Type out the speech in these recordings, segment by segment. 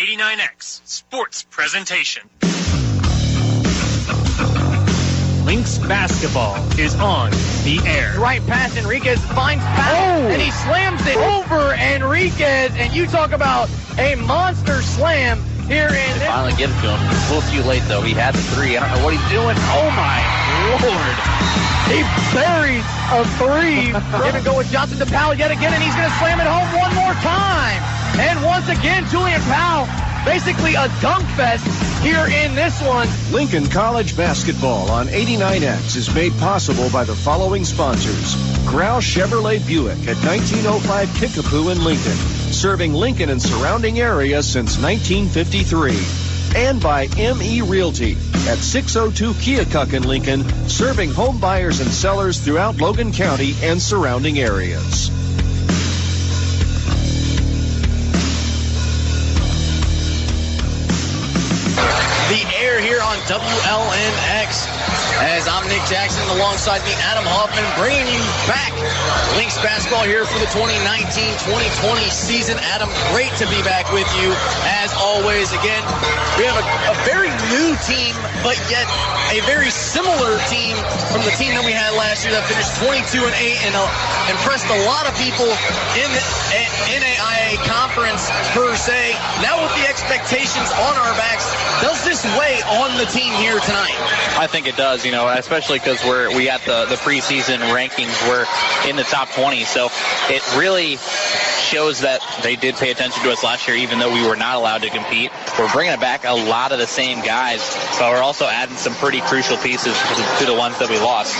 89X Sports Presentation. Lynx basketball is on the air. Right pass, Enriquez finds Powell, and he slams it over Enriquez, and you talk about a monster slam here in They finally get it to him. A little too late, though. He had the three. I don't know what he's doing. Oh, my Lord. He buries a three. Going to go with Johnson to Powell yet again, and he's going to slam it home one more time. And once again, Julian Powell, basically a dunk fest here in this one. Lincoln College basketball on 89X is made possible by the following sponsors. Grau Chevrolet Buick at 1905 Kickapoo in Lincoln, serving Lincoln and surrounding area since 1953. And by ME Realty at 602 Keokuk in Lincoln, serving home buyers and sellers throughout Logan County and surrounding areas. The air here on WLNX as I'm Nick Jackson alongside me, Adam Hoffman, bringing you back Lynx basketball here for the 2019-2020 season. Adam, great to be back with you as always. Again, we have a very new team, but yet a very similar team from the team that we had last year that finished 22-8 and impressed a lot of people in the NAIA conference per se. Now with the expectations on our backs, does this weigh on the team here tonight? I think it does, especially because we at the preseason rankings. We're in the top 20, so it really shows that they did pay attention to us last year, even though we were not allowed to compete. We're bringing back a lot of the same guys, but we're also adding some pretty crucial pieces to the ones that we lost.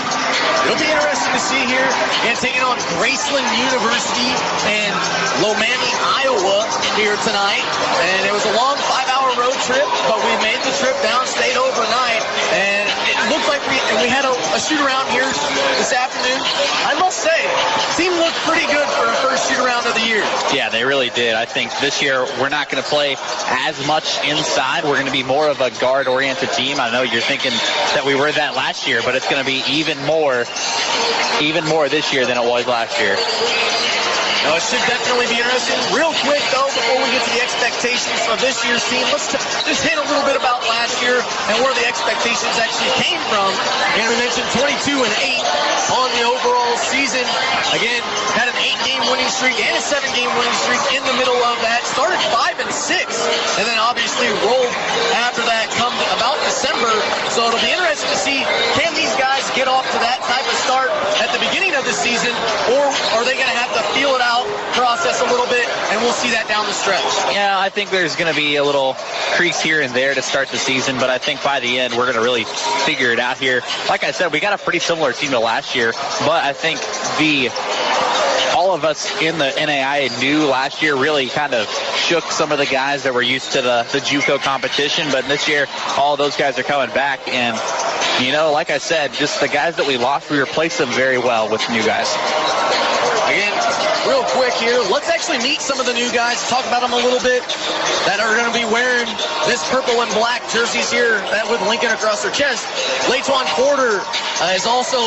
It'll be interesting to see here, and taking on Graceland University and Lomami, Iowa here tonight. And it was a long 5-hour road trip, but we made the trip down, stayed overnight, and it looked like we had a shoot-around here this afternoon. I must say, the team looked pretty good for a first shoot-around of the year. Yeah, they really did. I think this year we're not going to play as much inside. We're going to be more of a guard-oriented team. I know you're thinking that we were that last year, but it's going to be even more this year than it was last year. No, it should definitely be interesting. Real quick, though, before we get to the expectations of this year's team, let's just hit a little bit about last year and where the expectations actually came from. And we mentioned 22-8 on the overall season. Again, had an 8-game winning streak and a 7-game winning streak in the middle of that. Started 5-6, and then obviously rolled after that come about December. So it'll be interesting to see, can these guys get off to that type of start at the beginning of the season, or are they going to have to feel it out, process a little bit, and we'll see that down the stretch? Yeah, I think there's going to be a little creaks here and there to start the season, but I think by the end we're going to really figure it out here. Like I said, we got a pretty similar team to last year, but I think all of us in the NAIA knew last year really kind of shook some of the guys that were used to the JUCO competition, but this year all those guys are coming back, and like I said, just the guys that we lost, we replaced them very well with new guys. Again, real quick here, let's actually meet some of the new guys, talk about them a little bit, that are going to be wearing this purple and black jerseys here with Lincoln across their chest. Laytwan Porter is also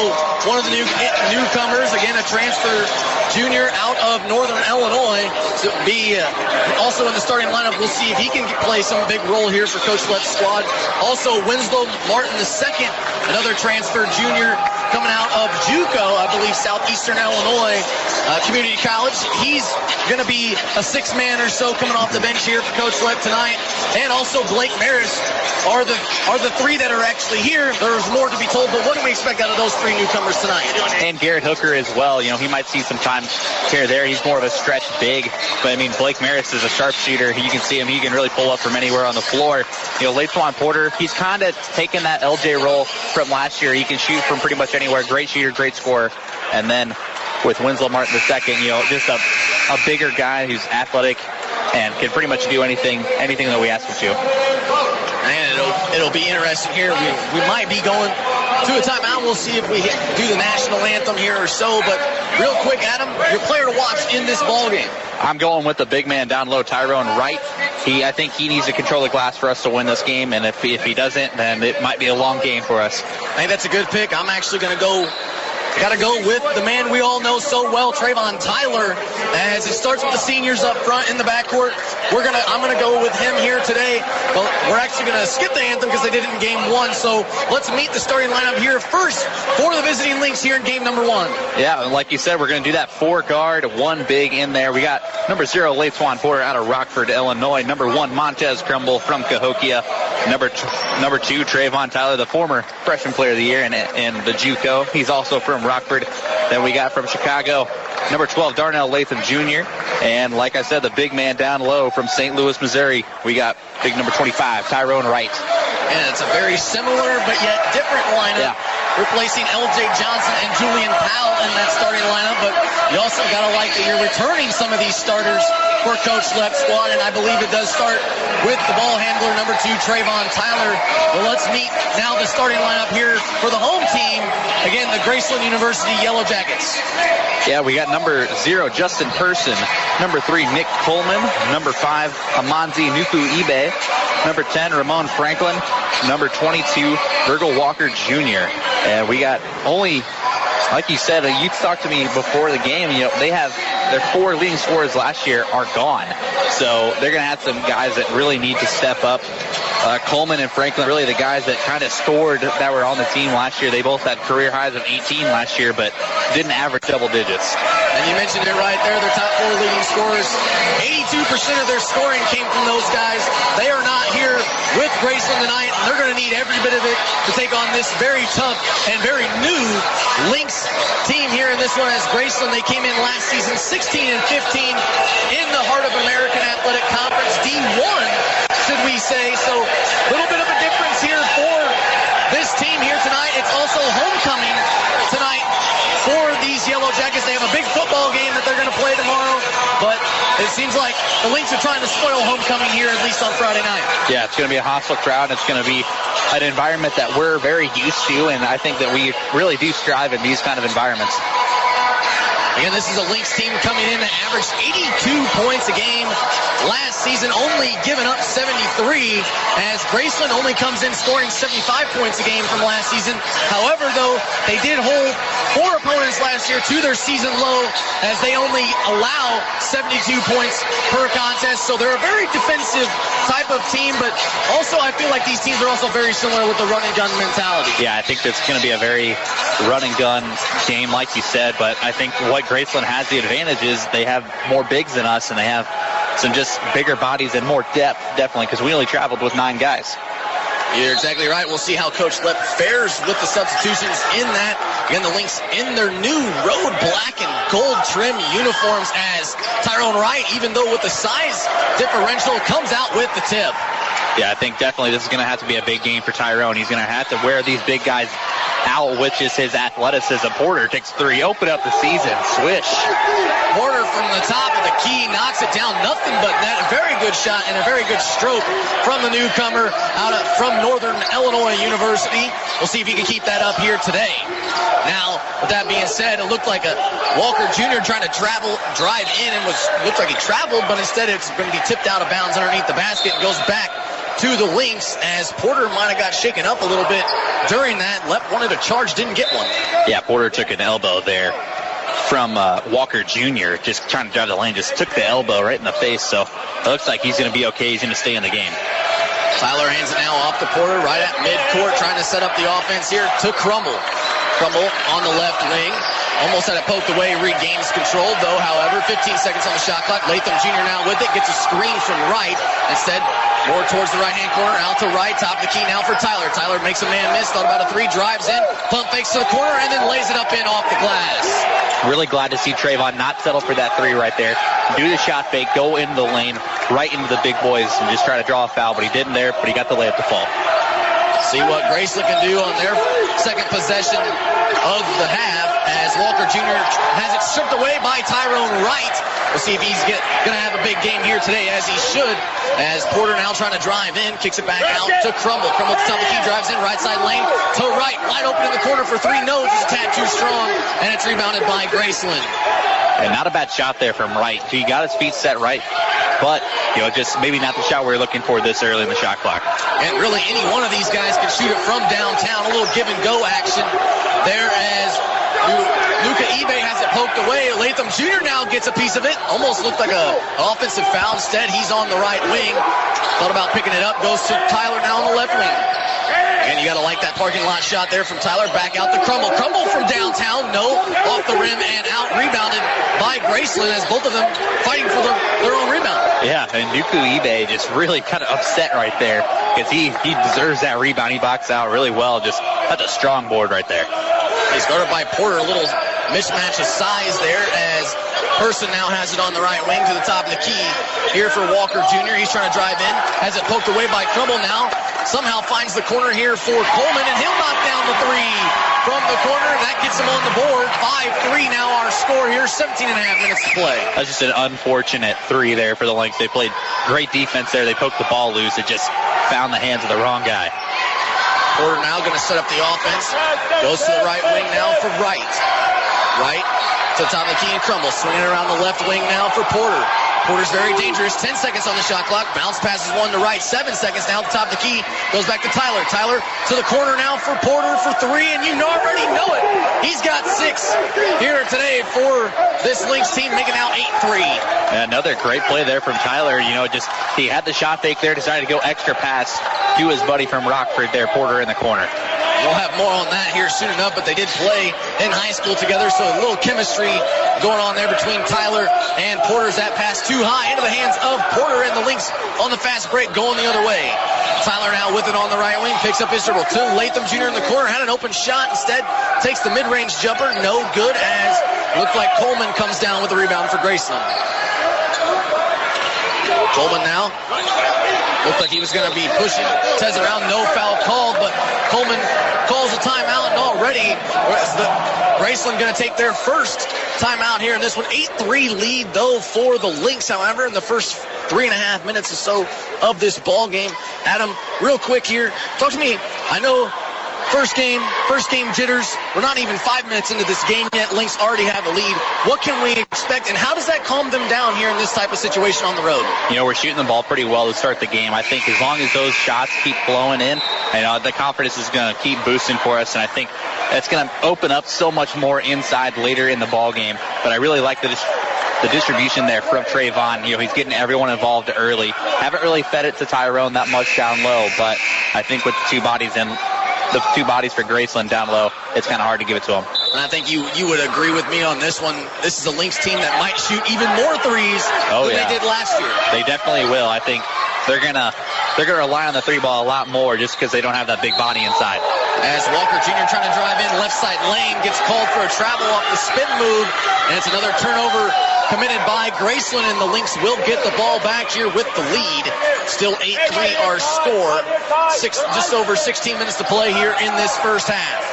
one of the newcomers, again, a transfer junior out of Northern Illinois to be also in the starting lineup. We'll see if he can play some big role here for Coach Lett's squad. Also, Winslow Martin II, another transfer junior coming out of JUCO, I believe Southeastern Illinois Community College. He's going to be a 6-man or so coming off the bench here for Coach Lett tonight. And also Blake Maris are the three that are actually here. There's more to be told, but what do we expect out of those 3 newcomers tonight? And Garrett Hooker as well. He might see some time here or there. He's more of a stretch big, but Blake Maris is a sharpshooter. You can see him. He can really pull up from anywhere on the floor. Laytwan Porter, he's kind of taken that LJ role from last year. He can shoot from pretty much anywhere. Great shooter, great scorer. And then with Winslow Martin II, just a bigger guy who's athletic and can pretty much do anything that we ask him to. Man, it'll be interesting here. We might be going to a timeout. We'll see if we do the national anthem here or so. But real quick, Adam, your player to watch in this ball game. I'm going with the big man down low, Tyrone Wright. I think he needs to control the glass for us to win this game, and if he doesn't, then it might be a long game for us. I think that's a good pick. I'm actually going to go got to go with the man we all know so well, Trayvon Tyler, as it starts with the seniors up front in the backcourt. I'm going to go with him here today. Well, we're actually going to skip the anthem because they did it in game 1. So let's meet the starting lineup here first for the visiting Lynx here in game number 1. Yeah, like you said, we're going to do that 4-guard, 1 big in there. We got number 0, Latewan Porter out of Rockford, Illinois. Number 1, Montez Crumble from Cahokia. Number 2, Trayvon Tyler, the former freshman player of the year in the JUCO. He's also from Rockford. Then we got from Chicago, number 12, Darnell Latham Jr. And like I said, the big man down low from St. Louis, Missouri, we got big number 25, Tyrone Wright. And it's a very similar but yet different lineup. Yeah. Replacing L.J. Johnson and Julian Powell in that starting lineup. But you also got to like that you're returning some of these starters for Coach Lepp's squad. And I believe it does start with the ball handler, number 2, Trayvon Tyler. Well, let's meet now the starting lineup here for the home team. Again, the Graceland University Yellow Jackets. Yeah, we got number 0, Justin Person. Number 3, Nick Coleman. Number 5, Amanzi Nuku Ibe. Number 10, Ramon Franklin. Number 22, Virgil Walker Jr. And we got only, like you said, you talked to me before the game, they have their 4 leading scorers last year are gone. So they're going to have some guys that really need to step up. Coleman and Franklin, really the guys that kind of scored that were on the team last year. They both had career highs of 18 last year, but didn't average double digits. And you mentioned it right there, their top 4 leading scorers. 82% of their scoring came from those guys. They are not here with Graceland tonight, and they're going to need every bit of it to take on this very tough and very new Lynx team here in this one. As Graceland, they came in last season 16-15 in the Heart of American Athletic Conference D1, should we say. So a little bit of a difference here for this team here tonight. It's also homecoming tonight for these Yellow Jackets. They have a big football game that they're going to play tomorrow, but it seems like the Lynx are trying to spoil homecoming here, at least on Friday night. Yeah, it's going to be a hostile crowd. It's going to be an environment that we're very used to, and I think that we really do strive in these kind of environments. Again, this is a Lynx team coming in that averaged 82 points a game last season, only giving up 73, as Graceland only comes in scoring 75 points a game from last season. However, though, they did hold 4 opponents last year to their season low, as they only allow 72 points per contest. So they're a very defensive type of team, but also I feel like these teams are also very similar with the run and gun mentality. Yeah, I think it's going to be a very run and gun game, like you said, but I think what Graceland has the advantage is they have more bigs than us, and they have some just bigger bodies and more depth, definitely, because we only traveled with 9 guys. You're exactly right. We'll see how Coach Lepp fares with the substitutions in that. Again, the Lynx in their new road black and gold trim uniforms, as Tyrone Wright, even though with the size differential, comes out with the tip. Yeah, I think definitely this is going to have to be a big game for Tyrone. He's going to have to wear these big guys out, which is his athleticism. Porter takes 3, open up the season, swish. Porter from the top of the key knocks it down, nothing but net. A very good shot and a very good stroke from the newcomer from Northern Illinois University. We'll see if he can keep that up here today. Now, with that being said, it looked like a Walker Jr. trying to drive in, and looked like he traveled, but instead it's going to be tipped out of bounds underneath the basket and goes back to the Lynx, as Porter might have got shaken up a little bit during that. Lepp wanted a charge, didn't get one. Yeah, Porter took an elbow there from Walker Jr., just trying to drive the lane, just took the elbow right in the face, so it looks like he's going to be okay. He's going to stay in the game. Tyler hands it now off to Porter, right at midcourt, trying to set up the offense here to Crumble. Crumble on the left wing. Almost had it poked away, regains control, though, however, 15 seconds on the shot clock. Latham Jr. now with it, gets a screen from Wright. Instead, more towards the right-hand corner, out to Wright, top of the key now for Tyler. Tyler makes a man miss, thought about a 3, drives in, pump fakes to the corner, and then lays it up in off the glass. Really glad to see Trayvon not settle for that 3 right there. Do the shot fake, go into the lane, right into the big boys, and just try to draw a foul, but he didn't there, but he got the layup to fall. See what Graceland can do on their second possession of the half, as Walker Jr. has it stripped away by Tyrone Wright. We'll see if he's going to have a big game here today, as he should, as Porter now trying to drive in, kicks it back out to Crumble. Crumble at the top of the key, drives in, right side lane to Wright. Wide open in the corner for 3, no, just a tad too strong, and it's rebounded by Graceland. And not a bad shot there from Wright. He got his feet set right, but just maybe not the shot we were looking for this early in the shot clock. And really, any one of these guys can shoot it from downtown. A little give and go action there, as Luca Ebe has it poked away. Latham Jr. now gets a piece of it. Almost looked like an offensive foul. Instead, he's on the right wing. Thought about picking it up. Goes to Tyler now on the left wing. And you got to like that parking lot shot there from Tyler. Back out to Crumble. Crumble from downtown. No. Off the rim and out. Rebounded by Graceland as both of them fighting for their own rebound. Yeah, and Nuku Ibe just really kind of upset right there because he deserves that rebound. He boxed out really well. Just had a strong board right there. He's guarded by Porter. A little mismatch of size there as Person now has it on the right wing to the top of the key. Here for Walker Jr. He's trying to drive in. Has it poked away by Crumble now. Somehow finds the corner here for Coleman, and he'll knock down the three from the corner. That gets him on the board. 5-3 now our score here. 17 and a half minutes to play. That's just an unfortunate three there for the Lynx. They played great defense there. They poked the ball loose. It just found the hands of the wrong guy. Porter now going to set up the offense. Goes to the right wing now for Wright. Wright to the top of the key and Crumble. Swinging around the left wing now for Porter. Porter's very dangerous. 10 seconds on the shot clock. Bounce passes one to Wright. 7 seconds now at the top of the key. Goes back to Tyler. Tyler to the corner now for Porter for three, and you already know it. He's got 6 here today for this Lynx team, making out 8-3. Another great play there from Tyler. Just he had the shot fake there, decided to go extra pass to his buddy from Rockford there, Porter in the corner. We'll have more on that here soon enough, but they did play in high school together, so a little chemistry going on there between Tyler and Porter's that pass too high into the hands of Porter, and the Lynx on the fast break going the other way. Tyler now with it on the right wing, picks up his dribble to Latham Jr. in the corner, had an open shot, instead takes the mid-range jumper, no good, as looked like Coleman comes down with the rebound for Graceland. Coleman now looked like he was going to be pushing Tez around. No foul called, but Coleman calls a timeout, and already Graceland going to take their first timeout here in this one. 8-3 lead, though, for the Lynx, however, in the first 3.5 minutes or so of this ball game. Adam, real quick here, talk to me. I know first game jitters. We're not even 5 minutes into this game yet. Lynx already have a lead. What can we expect, and how does that calm them down here in this type of situation on the road? We're shooting the ball pretty well to start the game. I think as long as those shots keep flowing in, the confidence is going to keep boosting for us, and I think that's going to open up so much more inside later in the ball game. But I really like the distribution there from Trayvon. He's getting everyone involved early. Haven't really fed it to Tyrone that much down low, but I think with the two bodies for Graceland down low, it's kind of hard to give it to them. And I think you would agree with me on this one. This is a Lynx team that might shoot even more threes than they did last year. They definitely will. I think they're gonna rely on the three ball a lot more just because they don't have that big body inside. As Walker Jr. trying to drive in left side lane, gets called for a travel off the spin move, and it's another turnover committed by Graceland, and the Lynx will get the ball back here with the lead. Still 8-3 our score. Just over 16 minutes to play here in this first half.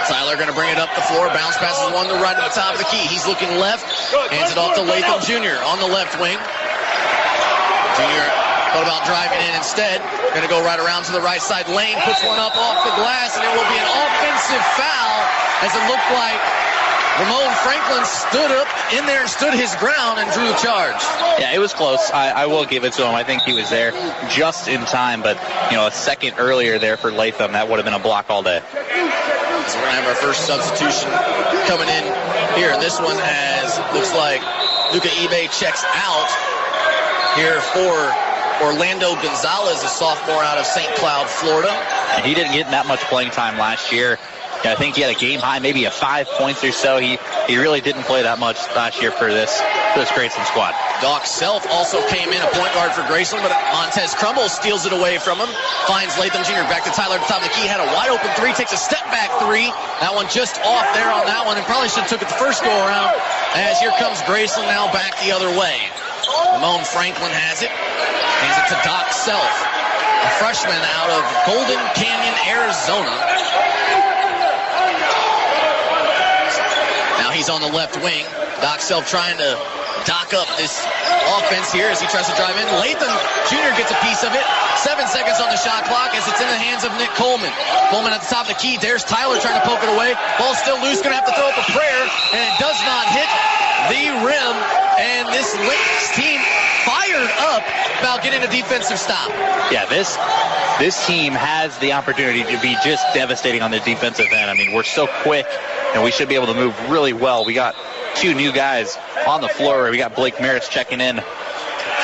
Tyler going to bring it up the floor. Bounce passes one to right at the top of the key. He's looking left. Hands it off to Latham Jr. on the left wing. Jr. thought about driving in instead. Going to go right around to the right side lane. Puts one up off the glass, and it will be an offensive foul as it looked like Ramon Franklin stood up in there and stood his ground and drew the charge. Yeah, it was close. I will give it to him. I think he was there just in time, but, a second earlier there for Latham, that would have been a block all day. So we're going to have our first substitution coming in here in this one, as looks like Luca Ebe checks out here for Orlando Gonzalez, a sophomore out of St. Cloud, Florida. And he didn't get that much playing time last year. I think he had a game high, maybe a 5 points or so. He really didn't play that much last year for this Graceland squad. Doc Self also came in, a point guard for Graceland, but Montez Crumble steals it away from him. Finds Latham Jr. back to Tyler at the top of the key. Had a wide open three, takes a step back three. That one just off there on that one, and probably should have took it the first go around, as here comes Graceland now back the other way. Ramon Franklin has it. Hands it to Doc Self, a freshman out of Golden Canyon, Arizona. Now he's on the left wing. Doc Self trying to dock up this offense here as he tries to drive in. Latham Jr. gets a piece of it. 7 seconds on the shot clock as it's in the hands of Nick Coleman. Coleman at the top of the key. There's Tyler trying to poke it away. Ball still loose. Going to have to throw up a prayer, and it does not hit the rim. And this Lynx team fired up about getting a defensive stop. Yeah, this team has the opportunity to be just devastating on the defensive end. I mean, we're so quick, and we should be able to move really well. We got 2 new guys on the floor. We got Blake Maris checking in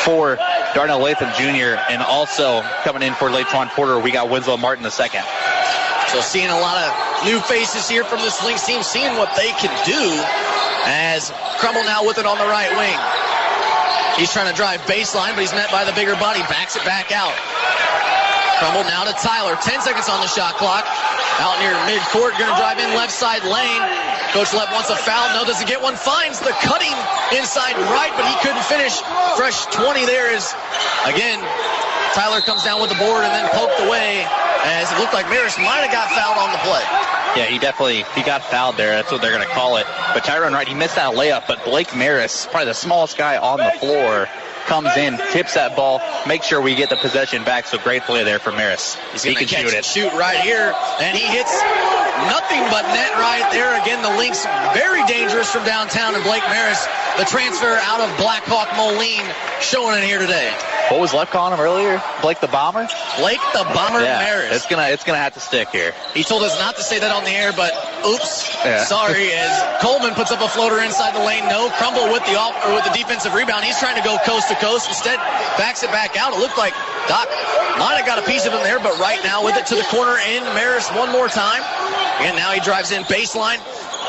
for Darnell Latham Jr., and also coming in for Laquan Porter, we got Winslow Martin II. So seeing a lot of new faces here from this Lynx team, seeing what they can do as Crumble now with it on the right wing. He's trying to drive baseline, but he's met by the bigger body. Backs it back out. Crumble now to Tyler. 10 seconds on the shot clock. Out near midcourt, going to drive in left side lane. Coach Lepp wants a foul. No, doesn't get one. Finds the cutting inside right, but he couldn't finish. Fresh 20 there is, again, Tyler comes down with the board and then poked away as it looked like Maris might have got fouled on the play. Yeah, he got fouled there. That's what they're going to call it. But Tyrone Wright, he missed that layup, but Blake Maris, probably the smallest guy on the floor, comes in, tips that ball, makes sure we get the possession back. So great play there for Maris. He can shoot it. Shoot right here, and he hits nothing but net right there. Again, the Lynx very dangerous from downtown, and Blake Maris, the transfer out of Blackhawk Moline, showing it here today. What was Lepp calling him earlier? Blake the Bomber? Blake the Bomber Maris. It's gonna have to stick here. He told us not to say that on the air, but oops, sorry. As Coleman puts up a floater inside the lane, no. Crumble with the defensive rebound. He's trying to go coast to coast. Instead, backs it back out. It looked like Doc might have got a piece of him there, but right now with it to the corner in Maris one more time. And now he drives in baseline.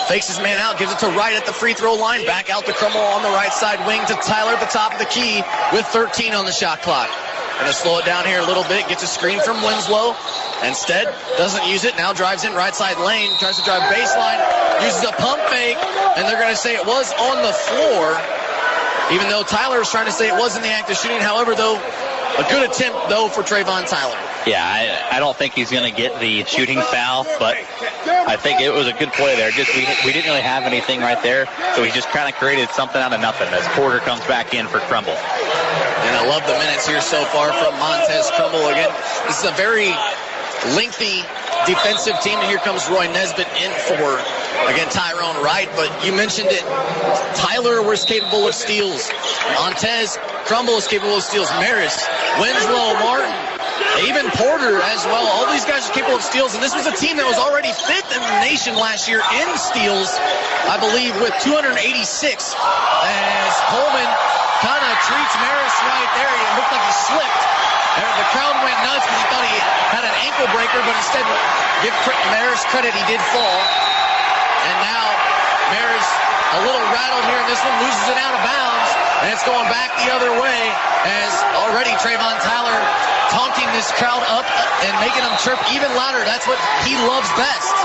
Fakes his man out, gives it to Wright at the free throw line. Back out to Crumble on the right side wing to Tyler at the top of the key with 13 on the shot clock. Going to slow it down here a little bit. Gets a screen from Winslow. Instead, doesn't use it. Now drives in right side lane. Tries to drive baseline. Uses a pump fake. And they're going to say it was on the floor. Even though Tyler was trying to say it was in the act of shooting. However, though, a good attempt, though, for Trayvon Tyler. Yeah, I don't think he's going to get the shooting foul, but I think it was a good play there. Just we didn't really have anything right there, so he just kind of created something out of nothing as Porter comes back in for Crumble. And I love the minutes here so far from Montez Crumble. Again, this is a very lengthy defensive team, and here comes Roy Nesbitt in for, again, Tyrone Wright. But you mentioned it. Tyler was capable of steals. Montez Crumble is capable of steals. Maris, Winslow, Martin, even Porter as well. All these guys are capable of steals, and this was a team that was already 5th in the nation last year in steals, I believe, with 286. As Coleman kind of treats Maris right there. It looked like he slipped. The crowd went nuts because he thought he had an ankle breaker, but instead, give Maris credit, he did fall. And now Maris a little rattled here, and this one loses it out of bounds, and it's going back the other way as already Trayvon Tyler taunting this crowd up and making them chirp even louder. That's what he loves best.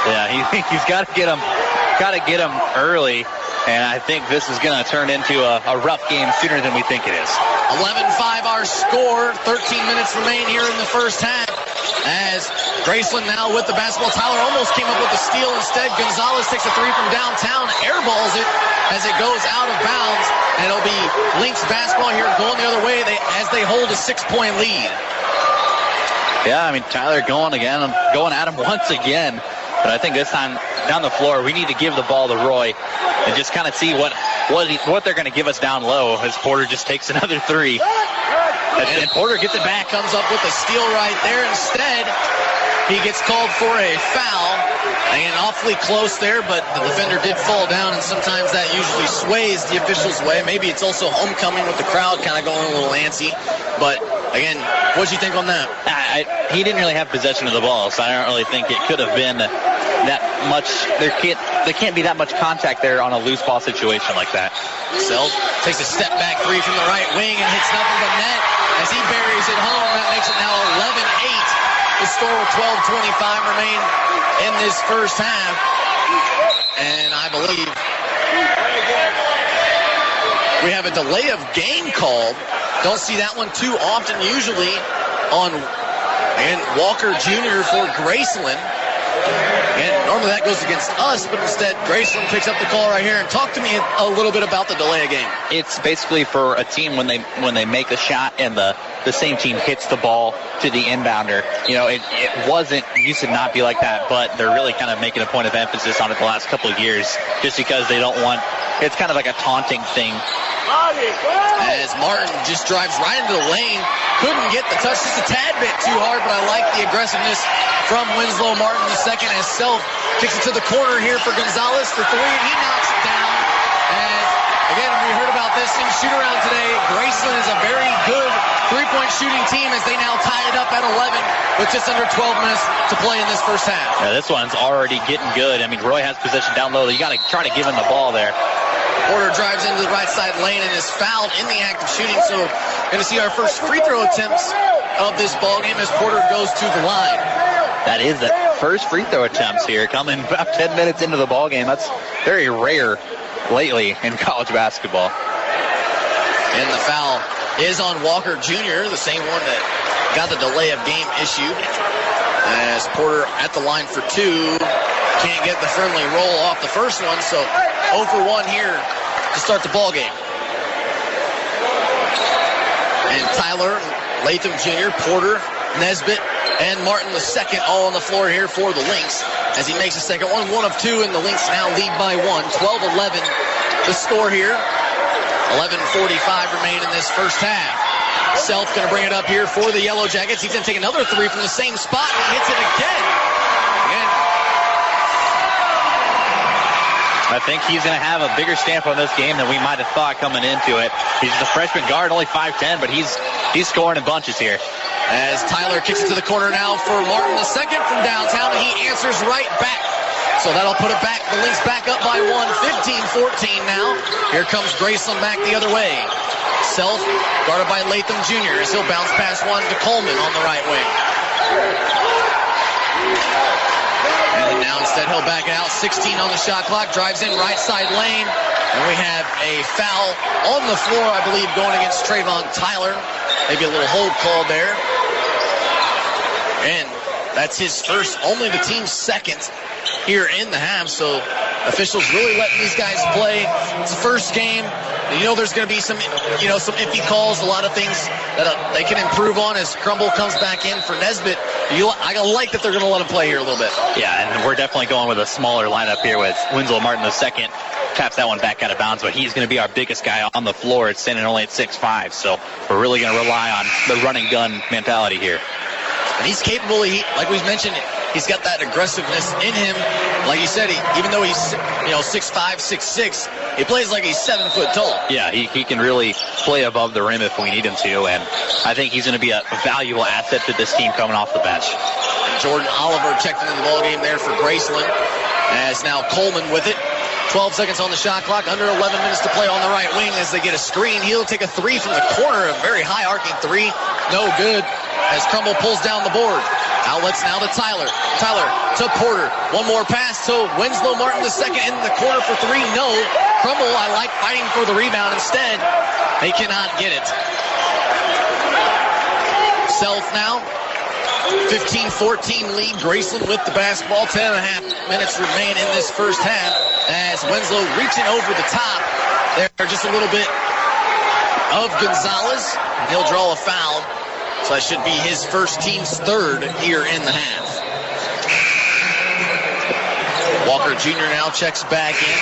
Yeah, he's got to get him early, and I think this is going to turn into a rough game sooner than we think it is. 11-5 our score. 13 minutes remain here in the first half. As Graceland now with the basketball. Tyler almost came up with the steal. Instead, Gonzalez takes a three from downtown, airballs it as it goes out of bounds. And it'll be Lynx basketball here going the other way as they hold a 6-point lead. Yeah, I mean, Tyler going at him once again. But I think this time down the floor, we need to give the ball to Roy and just kind of see what they're going to give us down low as Porter just takes another three. And Porter gets it back. Comes up with a steal right there. Instead, he gets called for a foul. And awfully close there, but the defender did fall down, and sometimes that usually sways the officials' way. Maybe it's also homecoming with the crowd kind of going a little antsy. But, again, what'd you think on that? He didn't really have possession of the ball, so I don't really think it could have been that much. There can't be that much contact there on a loose ball situation like that. Self takes a step back three from the right wing and hits nothing but net as he buries it home. That makes it now 11-8. The score with 12:25 remain in this first half. And I believe we have a delay of game called. Don't see that one too often usually on Walker Jr. for Graceland. And normally that goes against us, but instead Graceland picks up the call right here. And talk to me a little bit about the delay of game. It's basically for a team when they make a shot and the same team hits the ball to the inbounder. You know, it used to not be like that, but they're really kind of making a point of emphasis on it the last couple of years just because they don't want, it's kind of like a taunting thing As Martin just drives right into the lane. Couldn't get the touch, just a tad bit too hard, but I like the aggressiveness from Winslow Martin II as Self kicks it to the corner here for Gonzalez for three, and he knocks it down. As, again, we heard about this in shoot-around today. Graceland is a very good three-point shooting team as they now tie it up at 11 with just under 12 minutes to play in this first half. Yeah, this one's already getting good. I mean, Roy has possession down low. You got to try to give him the ball there. Porter drives into the right side lane and is fouled in the act of shooting, so going to see our first free throw attempts of this ball game as Porter goes to the line. That is the first free throw attempts here, coming about 10 minutes into the ball game. That's very rare lately in college basketball. And the foul is on Walker Jr., the same one that got the delay of game issued. As Porter at the line for two, can't get the friendly roll off the first one, so 0 for 1 here to start the ball game. And Tyler, Latham Jr., Porter, Nesbitt, and Martin II all on the floor here for the Lynx as he makes a second one. 1 of 2, and the Lynx now lead by 1. 12-11 the score here. 11:45 remain in this first half. Self going to bring it up here for the Yellow Jackets. He's going to take another three from the same spot and hits it again. I think he's going to have a bigger stamp on this game than we might have thought coming into it. He's the freshman guard, only 5'10", but he's scoring in bunches here. As Tyler kicks it to the corner now for Martin II from downtown, and he answers right back. So that'll put it back, the Lynx back up by 1, 15-14 now. Here comes Graceland back the other way. Self, guarded by Latham Jr. as he'll bounce past one to Coleman on the right wing. And now instead he'll back it out. 16 on the shot clock. Drives in right side lane. And we have a foul on the floor, I believe, going against Trayvon Tyler. Maybe a little hold call there. And that's his first, only the team's second here in the half. So officials really letting these guys play. It's the first game. And you know there's going to be some iffy calls, a lot of things that they can improve on as Crumble comes back in for Nesbitt. I like that they're going to let him play here a little bit. Yeah, and we're definitely going with a smaller lineup here with Winslow Martin II. Taps that one back out of bounds, but he's going to be our biggest guy on the floor. It's standing only at 6'5", so we're really going to rely on the running gun mentality here. And he's capable, like we mentioned, he's got that aggressiveness in him. Like you said, even though he's 6'5", 6'6", he plays like he's 7 foot tall. Yeah, he can really play above the rim if we need him to, and I think he's going to be a valuable asset to this team coming off the bench. Jordan Oliver checked into the ballgame there for Graceland, as now Coleman with it. 12 seconds on the shot clock, under 11 minutes to play on the right wing as they get a screen. He'll take a three from the corner, a very high arcing three. No good as Crumble pulls down the board. Outlets now to Tyler. Tyler to Porter. One more pass to Winslow Martin II in the corner for three. No. Crumble, I like fighting for the rebound. Instead, they cannot get it. Self now. 15-14 lead. Graceland with the basketball. 10.5 minutes remain in this first half as Winslow reaching over the top. There just a little bit of Gonzalez. He'll draw a foul. So that should be his first, team's third here in the half. Walker Jr. now checks back in.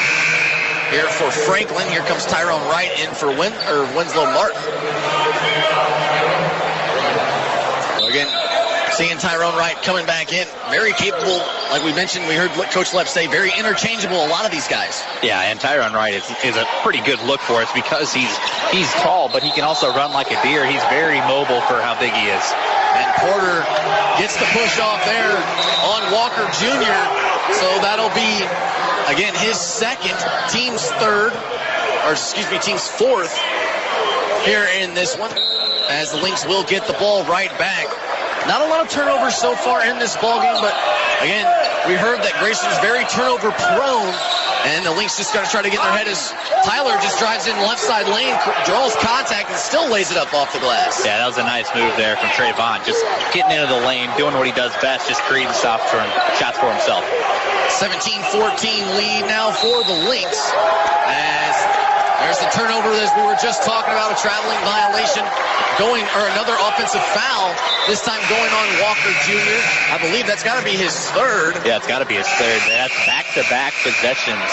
Here for Franklin. Here comes Tyrone Wright in for Winslow Martin. So again, seeing Tyrone Wright coming back in, very capable. Like we mentioned, we heard Coach Lepp say, very interchangeable, a lot of these guys. Yeah, and Tyrone Wright is a pretty good look for us because he's tall, but he can also run like a deer. He's very mobile for how big he is. And Porter gets the push off there on Walker Jr., so that'll be, again, his second, team's fourth here in this one, as the Lynx will get the ball right back. Not a lot of turnovers so far in this ballgame, but again, we heard that Grayson is very turnover prone, and the Lynx just got to try to get in their head as Tyler just drives in left side lane, draws contact, and still lays it up off the glass. Yeah, that was a nice move there from Trayvon, just getting into the lane, doing what he does best, just creating shots for himself. 17-14 lead now for the Lynx, as there's the turnover as we were just talking about, a traveling violation another offensive foul, this time going on Walker Jr. I believe that's got to be his third. Yeah, it's got to be his third. That's back-to-back possessions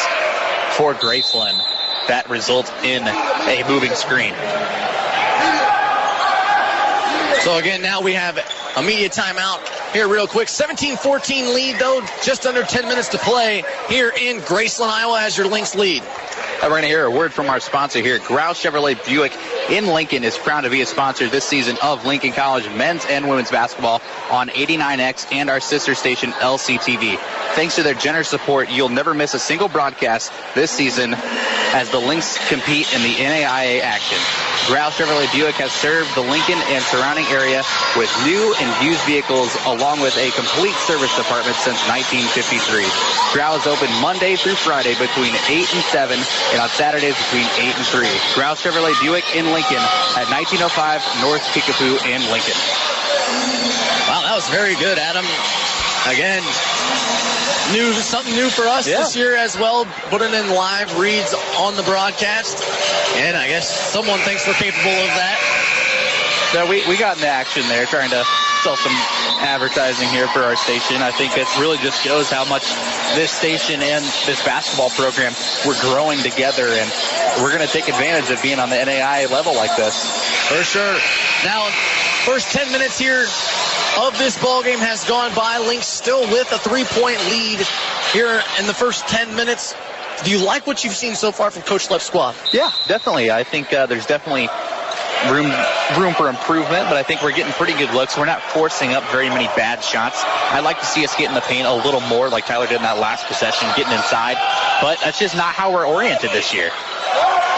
for Graceland. that results in a moving screen. So again, now we have a media timeout here real quick. 17-14 lead, though. Just under 10 minutes to play here in Graceland, Iowa, as your Lynx lead. We're going to hear a word from our sponsor here. Grouse Chevrolet Buick in Lincoln is proud to be a sponsor this season of Lincoln College men's and women's basketball on 89X and our sister station LCTV. Thanks to their generous support, you'll never miss a single broadcast this season as the Lynx compete in the NAIA action. Grouse Chevrolet Buick has served the Lincoln and surrounding area with new and used vehicles along with a complete service department since 1953. Grouse is open Monday through Friday between 8 and 7 and on Saturdays between 8 and 3. Grouse Chevrolet Buick in Lincoln at 1905 North Kickapoo in Lincoln. Wow, that was very good, Adam. Again, something new for us this year as well, putting in live reads on the broadcast. And I guess someone thinks we're capable of that. So we got in the action there trying to sell some advertising here for our station. I think it really just shows how much this station and this basketball program, we're growing together, and we're going to take advantage of being on the NAIA level like this. For sure. Now, first 10 minutes here of this ball game has gone by. Lynx still with a 3-point lead here in the first 10 minutes. Do you like what you've seen so far from Coach Lepp's squad? Yeah, definitely. I think there's definitely room for improvement, but I think we're getting pretty good looks. We're not forcing up very many bad shots. I'd like to see us get in the paint a little more like Tyler did in that last possession, getting inside, but that's just not how we're oriented this year.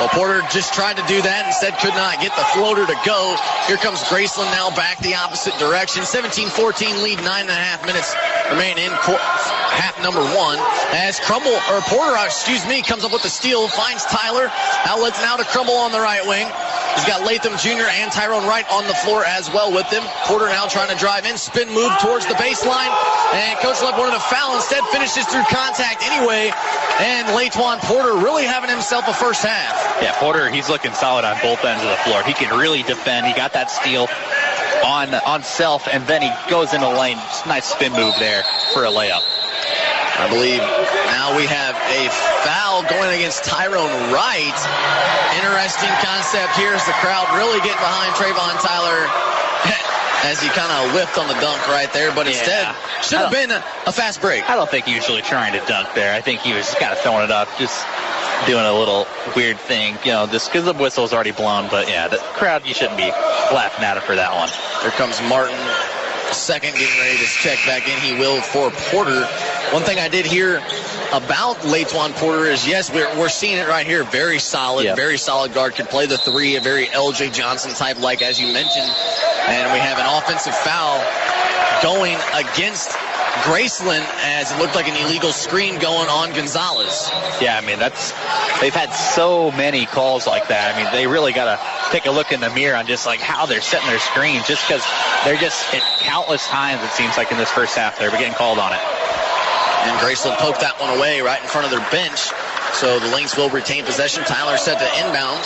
Well, Porter just tried to do that, instead could not get the floater to go. Here comes Graceland now back the opposite direction. 17-14 lead, 9.5 minutes remain in half number one. As Porter comes up with the steal, finds Tyler. Outlets now to Crumble on the right wing. He's got Latham Jr. and Tyrone Wright on the floor as well with him. Porter now trying to drive in, spin move towards the baseline. And Coach Lepp wanted a foul, instead finishes through contact anyway. And Latwan Porter really having himself a first half. Yeah, Porter, he's looking solid on both ends of the floor. He can really defend. He got that steal on self, and then he goes into the lane. Just nice spin move there for a layup. I believe now we have a foul going against Tyrone Wright. Interesting concept here as the crowd really getting behind Trayvon Tyler as he kind of whiffed on the dunk right there, but instead should have been a fast break. I don't think he was usually trying to dunk there. I think he was kind of throwing it up, just doing a little weird thing, just because the whistle's already blown. But yeah, the crowd, you shouldn't be laughing at it for that one. Here comes Martin, second, getting ready to check back in. He will for Porter. One thing I did hear about Latwan Porter is, yes, we're seeing it right here. Very solid, very solid guard. Can play the three, a very L.J. Johnson type, like as you mentioned. And we have an offensive foul going against Graceland as it looked like an illegal screen going on Gonzalez. Yeah, I mean, they've had so many calls like that. I mean, they really got to take a look in the mirror on just like how they're setting their screens, just because they're just at countless times, it seems like in this first half, they're getting called on it. And Graceland poked that one away right in front of their bench. So the Lynx will retain possession. Tyler set to inbound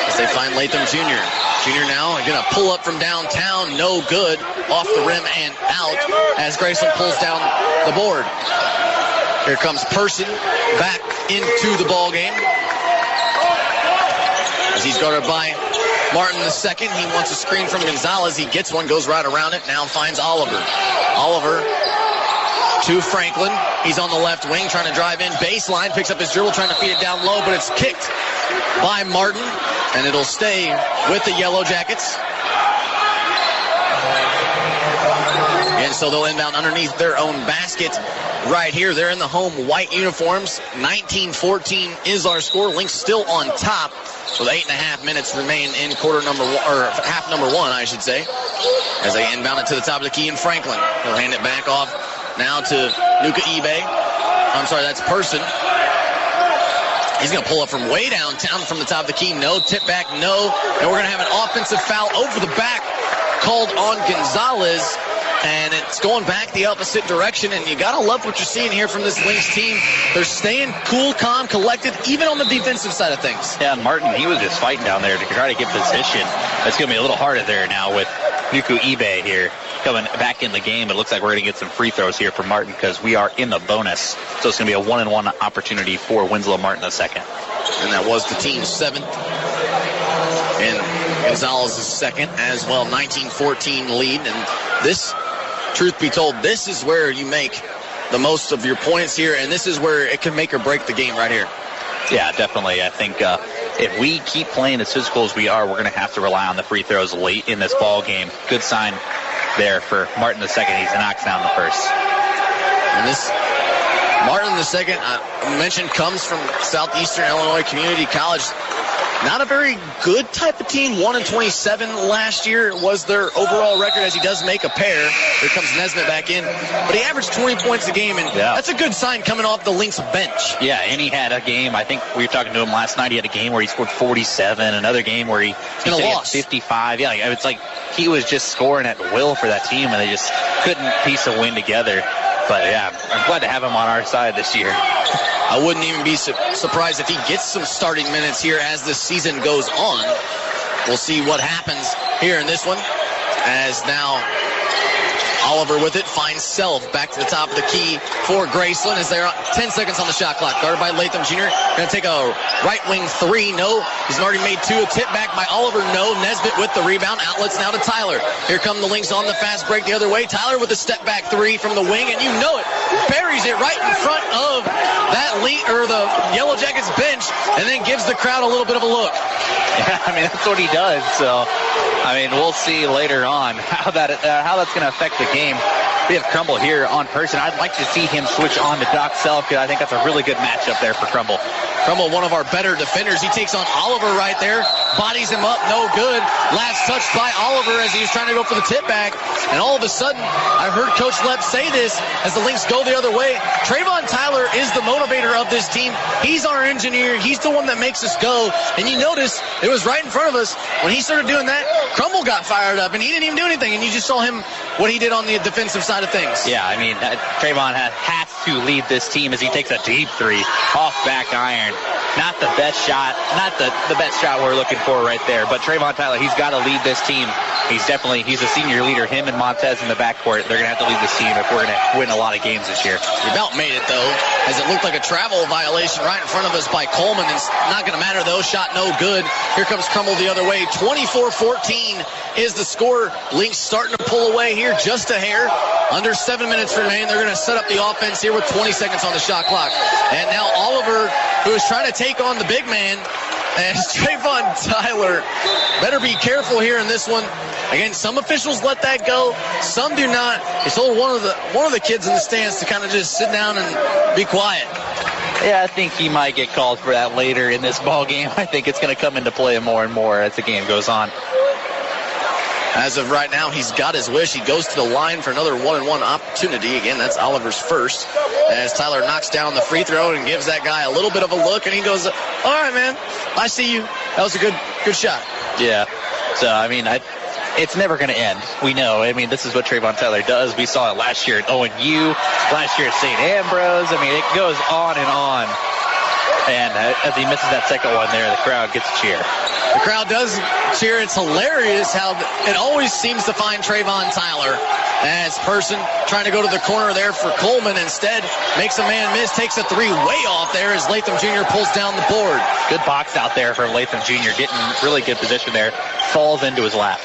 as they find Latham Jr. Jr. now going to pull up from downtown. No good. Off the rim and out as Graceland pulls down the board. Here comes Person back into the ball game as he's guarded by Martin II. He wants a screen from Gonzalez. He gets one, goes right around it. Now finds Oliver. Oliver to Franklin. He's on the left wing trying to drive in. Baseline, picks up his dribble, trying to feed it down low, but it's kicked by Martin, and it'll stay with the Yellow Jackets. And so they'll inbound underneath their own basket right here. They're in the home white uniforms. 19-14 is our score. Lynx still on top with 8.5 minutes remain in half number one, I should say, as they inbound it to the top of the key in Franklin. He'll hand it back off now to Nuka Ibe. I'm sorry, that's Person. He's going to pull up from way downtown from the top of the key. No, tip back, no. And we're going to have an offensive foul over the back called on Gonzalez. And it's going back the opposite direction. And you got to love what you're seeing here from this Lynx team. They're staying cool, calm, collected, even on the defensive side of things. Yeah, and Martin, he was just fighting down there to try to get position. That's going to be a little harder there now with Nuku Ibe here. coming back in the game. It looks like we're going to get some free throws here for Martin because we are in the bonus. So it's going to be a 1-and-1 opportunity for Winslow Martin II. And that was the team's 7th. And Gonzalez is 2nd as well, 19-14 lead. And this, truth be told, this is where you make the most of your points here, and this is where it can make or break the game right here. Yeah, definitely. I think if we keep playing as physical as we are, we're going to have to rely on the free throws late in this ball game. Good sign there for Martin II. He knocks down the first. And this Martin II, I mentioned, comes from Southeastern Illinois Community College. Not a very good type of team. 1-27 last year was their overall record, as he does make a pair. Here comes Nesbitt back in. But he averaged 20 points a game, and that's a good sign coming off the Lynx bench. Yeah, and he had a game, I think we were talking to him last night, he had a game where he scored 47, another game where he lost 55. Yeah, it's like he was just scoring at will for that team, and they just couldn't piece a win together. But, yeah, I'm glad to have him on our side this year. I wouldn't even be surprised if he gets some starting minutes here as the season goes on. We'll see what happens here in this one. As now Oliver with it finds Self back to the top of the key for Graceland as they're 10 seconds on the shot clock. Guarded by Latham Jr. Going to take a right wing 3. No. He's already made 2. A tip back by Oliver. No. Nesbitt with the rebound. Outlets now to Tyler. Here come the Lynx on the fast break the other way. Tyler with a step back 3 from the wing, and you know it. Buries it right in front of that the Yellow Jackets bench, and then gives the crowd a little bit of a look. Yeah, I mean, that's what he does. So, I mean, we'll see later on how that's going to affect the game. We have Crumble here on person. I'd like to see him switch on to Doc Self because I think that's a really good matchup there for Crumble. Crumble, one of our better defenders. He takes on Oliver right there. Bodies him up, no good. Last touch by Oliver as he was trying to go for the tip back. And all of a sudden, I heard Coach Lepp say this as the Lynx go the other way. Trayvon Tyler is the motivator of this team. He's our engineer. He's the one that makes us go. And you notice it was right in front of us. When he started doing that, Crumble got fired up, and he didn't even do anything. And you just saw him, what he did on the defensive side of things. Yeah, I mean, Trayvon has to lead this team as he takes a deep 3 off back iron. Not the best shot, not the best shot we're looking for right there. But Trayvon Tyler, he's got to lead this team. He's a senior leader. Him and Montez in the backcourt, they're going to have to lead this team if we're going to win a lot of games this year. We about made it, though, as it looked like a travel violation right in front of us by Coleman. It's not going to matter, though. Shot no good. Here comes Crumble the other way. 24-14 is the score. Lynx starting to pull away here just a hair. Under 7 minutes remaining. They're going to set up the offense here with 20 seconds on the shot clock. And now Oliver, who is trying to take on the big man, and Trayvon Tyler better be careful here in this one. Again, some officials let that go, some do not. It's told one of the kids in the stands to kind of just sit down and be quiet. Yeah, I think he might get called for that later in this ball game. I think it's going to come into play more and more as the game goes on. As of right now, he's got his wish. He goes to the line for another 1-and-1 opportunity. Again, that's Oliver's first. As Tyler knocks down the free throw and gives that guy a little bit of a look, and he goes, all right, man, I see you. That was a good shot. Yeah. So, I mean, it's never going to end. We know. I mean, this is what Trayvon Tyler does. We saw it last year at ONU, last year at St. Ambrose. I mean, it goes on and on. And as he misses that second one there, the crowd gets a cheer. The crowd does cheer. It's hilarious how it always seems to find Trayvon Tyler as person trying to go to the corner there for Coleman. Instead, makes a man miss, takes a 3 way off there as Latham Jr. pulls down the board. Good box out there for Latham Jr. Getting really good position there. Falls into his lap.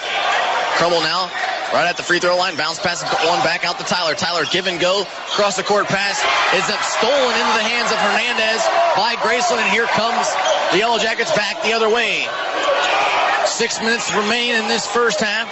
Crumble now right at the free throw line. Bounce pass one back out to Tyler. Tyler give and go. Cross the court pass is up stolen into the hands of Hernandez by Graceland. And here comes the Yellow Jackets back the other way. 6 minutes remain in this first half.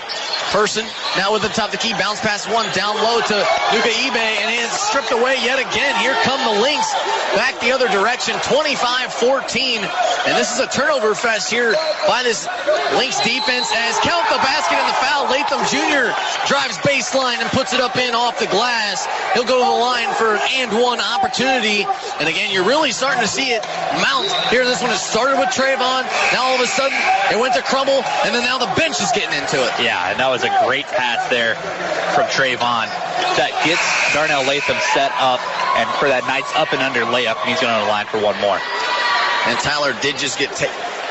Person now with the top of the key. Bounce pass one down low to Luka Ibe, and it's stripped away yet again. Here come the Lynx back the other direction. 25-14. And this is a turnover fest here by this Lynx defense as count the basket and the foul. Latham Jr. drives baseline and puts it up in off the glass. He'll go to the line for an and-one opportunity. And again, you're really starting to see it mount here. This one has started with Trayvon. Now all of a sudden it went to Crumble, and then now the bench is getting into it. Yeah, and that was a great pass there from Trayvon that gets Darnell Latham set up, and for that nice up and under layup, and he's going to the line for one more. And Tyler did just get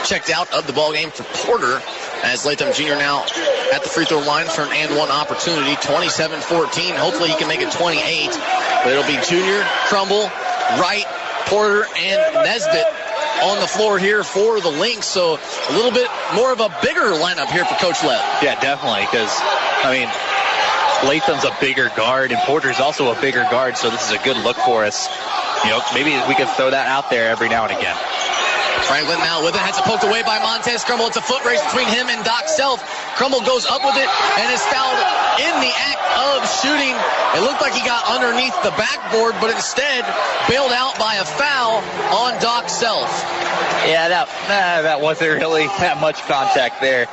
checked out of the ballgame for Porter as Latham Jr. now at the free throw line for an and one opportunity. 27-14. Hopefully he can make it 28. But it'll be Junior, Crumble, Wright, Porter, and Nesbitt on the floor here for the Lynx. So a little bit more of a bigger lineup here for Coach Lepp. Yeah, definitely, because, I mean, Latham's a bigger guard, and Porter's also a bigger guard, so this is a good look for us. You know, maybe we can throw that out there every now and again. Franklin now with it, has it poked away by Montez Crumble. It's a foot race between him and Doc Self. Crumble goes up with it and is fouled in the act of shooting. It looked like he got underneath the backboard, but instead bailed out by a foul on Doc Self. Yeah, that wasn't really that much contact there.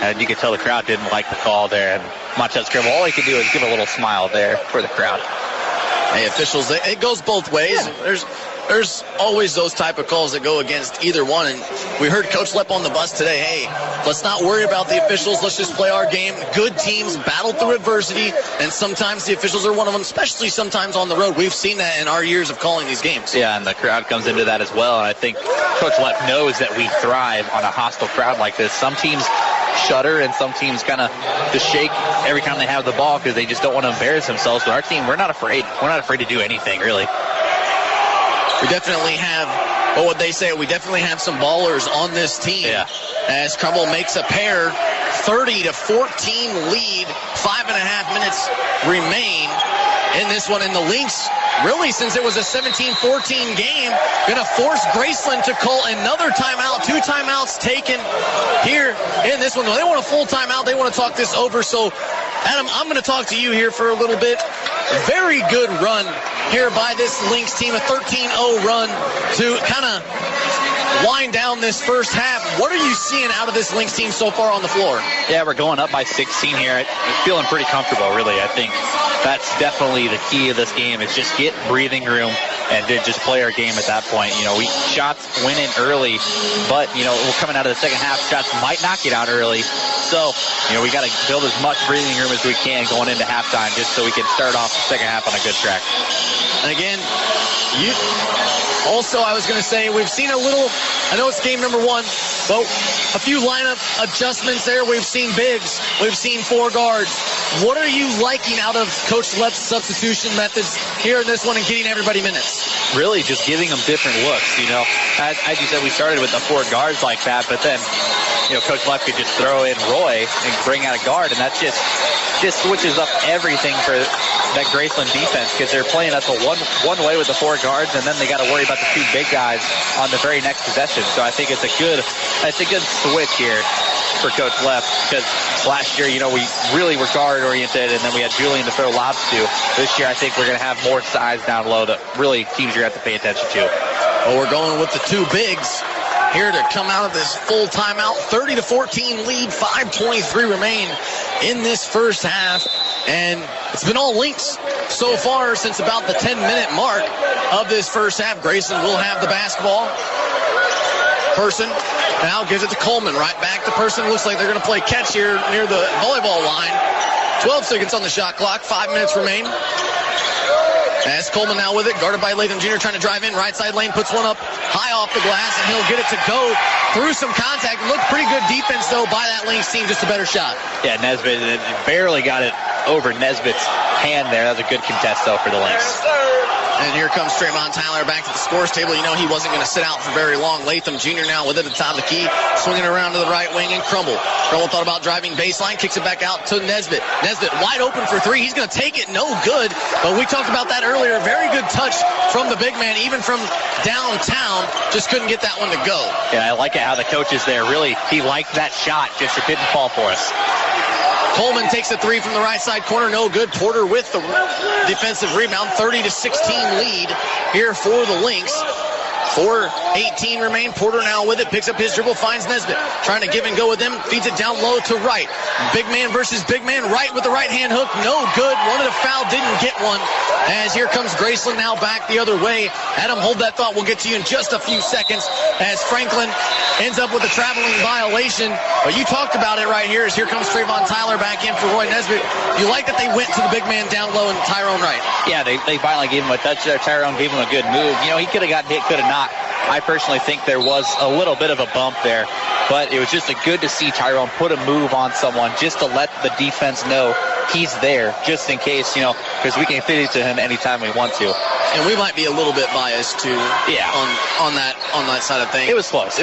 And you could tell the crowd didn't like the call there. And Montez Crumble, all he could do is give a little smile there for the crowd. Hey, officials, it goes both ways. Yeah. There's always those type of calls that go against either one. And we heard Coach Lepp on the bus today, hey, let's not worry about the officials. Let's just play our game. Good teams battle through adversity, and sometimes the officials are one of them, especially sometimes on the road. We've seen that in our years of calling these games. Yeah, and the crowd comes into that as well. And I think Coach Lepp knows that we thrive on a hostile crowd like this. Some teams shudder, and some teams kind of just shake every time they have the ball because they just don't want to embarrass themselves. But our team, we're not afraid. We're not afraid to do anything, really. We definitely have, what would they say? We definitely have some ballers on this team. Yeah. As Crumble makes a pair, 30-14 lead, 5.5 minutes remain in this one. And the Lynx, really, since it was a 17-14 game, going to force Graceland to call another timeout. 2 timeouts taken here in this one. They want a full timeout. They want to talk this over. So, Adam, I'm going to talk to you here for a little bit. Very good run here by this Lynx team, a 13-0 run to kind of wind down this first half. What are you seeing out of this Lynx team so far on the floor? Yeah, we're going up by 16 here. I'm feeling pretty comfortable, really. I think that's definitely the key of this game is just get breathing room and to just play our game at that point. You know, shots went in early, but, you know, we're coming out of the second half. Shots might not get out early. So, you know, we got to build as much breathing room as we can going into halftime just so we can start off the second half on a good track. And again, also, I was going to say, we've seen a little, I know it's game number 1, but a few lineup adjustments there. We've seen bigs. We've seen 4 guards. What are you liking out of Coach Lepp's substitution methods here in this one and getting everybody minutes? Really just giving them different looks, you know. As you said, we started with the 4 guards like that, but then, you know, Coach Lepp could just throw in Roy and bring out a guard, and that just switches up everything for that Graceland defense because they're playing us one way with the 4 guards, and then they got to worry about the 2 big guys on the very next possession. So I think it's a good switch here for Coach Lepp because last year, you know, we really were guard-oriented, and then we had Julian to throw lobs to. This year, I think we're going to have more size down low that really teams you're going to have to pay attention to. Well, we're going with the 2 bigs here to come out of this full timeout. 30-14 lead, 5:23 remain in this first half. And it's been all Lynx so far since about the 10-minute mark of this first half. Graceland will have the basketball. Person now gives it to Coleman. Right back to Person. Looks like they're going to play catch here near the volleyball line. 12 seconds on the shot clock. 5 minutes remain. As Coleman now with it, guarded by Latham Jr. trying to drive in. Right side lane, puts one up high off the glass, and he'll get it to go through some contact. Looked pretty good defense, though, by that Lynx team. Just a better shot. Yeah, Nesbitt barely got it over Nesbitt's hand there. That was a good contest, though, for the Lynx. And here comes Trayvon Tyler back to the scores table. You know he wasn't going to sit out for very long. Latham Jr. now with it at the top of the key, swinging around to the right wing, and Crumble thought about driving baseline, kicks it back out to Nesbitt. Nesbitt wide open for 3. He's going to take it, no good. But we talked about that earlier. Very good touch from the big man, even from downtown. Just couldn't get that one to go. Yeah, I like it how the coach is there. Really, he liked that shot, just it didn't fall for us. Coleman takes a 3 from the right side corner, no good. Porter with the defensive rebound, 30-16 lead here for the Lynx. 4:18 remain. Porter now with it, picks up his dribble, finds Nesbitt, trying to give and go with him, feeds it down low to Wright. Big man versus big man. Wright with the right hand hook, no good. Wanted a foul, didn't get one. As here comes Graceland now back the other way. Adam, hold that thought. We'll get to you in just a few seconds as Franklin ends up with a traveling violation. But you talked about it right here as here comes Trayvon Tyler back in for Roy Nesbitt. You like that they went to the big man down low and Tyrone Wright. Yeah, they finally gave him a touch there. Tyrone gave him a good move. You know, he could have gotten hit, could have not. I personally think there was a little bit of a bump there but it was just good to see Tyrone put a move on someone just to let the defense know he's there, just in case, because we can fit it to him anytime we want to. And we might be a little bit biased too. Yeah. On that side of things. It was close,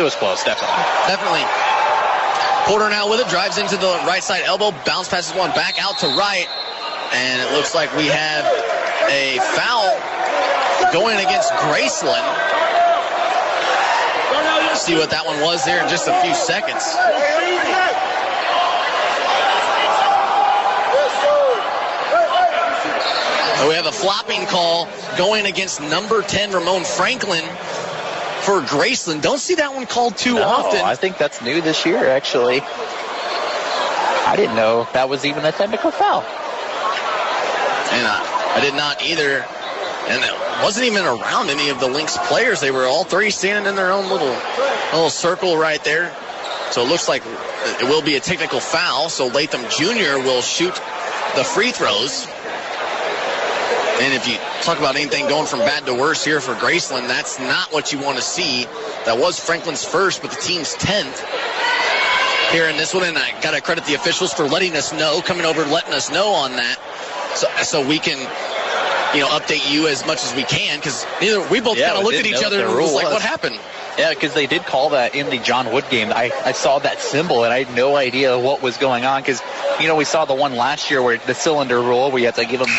definitely. Porter now with it, drives into the right side elbow, bounce passes one back out to right, and it looks like we have a foul going against Graceland. See what that one was there in just a few seconds. We have a flopping call going against number 10, Ramon Franklin, for Graceland. Don't see that one called too often. I think that's new this year, actually. I didn't know that was even a technical foul. And I did not either. And it wasn't even around any of the Lynx players. They were all three standing in their own little circle right there. So it looks like it will be a technical foul. So Latham Jr. will shoot the free throws. And if you talk about anything going from bad to worse here for Graceland, that's not what you want to see. That was Franklin's first, but the team's 10th here in this one. And I got to credit the officials for letting us know, coming over and letting us know on that. So we can, update you as much as we can, because we both kind of looked at each other and was like, what happened? Yeah, because they did call that in the John Wood game. I saw that symbol, and I had no idea what was going on, because, we saw the one last year where the cylinder rule, where you had to give them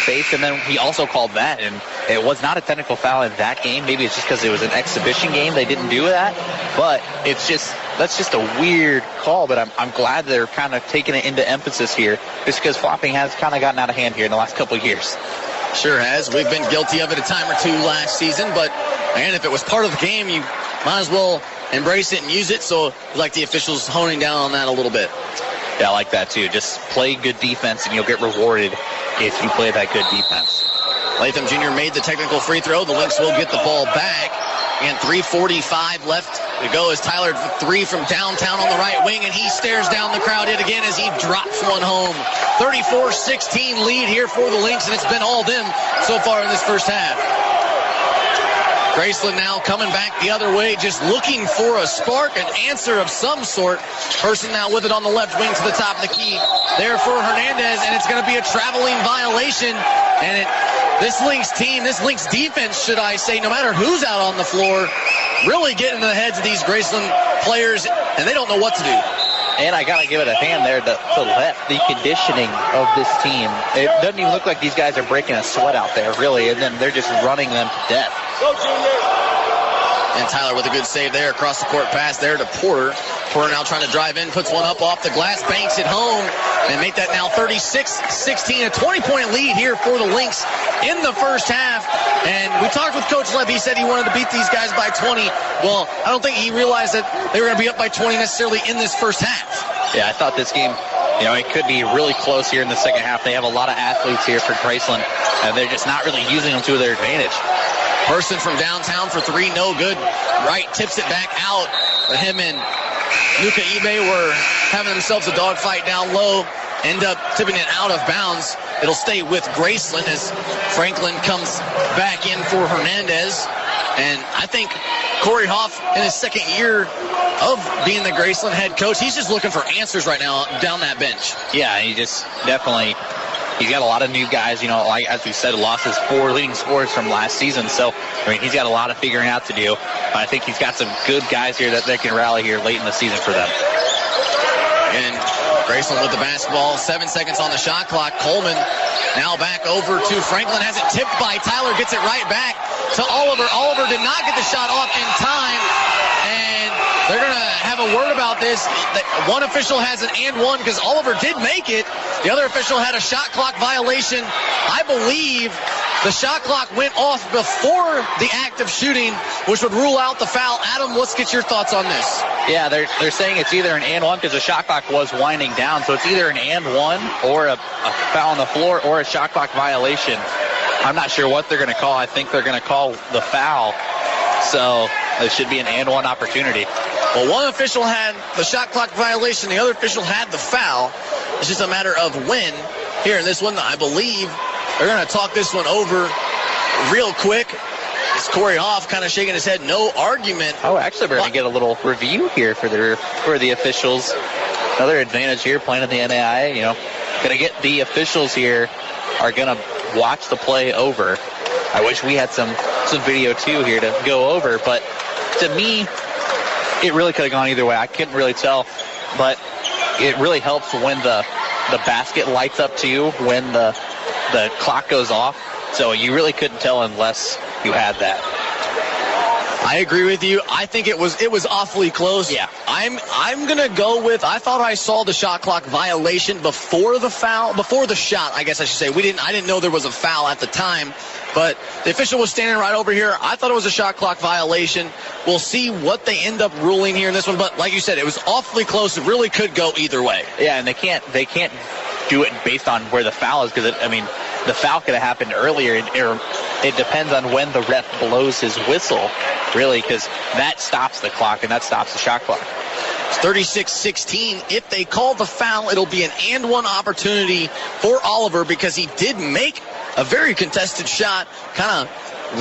space, and then he also called that, and it was not a technical foul in that game. Maybe it's just because it was an exhibition game. They didn't do that, but that's just a weird call, but I'm glad they're kind of taking it into emphasis here, just because flopping has kind of gotten out of hand here in the last couple of years. Sure has. We've been guilty of it a time or two last season, but man, if it was part of the game, you might as well embrace it and use it. So we like the officials honing down on that a little bit. Yeah, I like that too. Just play good defense and you'll get rewarded if you play that good defense. Latham Jr. made the technical free throw. The Lynx will get the ball back. And 3:45 left to go as Tyler three from downtown on the right wing, and he stares down the crowd yet again as he drops one home. 34-16 lead here for the Lynx, and it's been all them so far in this first half. Graceland now coming back the other way, just looking for a spark, an answer of some sort. Person now with it on the left wing to the top of the key there for Hernandez, and it's going to be a traveling violation. And this Lynx team, this Lynx defense, should I say, no matter who's out on the floor, really getting in the heads of these Graceland players, and they don't know what to do. And I got to give it a hand there to let the conditioning of this team. It doesn't even look like these guys are breaking a sweat out there, really, and then they're just running them to death. And Tyler with a good save there, across the court pass there to Porter. Porter now trying to drive in, puts one up off the glass, banks it home, and make that now 36-16, a 20-point lead here for the Lynx in the first half. And we talked with Coach Leb. He said he wanted to beat these guys by 20. Well, I don't think he realized that they were going to be up by 20 necessarily in this first half. Yeah, I thought this game, it could be really close here in the second half. They have a lot of athletes here for Graceland, and they're just not really using them to their advantage. Person from downtown for three, no good. Wright tips it back out. But him and Nuka Ibe were having themselves a dogfight down low. End up tipping it out of bounds. It'll stay with Graceland as Franklin comes back in for Hernandez. And I think Corey Hoff, in his second year of being the Graceland head coach, he's just looking for answers right now down that bench. Yeah, he just definitely... He's got a lot of new guys, like as we said, lost his 4 leading scorers from last season. So, he's got a lot of figuring out to do. But I think he's got some good guys here that can rally here late in the season for them. And Graceland with the basketball, 7 seconds on the shot clock. Coleman now back over to Franklin, has it tipped by Tyler, gets it right back to Oliver. Oliver did not get the shot off in time, and they're going to have a word about this. One official has an and one because Oliver did make it. The other official had a shot clock violation. I believe the shot clock went off before the act of shooting, which would rule out the foul. Adam, let's get your thoughts on this. Yeah, they're saying it's either an and one because the shot clock was winding down. So it's either an and one or a foul on the floor or a shot clock violation. I'm not sure what they're going to call. I think they're going to call the foul. So it should be an and one opportunity. Well, one official had the shot clock violation. The other official had the foul. It's just a matter of when. Here in this one, I believe they're going to talk this one over real quick. as Corey Hoff kind of shaking his head, no argument. Oh, actually, we're going to get a little review here for the officials. Another advantage here playing in the NAIA, going to get the officials here are going to watch the play over. I wish we had some video too here to go over, but to me, it really could have gone either way. I couldn't really tell, but it really helps when the basket lights up too, when the clock goes off. So you really couldn't tell unless you had that. I agree with you. I think it was awfully close. Yeah. I'm gonna go with, I thought I saw the shot clock violation before the shot, I guess I should say. I didn't know there was a foul at the time, but the official was standing right over here. I thought it was a shot clock violation. We'll see what they end up ruling here in this one, but like you said, it was awfully close. It really could go either way. Yeah, and they can't do it based on where the foul is, because the foul could have happened earlier. It depends on when the ref blows his whistle, really, because that stops the clock and that stops the shot clock. It's 36-16. If they call the foul, it'll be an and one opportunity for Oliver, because he did make a very contested shot, kind of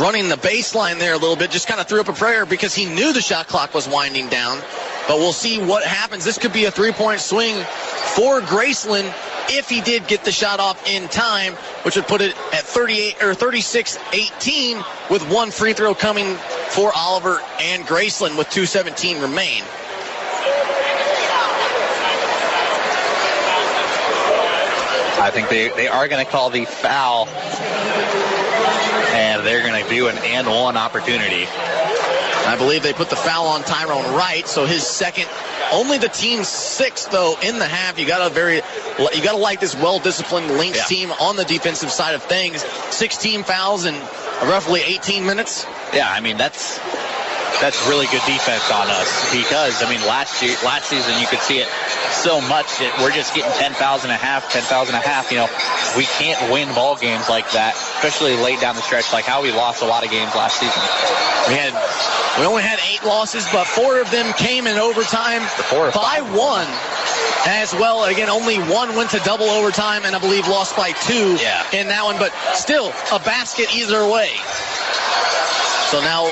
running the baseline there a little bit, just kind of threw up a prayer because he knew the shot clock was winding down. But we'll see what happens. This could be a three-point swing for Graceland if he did get the shot off in time, which would put it at 36-18 with one free throw coming for Oliver and Graceland with 2:17 remain. I think they are going to call the foul, and they're going to do an and one opportunity. I believe they put the foul on Tyrone Wright, so his second, only the team's sixth though in the half. You gotta like this well-disciplined Lynx team on the defensive side of things. 16 fouls in roughly 18 minutes. Yeah, that's really good defense on us, because last season you could see it so much that we're just getting 10 fouls and a half. We can't win ball games like that, especially late down the stretch, like how we lost a lot of games last season. We only had 8 losses, but 4 of them came in overtime by 1 as well. Again, only 1 went to double overtime, and I believe lost by 2 in that one, but still a basket either way. So now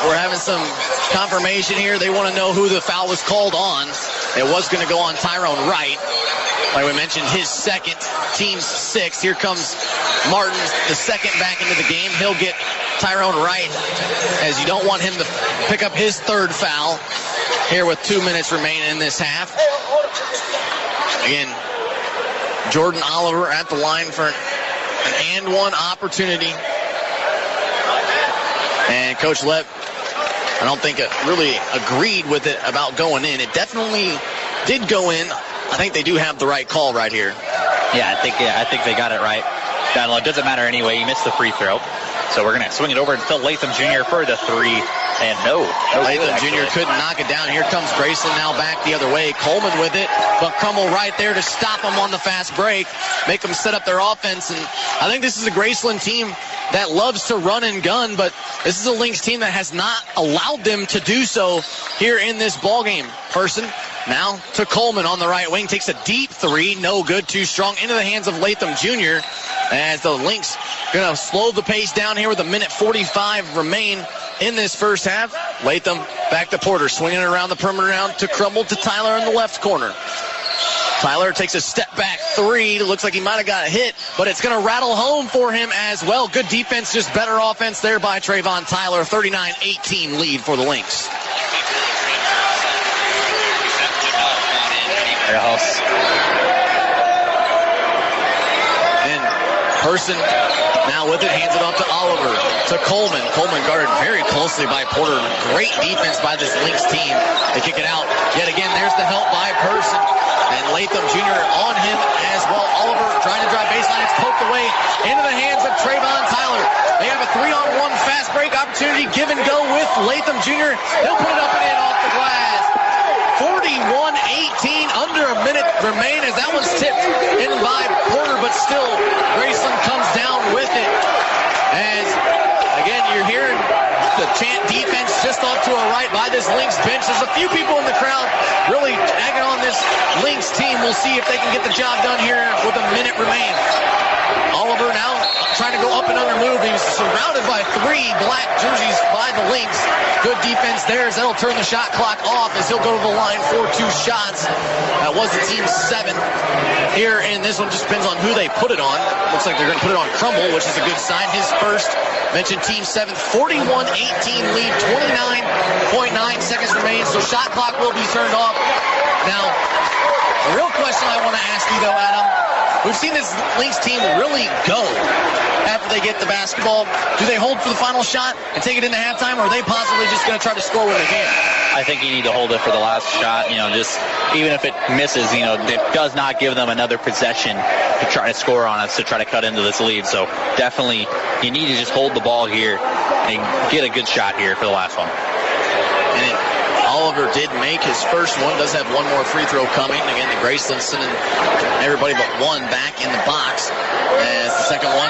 we're having some confirmation here. They want to know who the foul was called on. It was going to go on Tyrone Wright. Like we mentioned, his second, team's sixth. Here comes Martin, the second back into the game. He'll get Tyrone Wright, as you don't want him to pick up his third foul here with 2 minutes remaining in this half. Again, Jordan Oliver at the line for an and one opportunity. And Coach Lepp, I don't think really agreed with it about going in. It definitely did go in. I think they do have the right call right here. Yeah, I think they got it right. It doesn't matter anyway. You missed the free throw. So we're going to swing it over to Phil Latham Jr. for the three. And no Latham Jr. couldn't knock it down. Here comes Graceland now back the other way. Coleman with it, but Crummell right there to stop him on the fast break, make them set up their offense. And I think this is a Graceland team that loves to run and gun, but this is a Lynx team that has not allowed them to do so here in this ballgame. Person now to Coleman on the right wing, takes a deep three, no good, too strong, into the hands of Latham Jr. as the Lynx going to slow the pace down here with 1:45 remain in this first half. Latham back to Porter, swinging it around the perimeter now to Crummell to Tyler in the left corner. Tyler takes a step back three. Looks like he might have got a hit, but it's going to rattle home for him as well. Good defense, just better offense there by Trayvon Tyler. 39-18 lead for the Lynx. And Person now with it, hands it off to Oliver, to Coleman. Coleman guarded very closely by Porter. Great defense by this Lynx team. They kick it out. Yet again, there's the help by Person. And Latham Jr. on him as well. Oliver trying to drive baseline. It's poked away into the hands of Trayvon Tyler. They have a 3-on-1 fast break opportunity. Give and go with Latham Jr. He'll put it up and in off the glass. 41-18, under a minute remain as that one's tipped in by Porter, but still Graceland comes down with it. As, again, you're hearing the chant defense just off to a right by this Lynx bench. There's a few people in the crowd really egging on this Lynx team. We'll see if they can get the job done here with a minute remain. Oliver now trying to go up and under move. He's surrounded by 3 black jerseys by the Lynx. Good defense there as that'll turn the shot clock off as he'll go to the line for 2 shots. That was the team 7 here, and this one just depends on who they put it on. Looks like they're going to put it on Crumble, which is a good sign. His first, mentioned team 7, 41-18 lead, 29.9 seconds remain, so shot clock will be turned off. Now, the real question I want to ask you, though, Adam, we've seen this Lynx team really go after they get the basketball. Do they hold for the final shot and take it into halftime, or are they possibly just going to try to score when they can? I think you need to hold it for the last shot, just even if it misses, it does not give them another possession to try to score on us to try to cut into this lead. So definitely you need to just hold the ball here and get a good shot here for the last one. And Oliver did make his first one, does have one more free throw coming. Again, the Graceland sending everybody but one back in the box as the second one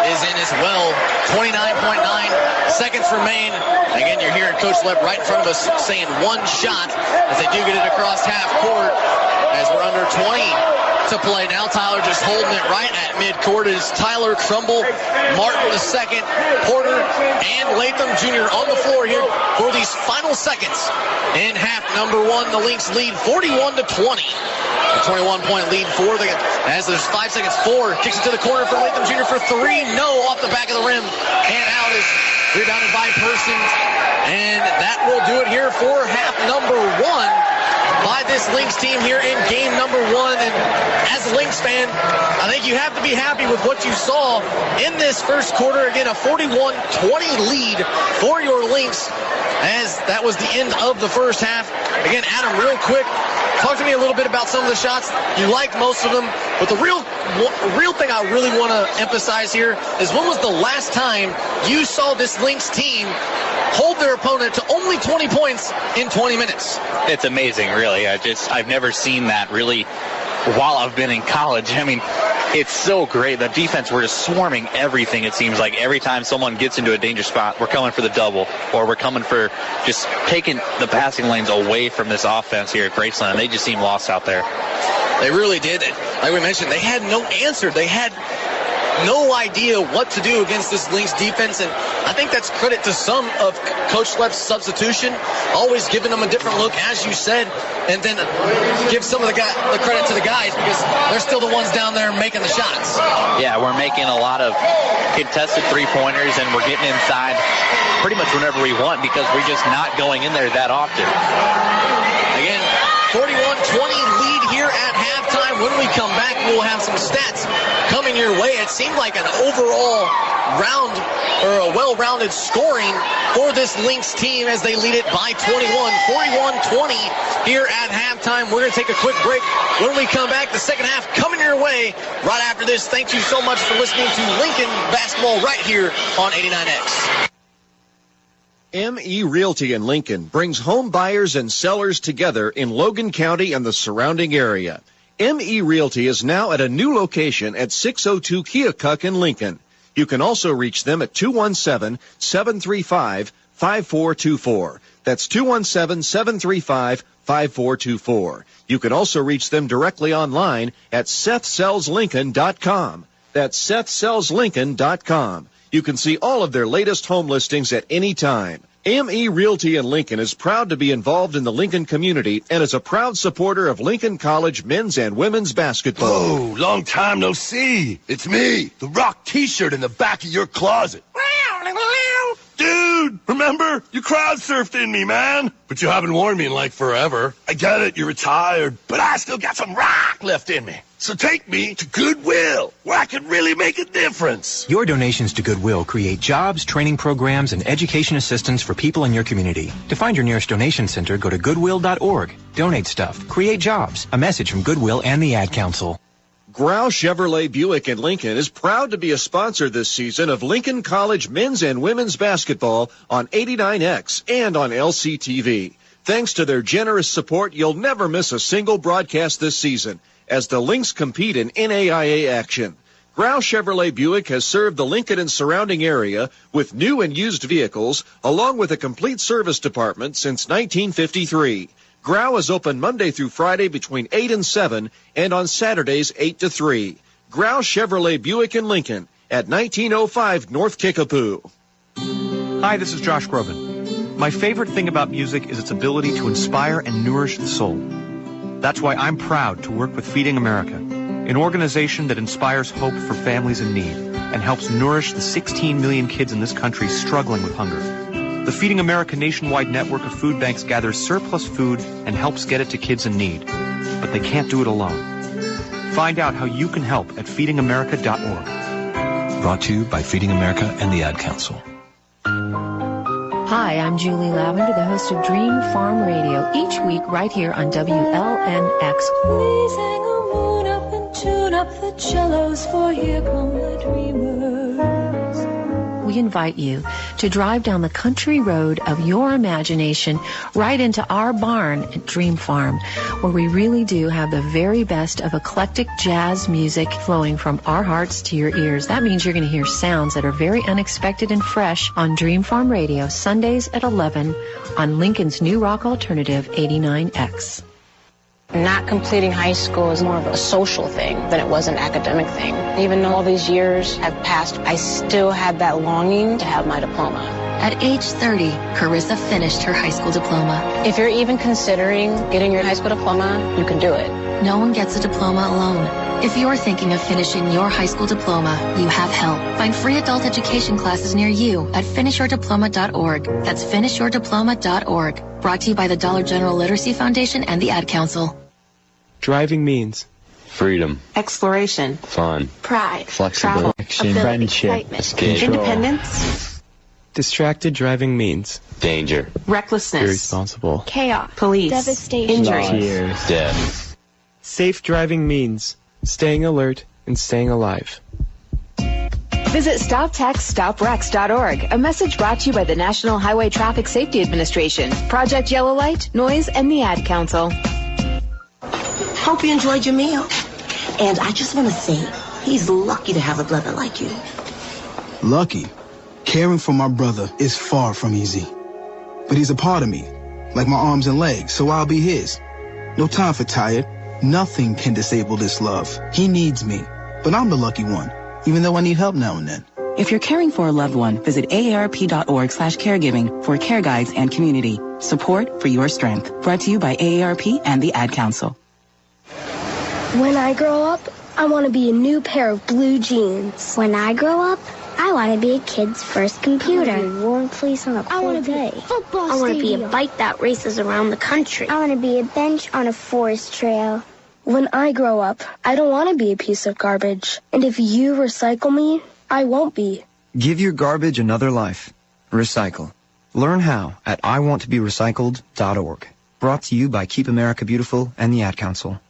is in as well. 29.9 seconds remain. Again, you're hearing Coach Lepp right in front of us saying one shot as they do get it across half court as we're under 20 to play. Now Tyler just holding it right at midcourt. It is Tyler, Crumble, Martin II, Porter, and Latham Jr. on the floor here for these final seconds. In half number 1, the Lynx lead 41-20. A 21-point lead for the, as there's 5 seconds. 4 kicks it to the corner for Latham Jr. for 3. No, off the back of the rim. And out is rebounded by Persons. And that will do it here for half number 1 by this Lynx team here in game number 1. And as a Lynx fan, I think you have to be happy with what you saw in this first quarter. Again, a 41-20 lead for your Lynx as that was the end of the first half. Again, Adam, real quick, talk to me a little bit about some of the shots. You liked most of them, but the real thing I really want to emphasize here is when was the last time you saw this Lynx team hold their opponent to only 20 points in 20 minutes? It's amazing, really. I've never seen that really while I've been in college. I mean, it's so great. The defense, we're just swarming everything, it seems like. Every time someone gets into a danger spot, we're coming for the double, or we're coming for just taking the passing lanes away from this offense here at Graceland, and they just seem lost out there. They really did. Like we mentioned, they had no answer. They had no idea what to do against this Lynx defense, and I think that's credit to some of Coach Lepp's substitution, always giving them a different look, as you said, and then give some of the credit to the guys because they're still the ones down there making the shots. Yeah, we're making a lot of contested three-pointers, and we're getting inside pretty much whenever we want because we're just not going in there that often. Again, 41-20 lead here at halftime. When we come back, we'll have some stats coming your way. It seemed like an overall a well-rounded scoring for this Lynx team as they lead it by 21, 41-20 here at halftime. We're going to take a quick break. When we come back, the second half coming your way right after this. Thank you so much for listening to Lincoln Basketball right here on 89X. ME Realty in Lincoln brings home buyers and sellers together in Logan County and the surrounding area. ME Realty is now at a new location at 602 Keokuk in Lincoln. You can also reach them at 217-735-5424. That's 217-735-5424. You can also reach them directly online at SethSellsLincoln.com. That's SethSellsLincoln.com. You can see all of their latest home listings at any time. ME Realty in Lincoln is proud to be involved in the Lincoln community and is a proud supporter of Lincoln College men's and women's basketball. Oh, long time no see. It's me, the Rock T-shirt in the back of your closet. Dude, remember? You crowd surfed in me, man. But you haven't worn me in like forever. I get it, you're retired, but I still got some rock left in me. So take me to Goodwill, where I can really make a difference. Your donations to Goodwill create jobs, training programs, and education assistance for people in your community. To find your nearest donation center, go to goodwill.org. Donate stuff. Create jobs. A message from Goodwill and the Ad Council. Grau Chevrolet Buick in Lincoln is proud to be a sponsor this season of Lincoln College men's and women's basketball on 89X and on LCTV. Thanks to their generous support, you'll never miss a single broadcast this season as the Lynx compete in NAIA action. Grau Chevrolet Buick has served the Lincoln and surrounding area with new and used vehicles, along with a complete service department since 1953. Grau is open Monday through Friday between 8 and 7 and on Saturdays 8 to 3. Grau Chevrolet Buick in Lincoln, at 1905 North Kickapoo. Hi, this is Josh Groban. My favorite thing about music is its ability to inspire and nourish the soul. That's why I'm proud to work with Feeding America, an organization that inspires hope for families in need and helps nourish the 16 million kids in this country struggling with hunger. The Feeding America nationwide network of food banks gathers surplus food and helps get it to kids in need. But they can't do it alone. Find out how you can help at feedingamerica.org. Brought to you by Feeding America and the Ad Council. Hi, I'm Julie Lavender, the host of Dream Farm Radio, each week right here on WLNX. Please hang a moon up and tune up the cellos, for here come the dreamers. We invite you to drive down the country road of your imagination right into our barn at Dream Farm, where we really do have the very best of eclectic jazz music flowing from our hearts to your ears. That means you're going to hear sounds that are very unexpected and fresh on Dream Farm Radio, Sundays at 11 on Lincoln's New Rock Alternative 89X. Not completing high school is more of a social thing than it was an academic thing. Even though all these years have passed, I still had that longing to have my diploma. At age 30, Carissa finished her high school diploma. If you're even considering getting your high school diploma, you can do it. No one gets a diploma alone. If you're thinking of finishing your high school diploma, you have help. Find free adult education classes near you at finishyourdiploma.org. That's finishyourdiploma.org. Brought to you by the Dollar General Literacy Foundation and the Ad Council. Driving means freedom, exploration, fun, pride, flexibility, friendship, independence. Distracted driving means danger, recklessness, irresponsible, chaos, police, devastation, injury, death. Safe driving means staying alert and staying alive. Visit StopTextStopWrecks.org, a message brought to you by the National Highway Traffic Safety Administration, Project Yellow Light, Noise, and the Ad Council. Hope you enjoyed your meal. And I just want to say, he's lucky to have a brother like you. Lucky? Caring for my brother is far from easy. But he's a part of me, like my arms and legs, so I'll be his. No time for tired. Nothing can disable this love. He needs me, but I'm the lucky one, even though I need help now and then. If you're caring for a loved one, visit aarp.org/caregiving for care guides and community. Support for your strength. Brought to you by AARP and the Ad Council. When I grow up, I want to be a new pair of blue jeans. When I grow up, I want to be a kid's first computer. I want to be a warm fleece on a cold day. I want to be a bike that races around the country. I want to be a bench on a forest trail. When I grow up, I don't want to be a piece of garbage. And if you recycle me, I won't be. Give your garbage another life. Recycle. Learn how at iwanttoberecycled.org. Brought to you by Keep America Beautiful and the Ad Council.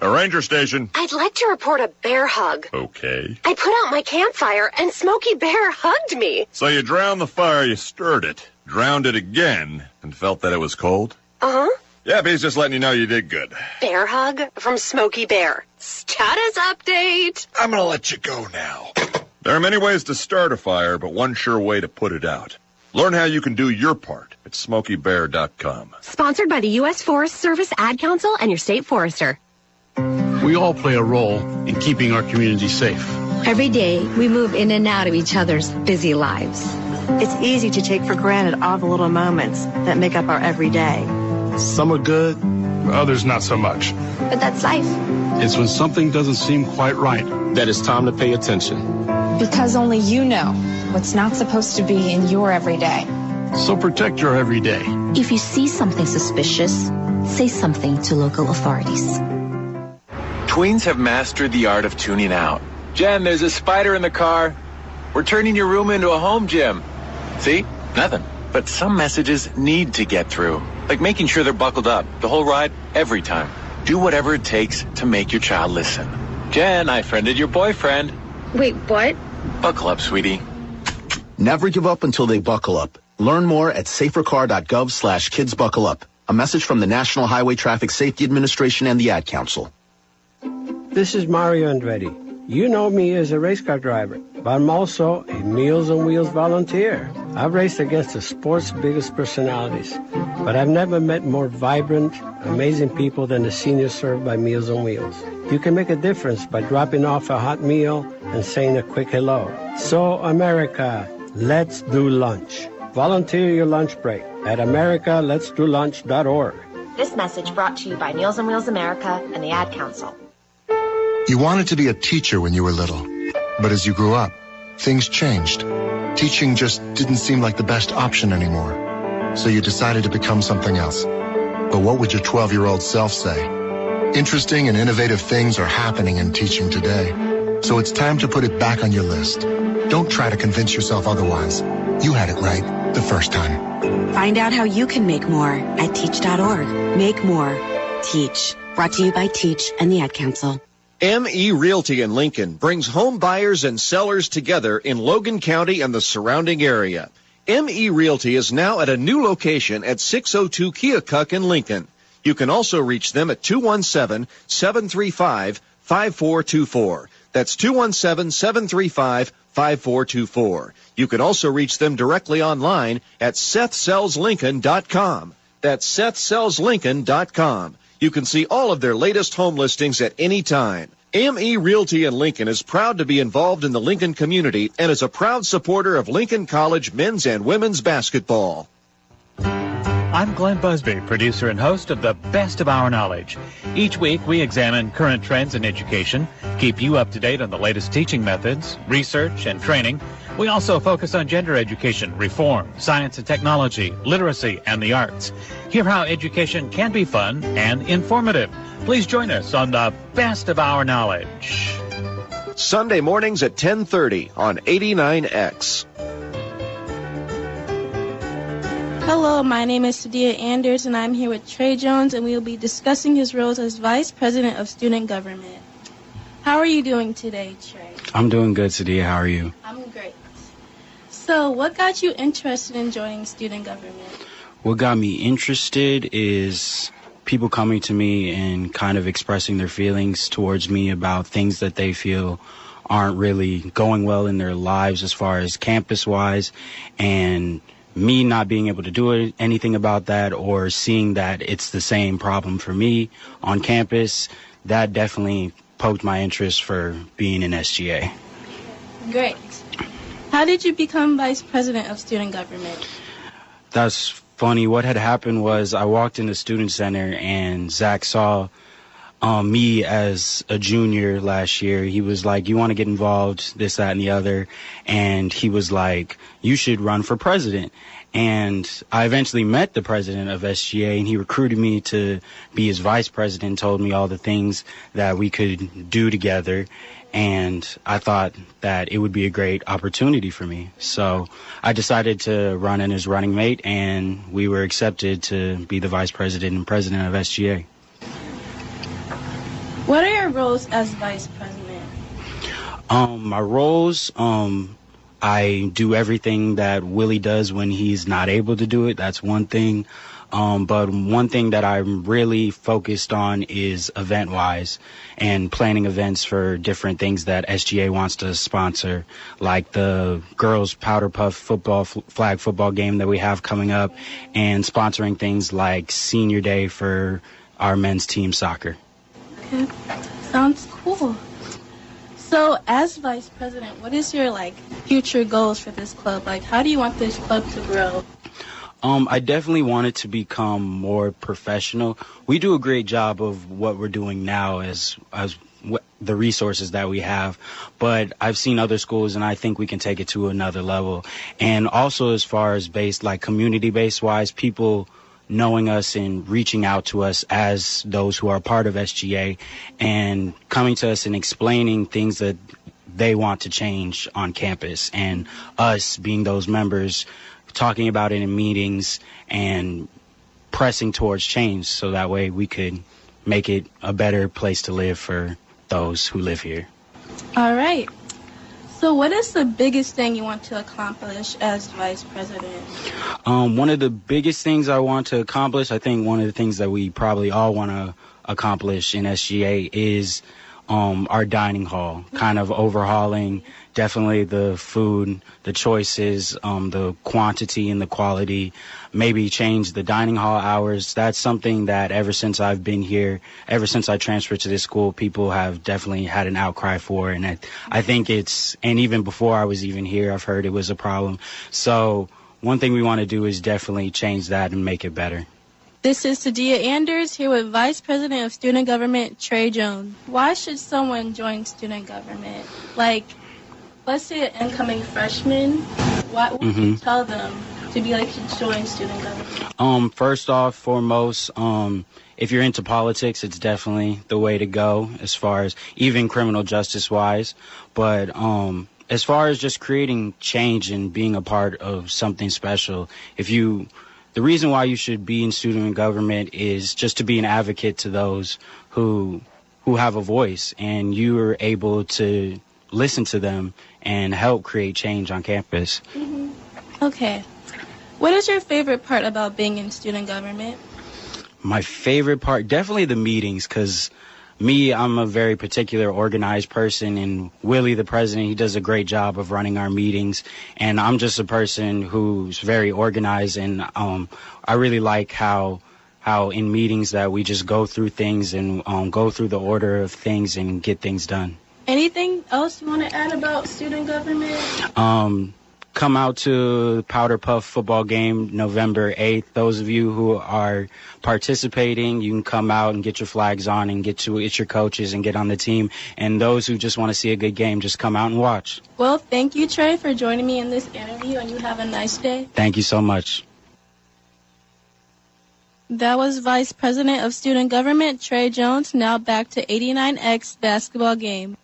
A ranger station. I'd like to report a bear hug. Okay. I put out my campfire and Smokey Bear hugged me. So you drowned the fire, you stirred it, drowned it again, and felt that it was cold? Uh-huh. Yeah, but he's just letting you know you did good. Bear hug from Smokey Bear. Status update. I'm going to let you go now. There are many ways to start a fire, but one sure way to put it out. Learn how you can do your part at SmokeyBear.com. Sponsored by the U.S. Forest Service, Ad Council, and your state forester. We all play a role in keeping our community safe. Every day, we move in and out of each other's busy lives. It's easy to take for granted all the little moments that make up our everyday. Some are good, others not so much. But that's life. It's when something doesn't seem quite right that it's time to pay attention. Because only you know what's not supposed to be in your everyday. So protect your everyday. If you see something suspicious, say something to local authorities. Tweens have mastered the art of tuning out. Jen, there's a spider in the car. We're turning your room into a home gym. See? Nothing. But some messages need to get through. Like making sure they're buckled up the whole ride, every time. Do whatever it takes to make your child listen. Jen, I friended your boyfriend. Wait, what? Buckle up, sweetie. Never give up until they buckle up. Learn more at safercar.gov/kidsbuckleup. A message from the National Highway Traffic Safety Administration and the Ad Council. This is Mario Andretti. You know me as a race car driver, but I'm also a Meals on Wheels volunteer. I've raced against the sport's biggest personalities, but I've never met more vibrant, amazing people than the seniors served by Meals on Wheels. You can make a difference by dropping off a hot meal and saying a quick hello. So, America, let's do lunch. Volunteer your lunch break at americaletsdolunch.org. This message brought to you by Meals on Wheels America and the Ad Council. You wanted to be a teacher when you were little, but as you grew up, things changed. Teaching just didn't seem like the best option anymore, so you decided to become something else. But what would your 12-year-old self say? Interesting and innovative things are happening in teaching today, so it's time to put it back on your list. Don't try to convince yourself otherwise. You had it right the first time. Find out how you can make more at teach.org. Make more. Teach. Brought to you by Teach and the Ad Council. ME Realty in Lincoln brings home buyers and sellers together in Logan County and the surrounding area. ME Realty is now at a new location at 602 Keokuk in Lincoln. You can also reach them at 217-735-5424. That's 217-735-5424. You can also reach them directly online at SethSellsLincoln.com. That's SethSellsLincoln.com. You can see all of their latest home listings at any time. ME Realty in Lincoln is proud to be involved in the Lincoln community and is a proud supporter of Lincoln College men's and women's basketball. I'm Glenn Busby, producer and host of The Best of Our Knowledge. Each week, we examine current trends in education, keep you up to date on the latest teaching methods, research, and training. We also focus on gender education, reform, science and technology, literacy, and the arts. Hear how education can be fun and informative. Please join us on The Best of Our Knowledge. Sunday mornings at 10:30 on 89X. Hello, my name is Sadia Anders, and I'm here with Trey Jones, and we will be discussing his roles as Vice President of Student Government. How are you doing today, Trey? I'm doing good, Sadia. How are you? I'm great. So, what got you interested in joining student government? What got me interested is people coming to me and kind of expressing their feelings towards me about things that they feel aren't really going well in their lives as far as campus-wise, and me not being able to do anything about that, or seeing that it's the same problem for me on campus. That definitely poked my interest for being in SGA. Great. How did you become Vice President of Student Government? That's funny. What had happened was I walked in the Student Center and Zach saw me as a junior last year. He was like, you want to get involved, this, that, and the other. And he was like, you should run for president. And I eventually met the president of SGA, and he recruited me to be his vice president, told me all the things that we could do together. And I thought that it would be a great opportunity for me. So I decided to run in his running mate, and we were accepted to be the vice president and president of SGA. What are your roles as vice president? My roles, I do everything that Willie does when he's not able to do it. That's one thing. But one thing that I'm really focused on is event-wise and planning events for different things that SGA wants to sponsor, like the girls' powder puff football flag football game that we have coming up, and sponsoring things like Senior Day for our men's team soccer. Okay. Sounds cool. So, as vice president, what is your future goals for this club? How do you want this club to grow? I definitely want it to become more professional. We do a great job of what we're doing now as the resources that we have, but I've seen other schools, and I think we can take it to another level. And also, as far as community-based wise, people knowing us and reaching out to us as those who are part of SGA and coming to us and explaining things that they want to change on campus, and us being those members talking about it in meetings and pressing towards change, so that way we could make it a better place to live for those who live here. All right. So what is the biggest thing you want to accomplish as vice president? One of the biggest things I want to accomplish, I think one of the things that we probably all want to accomplish in SGA is our dining hall, kind of overhauling definitely the food, the choices, the quantity and the quality, maybe change the dining hall hours. That's something that ever since I've been here, ever since I transferred to this school, people have definitely had an outcry for. And I think and even before I was even here, I've heard it was a problem. So one thing we want to do is definitely change that and make it better. This is Sadia Anders here with Vice President of Student Government, Trey Jones. Why should someone join student government? Like, let's say an incoming freshman, what would you tell them to be like to join student government? First off, foremost, if you're into politics, it's definitely the way to go as far as even criminal justice wise. But as far as just creating change and being a part of something special, the reason why you should be in student government is just to be an advocate to those who have a voice, and you are able to listen to them and help create change on campus. Okay. What is your favorite part about being in student government? My favorite part, definitely the meetings, because I'm a very particular organized person, and Willie, the president, he does a great job of running our meetings, and I'm just a person who's very organized, and I really like how in meetings that we just go through things and go through the order of things and get things done. Anything else you want to add about student government? Come out to the Powder Puff football game November 8th. Those of you who are participating, you can come out and get your flags on and get your coaches and get on the team. And those who just want to see a good game, just come out and watch. Well, thank you, Trey, for joining me in this interview, and you have a nice day. Thank you so much. That was Vice President of Student Government, Trey Jones. Now back to 89X basketball game.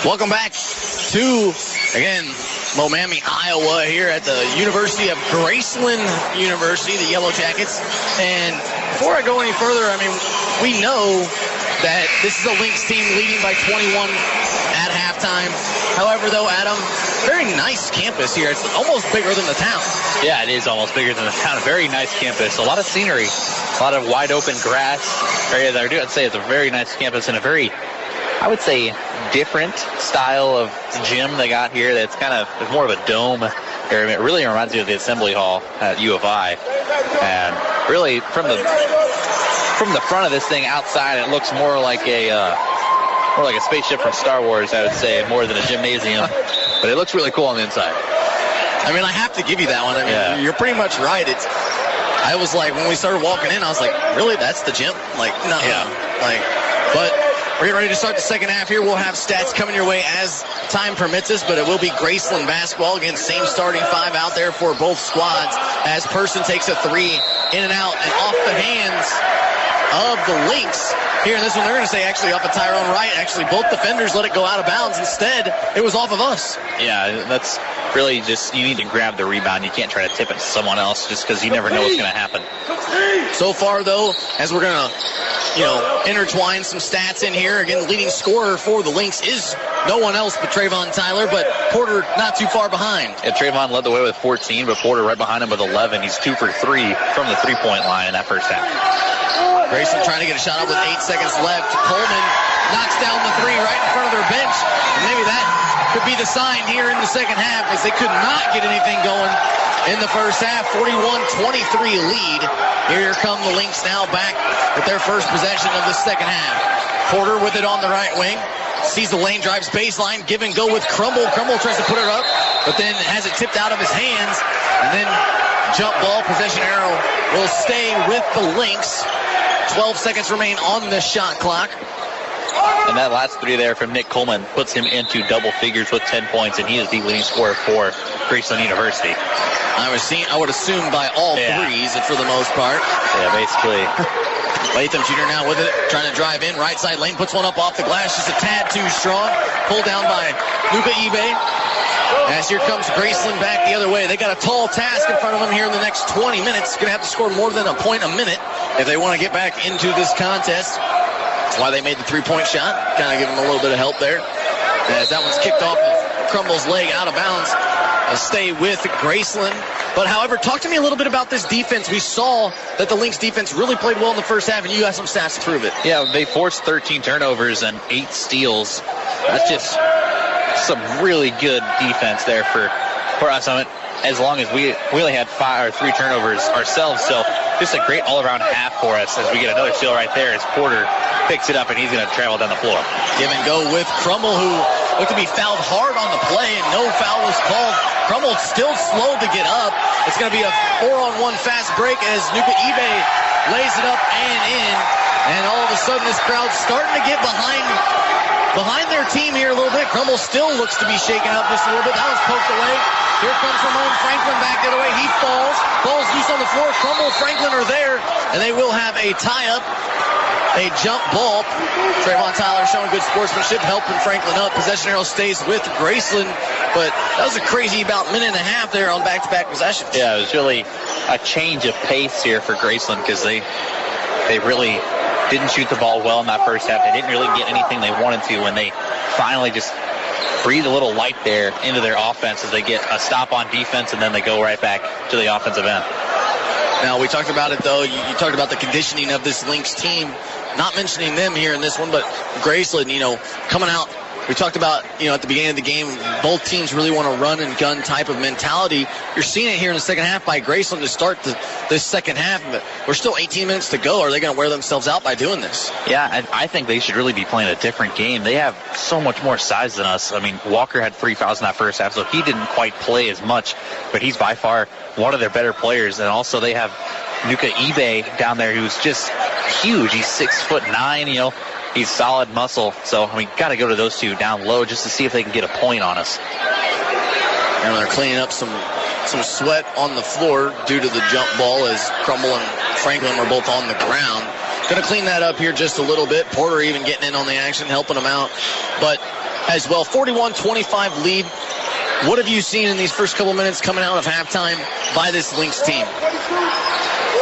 Welcome back to, again, Lomami, Iowa, here at the University of Graceland University, the Yellow Jackets. And before I go any further, I mean, we know that this is a Lynx team leading by 21 at halftime. However, though, Adam, very nice campus here. It's almost bigger than the town. Yeah, it is almost bigger than the town. A very nice campus. A lot of scenery, a lot of wide open grass area there. I'd say it's a very nice campus and a very, I would say, different style of gym they got here. That's kind of, it's more of a dome area. It really reminds me of the assembly hall at U of I. And really, from the front of this thing outside, it looks more like a spaceship from Star Wars, I would say, more than a gymnasium. But it looks really cool on the inside. I mean, I have to give you that one. I mean, You're pretty much right. I was like, when we started walking in, I was like, really, that's the gym? Like, no. Yeah. But we're getting ready to start the second half here. We'll have stats coming your way as time permits us, but it will be Graceland basketball. Again, same starting five out there for both squads as Person takes a three in and out and off the hands of the Lynx. Here in this one, they're going to say actually off of Tyrone Wright. Actually, both defenders let it go out of bounds. Instead, it was off of us. Yeah, that's really just, you need to grab the rebound. You can't try to tip it to someone else just because you never know what's going to happen. So far, though, as we're going to, intertwine some stats in here. Again, the leading scorer for the Lynx is no one else but Trayvon Tyler, but Porter not too far behind. Yeah, Trayvon led the way with 14, but Porter right behind him with 11. He's 2 for 3 from the three-point line in that first half. Grayson trying to get a shot up with 8 seconds left. Coleman knocks down the three right in front of their bench. And maybe that could be the sign here in the second half, as they could not get anything going in the first half. 41-23 lead. Here come the Lynx now back with their first possession of the second half. Porter with it on the right wing. Sees the lane, drives baseline, give and go with Crumble. Crumble tries to put it up, but then has it tipped out of his hands. And then jump ball, possession arrow will stay with the Lynx. 12 seconds remain on the shot clock. And that last three there from Nick Coleman puts him into double figures with 10 points, and he is the leading scorer for Graceland University. I would assume by all threes for the most part. Yeah, basically. Latham Jr. now with it, trying to drive in. Right side lane, puts one up off the glass, just a tad too strong. Pulled down by Luka Ibe. As here comes Graceland back the other way. They got a tall task in front of them here in the next 20 minutes. Going to have to score more than a point a minute if they want to get back into this contest. That's why they made the three-point shot. Kind of give them a little bit of help there. As that one's kicked off of Crumble's leg out of bounds. stay with Graceland. But, however, talk to me a little bit about this defense. We saw that the Lynx defense really played well in the first half, and you got some stats to prove it. Yeah, they forced 13 turnovers and 8 steals. That's just some really good defense there for us. I mean, as long as we only had 3 turnovers ourselves, so just a great all-around half for us as we get another steal right there as Porter picks it up, and he's going to travel down the floor. Give and go with Crummell, who looked to be fouled hard on the play, and no foul was called. Crummell still slow to get up. It's going to be a 4-on-1 fast break as Nuka Ibe lays it up and in. And all of a sudden, this crowd's starting to get behind their team here a little bit. Crummell still looks to be shaken up just a little bit. That was poked away. Here comes Ramon Franklin back the other way. He falls. Ball's loose on the floor. Crummell, Franklin are there, and they will have a tie-up. A jump ball. Trayvon Tyler showing good sportsmanship, helping Franklin up. Possession arrow stays with Graceland, but that was a crazy about minute and a half there on back-to-back possessions. Yeah, it was really a change of pace here for Graceland because they really didn't shoot the ball well in that first half. They didn't really get anything they wanted to when they finally just breathe a little light there into their offense as they get a stop on defense and then they go right back to the offensive end. Now, we talked about it, though. You talked about the conditioning of this Lynx team. Not mentioning them here in this one, but Graceland, coming out. We talked about, at the beginning of the game, both teams really want a run and gun type of mentality. You're seeing it here in the second half by Graceland to start this second half, but we're still 18 minutes to go. Are they going to wear themselves out by doing this? Yeah, I think they should really be playing a different game. They have so much more size than us. I mean, Walker had 3 fouls in that first half, so he didn't quite play as much, but he's by far one of their better players. And also they have Nuka Ibe down there who's just huge. He's 6'9", he's solid muscle. So, got to go to those two down low just to see if they can get a point on us. And they're cleaning up some sweat on the floor due to the jump ball as Crummell and Franklin were both on the ground. Going to clean that up here just a little bit. Porter even getting in on the action, helping them out. But as well, 41-25 lead. What have you seen in these first couple minutes coming out of halftime by this Lynx team?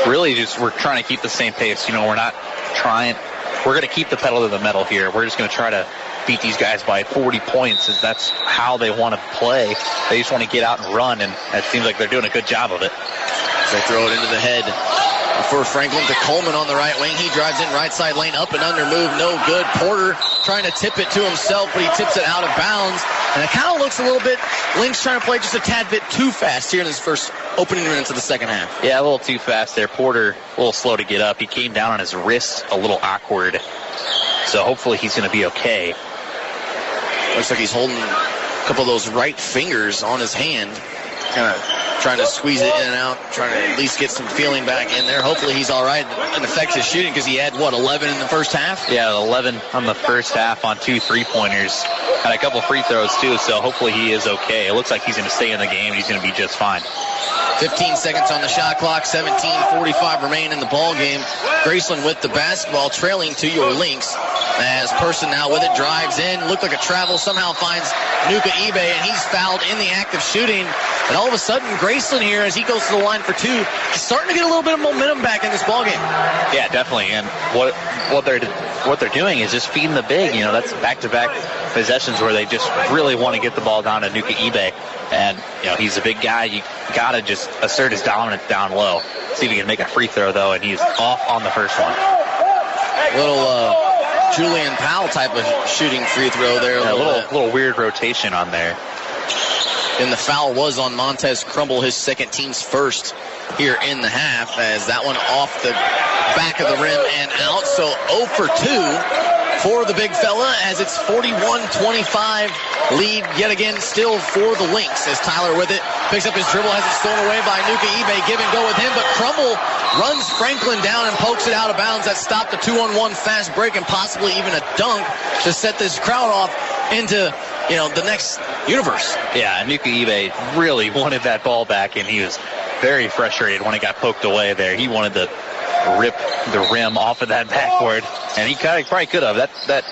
Really just we're trying to keep the same pace. We're not trying. We're going to keep the pedal to the metal here. We're just going to try to beat these guys by 40 points. As that's how they want to play. They just want to get out and run, and it seems like they're doing a good job of it. They throw it into the head for Franklin to Coleman on the right wing. He drives in right side lane, up and under move, no good. Porter trying to tip it to himself, but he tips it out of bounds. And it kind of looks a little bit, Lynx trying to play just a tad bit too fast here in this first opening minutes of the second half. Yeah, a little too fast there. Porter a little slow to get up. He came down on his wrist a little awkward. So hopefully he's going to be okay. Looks like he's holding a couple of those right fingers on his hand. Kind of trying to squeeze it in and out, trying to at least get some feeling back in there. Hopefully he's all right and affects his shooting because he had, 11 in the first half? Yeah, 11 on the first half on 2 3-pointers. Had a couple free throws, too, so hopefully he is okay. It looks like he's going to stay in the game. He's going to be just fine. 15 seconds on the shot clock, 17:45 remain in the ball game. Graceland with the basketball, trailing to your Lynx. As Person now with it, drives in, looked like a travel, somehow finds Nuka Ibe, and he's fouled in the act of shooting. And all of a sudden, Graceland here, as he goes to the line for 2, is starting to get a little bit of momentum back in this ball game. Yeah, definitely. And what they're doing is just feeding the big. That's back-to-back possessions where they just really want to get the ball down to Nuka Ibe. And, he's a big guy. You got to just assert his dominance down low. See if he can make a free throw, though, and he's off on the first one. Little Julian Powell type of shooting free throw there. Yeah, a little weird rotation on there. And the foul was on Montez Crumble, his second team's first here in the half, as that one off the back of the rim and out. So 0 for 2 for the big fella, as it's 41-25 lead yet again still for the Lynx, as Tyler with it picks up his dribble, has it stolen away by Nuka Ibe. Give and go with him, but Crumble runs Franklin down and pokes it out of bounds. That stopped a 2-on-1 fast break and possibly even a dunk to set this crowd off into the next universe. Yeah, Nuka Ibe really wanted that ball back, and he was very frustrated when it got poked away there. He wanted to rip the rim off of that backboard, and he probably could have. That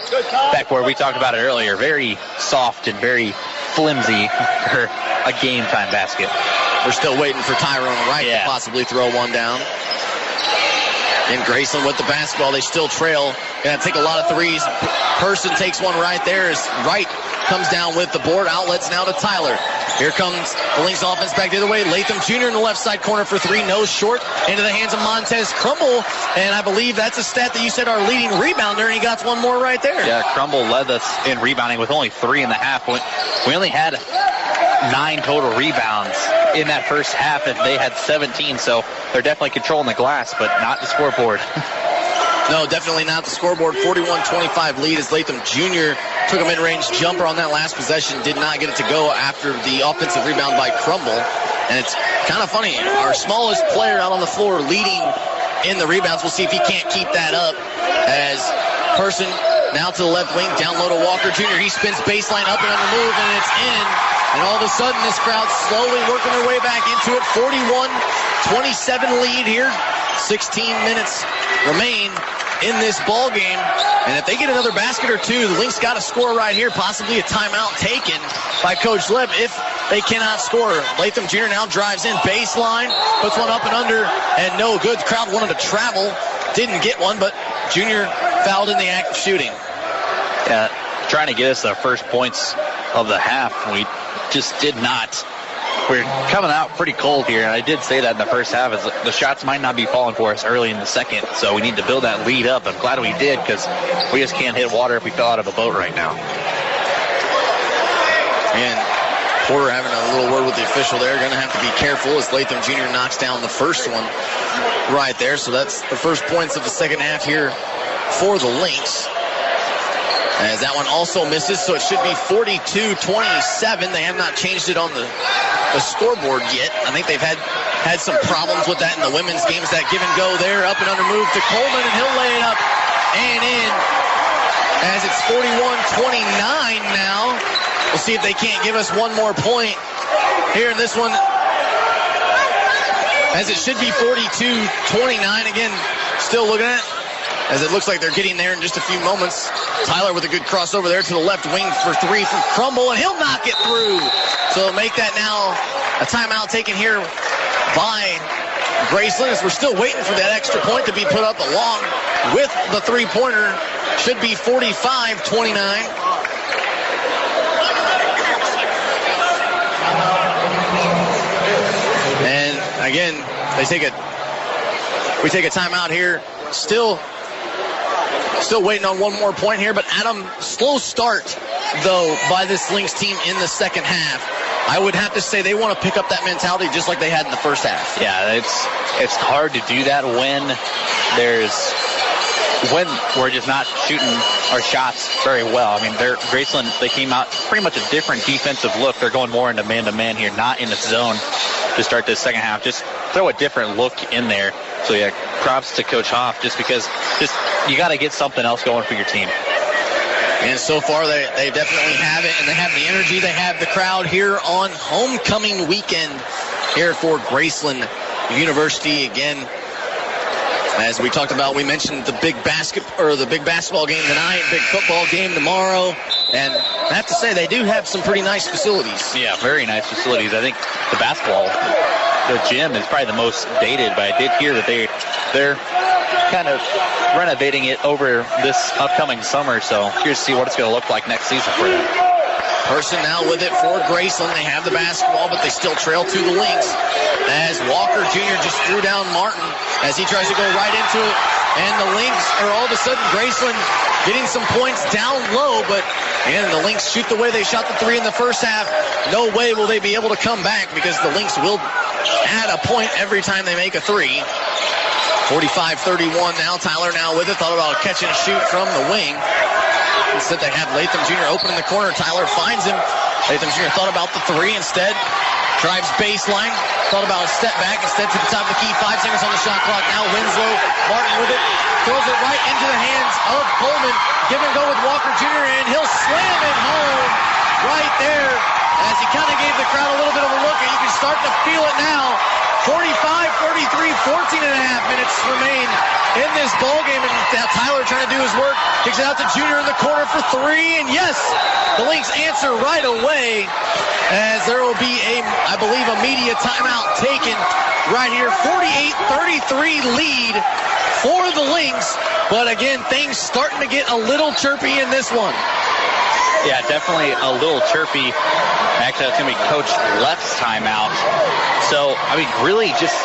backboard, we talked about it earlier, very soft and very flimsy for a game-time basket. We're still waiting for Tyrone Wright to possibly throw one down. And Graceland with the basketball. They still trail. Going to take a lot of threes. Person takes one right there as Wright comes down with the board. Outlets now to Tyler. Here comes the Lynx offense back the other way. Latham Jr. in the left side corner for three. No short. Into the hands of Montez Crumble. And I believe that's a stat that you said our leading rebounder, and he got one more right there. Yeah, Crumble led us in rebounding with only 3 in the half. We only had 9 total rebounds in that first half, and they had 17. So they're definitely controlling the glass, but not the scoreboard. No, definitely not the scoreboard. 41-25 lead as Latham Jr. took a mid-range jumper on that last possession. Did not get it to go after the offensive rebound by Crumble. And it's kind of funny. Our smallest player out on the floor leading in the rebounds. We'll see if he can't keep that up as Person now to the left wing. Down low to Walker Jr. He spins baseline up and on the move, and it's in. And all of a sudden, this crowd slowly working their way back into it. 41-27 lead here. 16 minutes remain in this ball game. And if they get another basket or two, the Lynx got to score right here. Possibly a timeout taken by Coach Leb if they cannot score. Latham Jr. now drives in baseline, puts one up and under, and no good. The crowd wanted to travel. Didn't get one, but Jr. fouled in the act of shooting. Yeah, trying to get us the first points of the half. We just did not. We're coming out pretty cold here, and I did say that in the first half. Is the shots might not be falling for us early in the second, so we need to build that lead up. I'm glad we did, because we just can't hit water if we fell out of a boat right now. And Porter having a little word with the official there. Going to have to be careful as Latham Jr. knocks down the first one right there. So that's the first points of the second half here for the Lynx. As that one also misses, so it should be 42-27. They have not changed it on the scoreboard yet. I think they've had some problems with that in the women's games. That give and go there, up and under move to Coleman, and he'll lay it up and in. As it's 41-29 now. We'll see if they can't give us one more point here in this one. As it should be 42-29. Again, still looking at it, as it looks like they're getting there in just a few moments. Tyler with a good crossover there to the left wing for three from Crumble, and he'll knock it through. So make that now a timeout taken here by Graceland, as we're still waiting for that extra point to be put up along with the three-pointer. Should be 45-29. And again, we take a timeout here. Still waiting on one more point here, but Adam, slow start, though, by this Lynx team in the second half. I would have to say they want to pick up that mentality just like they had in the first half. Yeah, it's hard to do that when we're just not shooting our shots very well. I mean, Graceland, they came out pretty much a different defensive look. They're going more into man-to-man here, not in the zone to start this second half. Just throw a different look in there. So, yeah, props to Coach Hoff, just because you got to get something else going for your team. And so far, they definitely have it, and they have the energy. They have the crowd here on homecoming weekend here for Graceland University. Again, as we talked about, we mentioned the big basketball game tonight, big football game tomorrow. And I have to say, they do have some pretty nice facilities. Yeah, very nice facilities. I think the gym is probably the most dated, but I did hear that they're kind of renovating it over this upcoming summer, so curious to see what it's going to look like next season for them. Person now with it for Graceland. They have the basketball, but they still trail to the Lynx as Walker Jr. just threw down Martin as he tries to go right into it. And the Lynx are all of a sudden Graceland getting some points down low, but again, the Lynx shoot the way they shot the three in the first half. No way will they be able to come back, because the Lynx will add a point every time they make a three. 45-31 now. Tyler now with it. Thought about a catch and shoot from the wing. Instead, they have Latham Jr. open in the corner. Tyler finds him. Latham Jr. thought about the three instead. Drives baseline. Thought about a step back. Instead, to the top of the key. 5 seconds on the shot clock. Now Winslow. Martin with it. Throws it right into the hands of Coleman. Give and go with Walker Jr. and he'll slam it home right there as he kind of gave the crowd a little bit of a look, and you can start to feel it now. 45-33, 14 and a half minutes remain in this ball game, and now Tyler trying to do his work. Kicks it out to Junior in the corner for three, and yes, the Lynx answer right away as there will be I believe, a media timeout taken right here. 48-33 lead for the Lynx. But again, things starting to get a little chirpy in this one. Yeah, definitely a little chirpy. Actually, that's going to be Coach Left's timeout. So, I mean, really just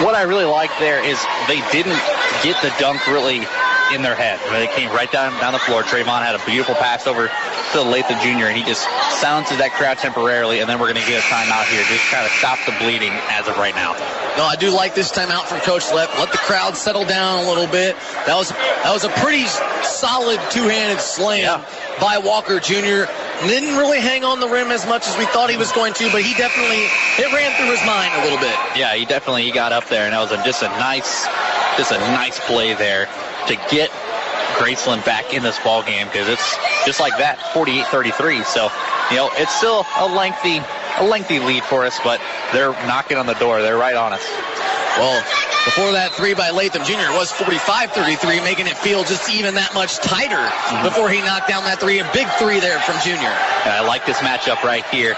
what I really like there is they didn't get the dunk really in their head. I mean, they came right down the floor. Trayvon had a beautiful pass over to Latham Jr., and he just silences that crowd temporarily, and then we're going to get a timeout here. Just kind of stop the bleeding as of right now. No, I do like this timeout from Coach Left. Let the crowd settle down a little bit. That was a pretty solid two-handed slam by Walker Jr. Didn't really hang on the rim as much as we thought he was going to, but it ran through his mind a little bit. Yeah, he got up there, and that was just a nice play there to get Graceland back in this ball game, because it's just like that, 48-33. So, it's still a lengthy lead for us, but they're knocking on the door. They're right on us. Well, before that three by Latham Jr., it was 45-33, making it feel just even that much tighter before he knocked down that three. A big three there from Jr. And I like this matchup right here.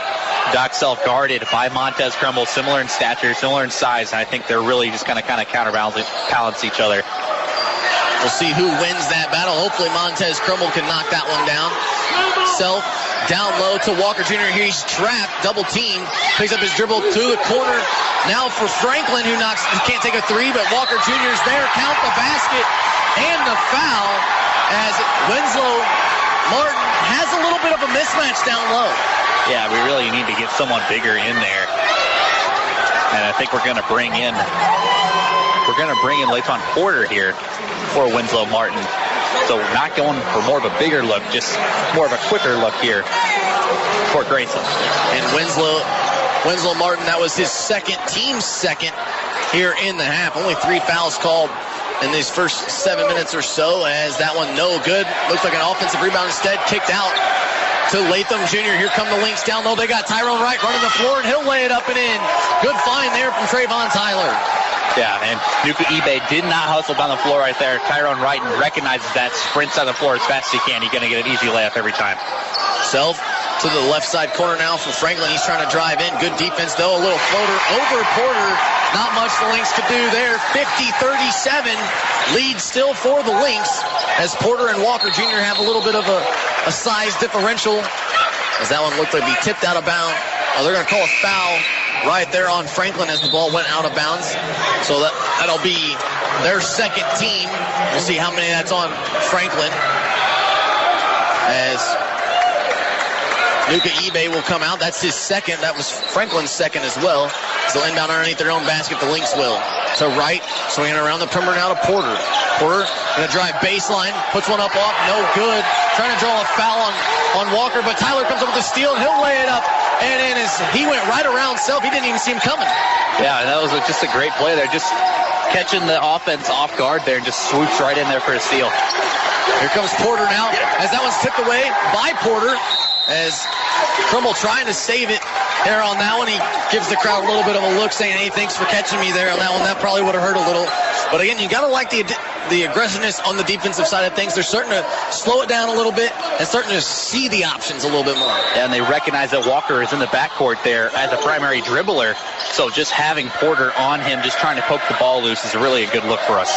Doc Self guarded by Montez Crumble, similar in stature, similar in size, and I think they're really just going to kind of counterbalance each other. We'll see who wins that battle. Hopefully Montez Crumble can knock that one down. Self down low to Walker Jr. He's trapped, double team, picks up his dribble to the corner. Now for Franklin, who can't take a three, but Walker Jr.'s there. Count the basket and the foul as Winslow Martin has a little bit of a mismatch down low. Yeah, we really need to get someone bigger in there. And I think we're going to bring in Layton Porter here for Winslow Martin. So not going for more of a bigger look, just more of a quicker look here for Graceland. And Winslow Martin, that was his team second here in the half. Only 3 fouls called in these first 7 minutes or so, as that one no good. Looks like an offensive rebound instead, kicked out to Latham Jr. Here come the Lynx down low. They got Tyrone Wright running the floor, and he'll lay it up and in. Good find there from Trayvon Tyler. Yeah, and Nuka eBay did not hustle down the floor right there. Tyrone Wright recognizes that, sprints on the floor as fast as he can. He's going to get an easy layup every time. Self to the left side corner now for Franklin. He's trying to drive in. Good defense, though. A little floater over Porter. Not much the Lynx could do there. 50-37. Lead still for the Lynx, as Porter and Walker Jr. have a little bit of a size differential, as that one looked like he tipped out of bounds. Oh, they're going to call a foul right there on Franklin as the ball went out of bounds. So that'll be their second team. We'll see how many that's on Franklin, as Nuka eBay will come out. That's his second. That was Franklin's second as well. So inbound underneath their own basket, the Lynx will. To Wright, swinging around the perimeter now to Porter. Porter going to drive baseline, puts one up off, no good. Trying to draw a foul on Walker, but Tyler comes up with the steal, and he'll lay it up. And in he went right around Self. He didn't even see him coming. Yeah, that was just a great play there. Just catching the offense off guard there and just swoops right in there for a steal. Here comes Porter now, as that one's tipped away by Porter, as Crumble trying to save it there on that one. He gives the crowd a little bit of a look, saying, hey, thanks for catching me there on that one. That probably would have hurt a little. But again, you got to like the aggressiveness on the defensive side of things. They're starting to slow it down a little bit and starting to see the options a little bit more. And they recognize that Walker is in the backcourt there as a primary dribbler. So just having Porter on him, just trying to poke the ball loose, is really a good look for us.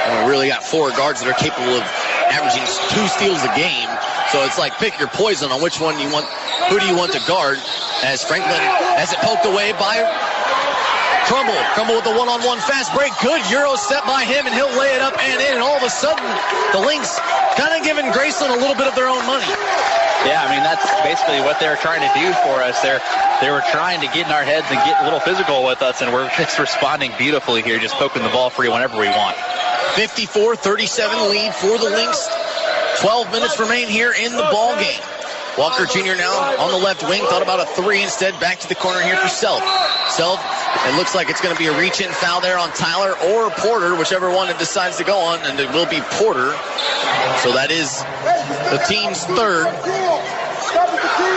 And we really got 4 guards that are capable of averaging 2 steals a game. So it's like pick your poison on which one you want. Who do you want to guard? As Franklin has it poked away by Crumble. Crumble with the one-on-one fast break. Good Euro step by him, and he'll lay it up and in. And all of a sudden, the Lynx kind of giving Graceland a little bit of their own money. Yeah, I mean, that's basically what they were trying to do for us. They were trying to get in our heads and get a little physical with us, and we're just responding beautifully here, just poking the ball free whenever we want. 54-37 lead for the Lynx. 12 minutes remain here in the ball game. Walker Jr. now on the left wing, thought about a 3 instead. Back to the corner here for Self. Self, it looks like it's going to be a reach-in foul there on Tyler or Porter, whichever one it decides to go on, and it will be Porter. So that is the team's third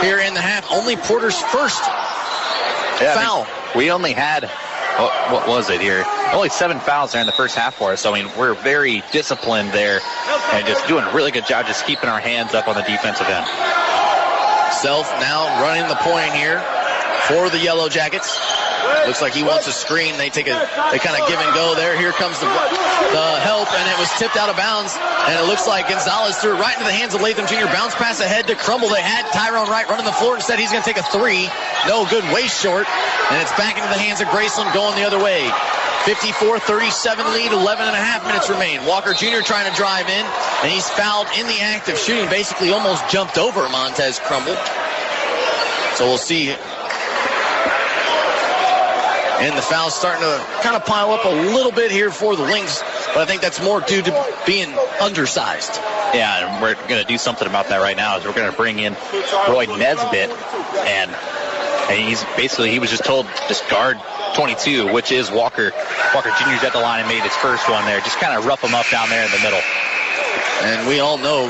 here in the half. Only Porter's first foul. I mean, we only had, what was it here? Only 7 fouls there in the first half for us. So, I mean, we're very disciplined there and just doing a really good job just keeping our hands up on the defensive end. Self now running the point here for the Yellow Jackets. Looks like he wants a screen. They kind of give and go there. Here comes the help, and it was tipped out of bounds. And it looks like Gonzalez threw it right into the hands of Latham Jr. Bounce pass ahead to Crumble. They had Tyrone Wright running the floor. Instead, he's going to take a three. No good, way short. And it's back into the hands of Graceland going the other way. 54-37 lead, 11 and a half minutes remain. Walker Jr. trying to drive in, and he's fouled in the act of shooting. Basically almost jumped over Montez Crumble. So we'll see. And the foul's starting to kind of pile up a little bit here for the Lynx, but I think that's more due to being undersized. Yeah, and we're going to do something about that right now. Is we're going to bring in Roy Nesbitt, and he was just told just guard 22, which is Walker. Walker Jr.'s at the line and made his first one there. Just kind of rough him up down there in the middle. And we all know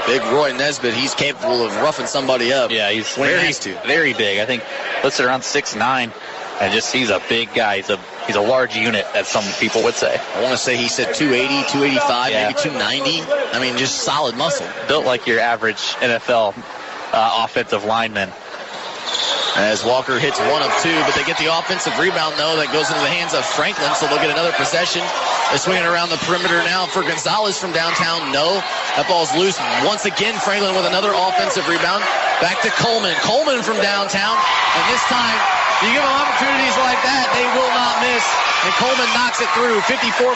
big Roy Nesbitt, he's capable of roughing somebody up. Yeah, he's very big. I think listed around 6'9", and he's a big guy. He's a large unit, as some people would say. I want to say he said 280, 285, maybe 290. I mean, just solid muscle. Built like your average NFL offensive lineman. As Walker hits 1 of 2, but they get the offensive rebound, though, that goes into the hands of Franklin, so they'll get another possession. They're swinging around the perimeter now for Gonzalez from downtown. No, that ball's loose. Once again, Franklin with another offensive rebound. Back to Coleman. Coleman from downtown, and this time, you give them opportunities like that, they will not miss. And Coleman knocks it through, 54-41.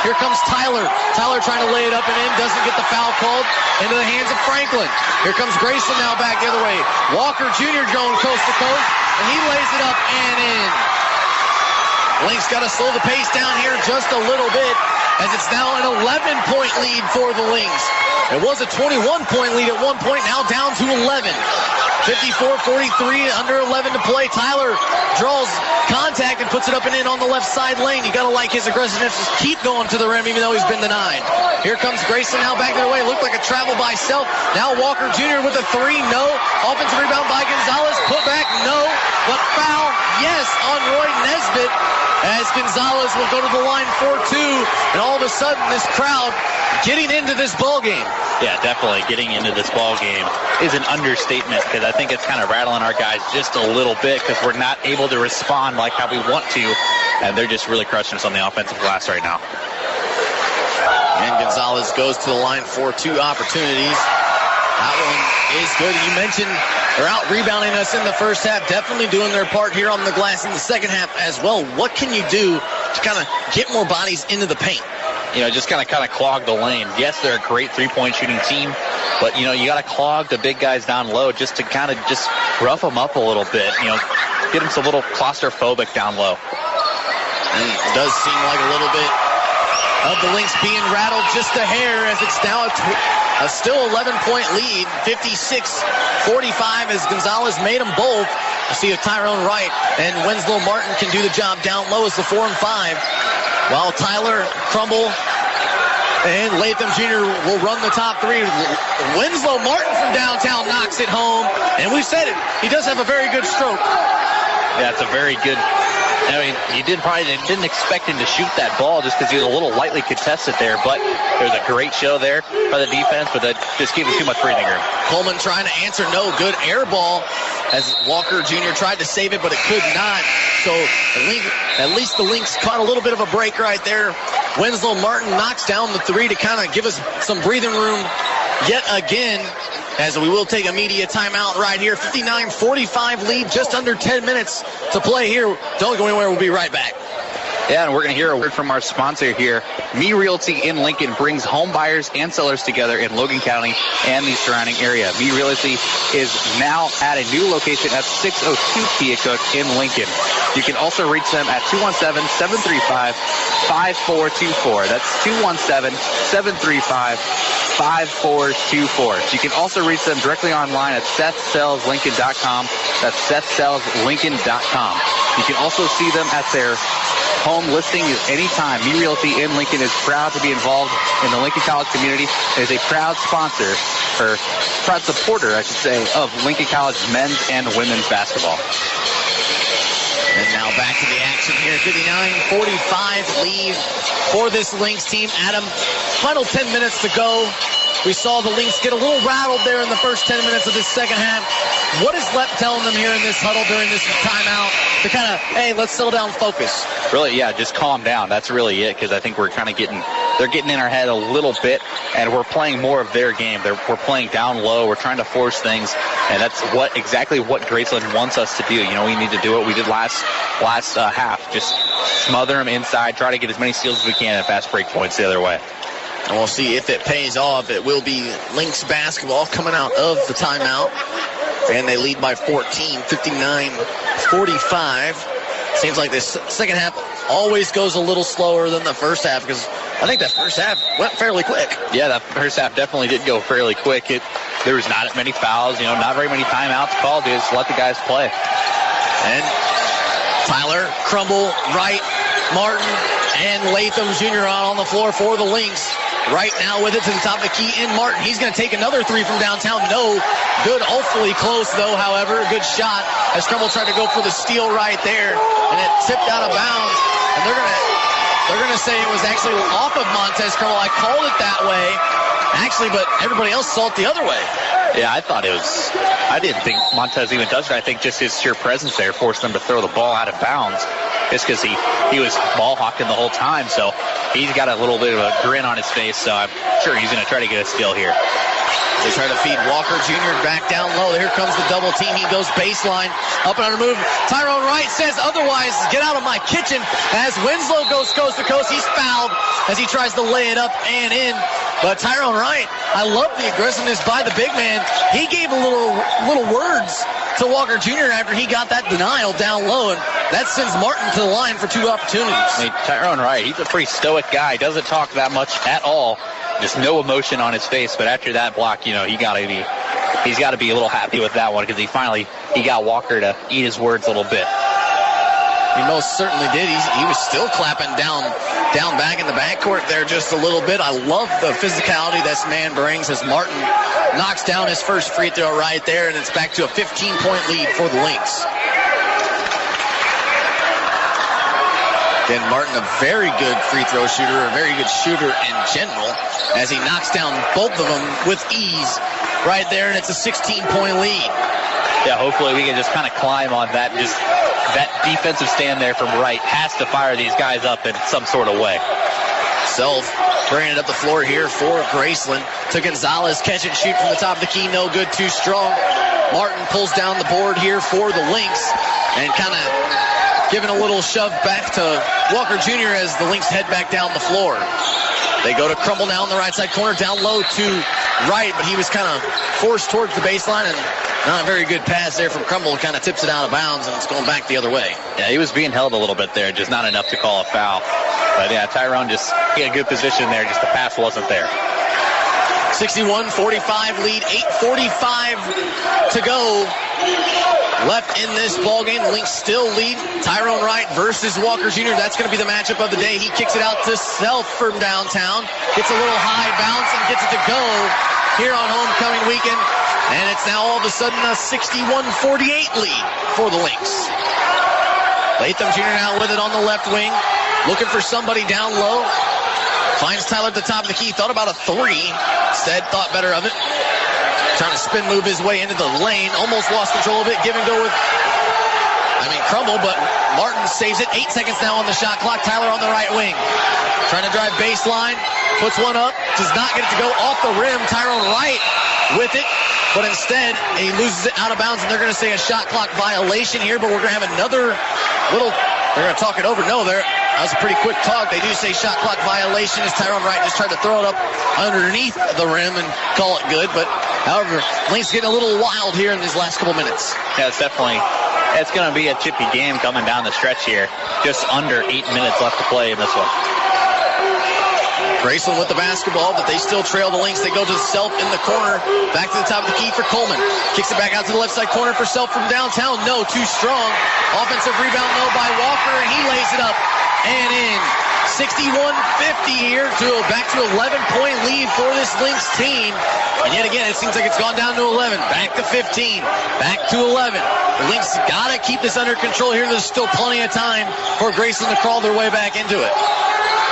Here comes Tyler. Tyler trying to lay it up and in, doesn't get the foul called. Into the hands of Franklin. Here comes Graceland now back the other way. Walker Jr. going coast to coast, and he lays it up and in. Lynx got to slow the pace down here just a little bit, as it's now an 11-point lead for the Lynx. It was a 21-point lead at one point, now down to 11. 54-43, under 11 to play. Tyler draws contact and puts it up and in on the left side lane. You got to like his aggressiveness. Just keep going to the rim even though he's been denied. Here comes Grayson now back their way. Looked like a travel by self. Now Walker Jr. with a 3. No. Offensive rebound by Gonzalez. Put back. No. But foul. Yes on Roy Nesbitt. As Gonzalez will go to the line for 2. And all of a sudden this crowd getting into this ball game. Yeah, definitely getting into this ball game is an understatement, because I think it's kind of rattling our guys just a little bit because we're not able to respond like how we want to, and they're just really crushing us on the offensive glass right now. And Gonzalez goes to the line for 2 opportunities. That one is good. You mentioned they're out rebounding us in the first half, definitely doing their part here on the glass in the second half as well. What can you do to kind of get more bodies into the paint? Just kind of clog the lane. Yes, they're a great three-point shooting team, but, you got to clog the big guys down low just to kind of just rough them up a little bit. Get them a little claustrophobic down low. And it does seem like a little bit of the Lynx being rattled just a hair, as it's now a still 11-point lead, 56-45, as Gonzalez made them both. We'll see if Tyrone Wright and Winslow Martin can do the job down low as the 4 and 5. While Tyler, Crumble, and Latham Jr. will run the top 3. Winslow Martin from downtown knocks it home. And we said it, he does have a very good stroke. Yeah, it's a very good. You didn't expect him to shoot that ball just because he was a little lightly contested there, but there was a great show there by the defense, but that just gave him too much breathing room. Coleman trying to answer, no. Good air ball as Walker Jr. tried to save it, but it could not. So at least the Lynx caught a little bit of a break right there. Winslow Martin knocks down the 3 to kind of give us some breathing room yet again, as we will take a media timeout right here. 59-45 lead, just under 10 minutes to play here. Don't go anywhere, we'll be right back. Yeah, and we're going to hear a word from our sponsor here. Me Realty in Lincoln brings home buyers and sellers together in Logan County and the surrounding area. Me Realty is now at a new location at 602 Keokuk in Lincoln. You can also reach them at 217-735-5424. That's 217-735-5424. You can also reach them directly online at SethSellsLincoln.com. That's SethSellsLincoln.com. You can also see them at their home listing anytime. Me Realty in Lincoln is proud to be involved in the Lincoln College community. It is a proud sponsor, or proud supporter, I should say, of Lincoln College men's and women's basketball. And now back to the action here. 59-45 lead for this Lynx team. Adam, final 10 minutes to go. We saw the Lynx get a little rattled there in the first 10 minutes of this second half. What is Lep telling them here in this huddle during this timeout? to kind of, hey, let's settle down and focus? Really, yeah, just calm down. That's really it, because I think we're kind of they're getting in our head a little bit, and we're playing more of their game. We're playing down low. We're trying to force things, and that's exactly what Graceland wants us to do. We need to do what we did last half. Just smother them inside, try to get as many steals as we can and fast break points the other way. And we'll see if it pays off. It will be Lynx basketball coming out of the timeout. And they lead by 14, 59-45. Seems like this second half always goes a little slower than the first half, because I think that first half went fairly quick. Yeah, that first half definitely did go fairly quick. There was not many fouls, not very many timeouts called. Just let the guys play. And Tyler, Crumble, Wright, Martin, and Latham Jr. on the floor for the Lynx. Right now with it to the top of the key in Martin. He's going to take another three from downtown. No good, awfully close though, however. A good shot as Crumble tried to go for the steal right there, and it tipped out of bounds. And they're going to say it was actually off of Montez Crumble. I called it that way, actually, but everybody else saw it the other way. Yeah, I didn't think Montez even touched it. I think just his sheer presence there forced them to throw the ball out of bounds, just because he was ball hawking the whole time. So he's got a little bit of a grin on his face, so I'm sure he's going to try to get a steal here. They try to feed Walker Jr. back down low. Here comes the double team. He goes baseline, up and under move. Tyrone Wright says otherwise. Get out of my kitchen. As Winslow goes coast to coast, he's fouled as he tries to lay it up and in. But Tyrone Wright, I love the aggressiveness by the big man. He gave a little words to Walker Jr. after he got that denial down low, and that sends Martin to the line for two opportunities. Tyrone Wright, he's a pretty stoic guy. Doesn't talk that much at all. Just no emotion on his face. But after that block, he's got to be a little happy with that one, because he got Walker to eat his words a little bit. He most certainly did. He was still clapping down back in the backcourt there just a little bit. I love the physicality this man brings as Martin knocks down his first free throw right there, and it's back to a 15-point lead for the Lynx. Again, Martin, a very good free throw shooter, a very good shooter in general, as he knocks down both of them with ease right there, and it's a 16-point lead. Yeah, hopefully we can just kind of climb on that. Just that defensive stand there from Wright has to fire these guys up in some sort of way. Self bringing it up the floor here for Graceland. To Gonzalez, catch and shoot from the top of the key, no good, too strong. Martin pulls down the board here for the Lynx, and kind of giving a little shove back to Walker Jr. as the Lynx head back down the floor. They go to Crumble now in the right side corner, down low to Wright, but he was kind of forced towards the baseline, and not a very good pass there from Crumble. Kind of tips it out of bounds, and it's going back the other way. Yeah, he was being held a little bit there, just not enough to call a foul. But yeah, Tyrone he had a good position there, just the pass wasn't there. 61-45 lead, 8:45 to go left in this ballgame. The Lynx still lead. Tyrone Wright versus Walker Jr. That's going to be the matchup of the day. He kicks it out to Self from downtown. Gets a little high bounce and gets it to go here on homecoming weekend. And it's now all of a sudden a 61-48 lead for the Lynx. Latham Jr. now with it on the left wing. Looking for somebody down low. Finds Tyler at the top of the key. Thought about a three. Instead, thought better of it. Trying to spin move his way into the lane. Almost lost control of it. Give and go with, Crumble, but Martin saves it. 8 seconds now on the shot clock. Tyler on the right wing. Trying to drive baseline. Puts one up. Does not get it to go off the rim. Tyrone Wright with it. But instead, he loses it out of bounds, and they're going to say a shot clock violation here, but we're going to have another they're going to talk it over. No, that was a pretty quick talk. They do say shot clock violation as Tyrone Wright just tried to throw it up underneath the rim and call it good. But, however, Lynx getting a little wild here in these last couple minutes. Yeah, it's going to be a chippy game coming down the stretch here. Just under 8 minutes left to play in this one. Graceland with the basketball, but they still trail the Lynx. They go to the Self in the corner. Back to the top of the key for Coleman. Kicks it back out to the left side corner for Self from downtown. No, too strong. Offensive rebound, though, by Walker, and he lays it up and in. 61-50 here back to 11-point lead for this Lynx team. And yet again, it seems like it's gone down to 11. Back to 15. Back to 11. The Lynx got to keep this under control here. There's still plenty of time for Graceland to crawl their way back into it.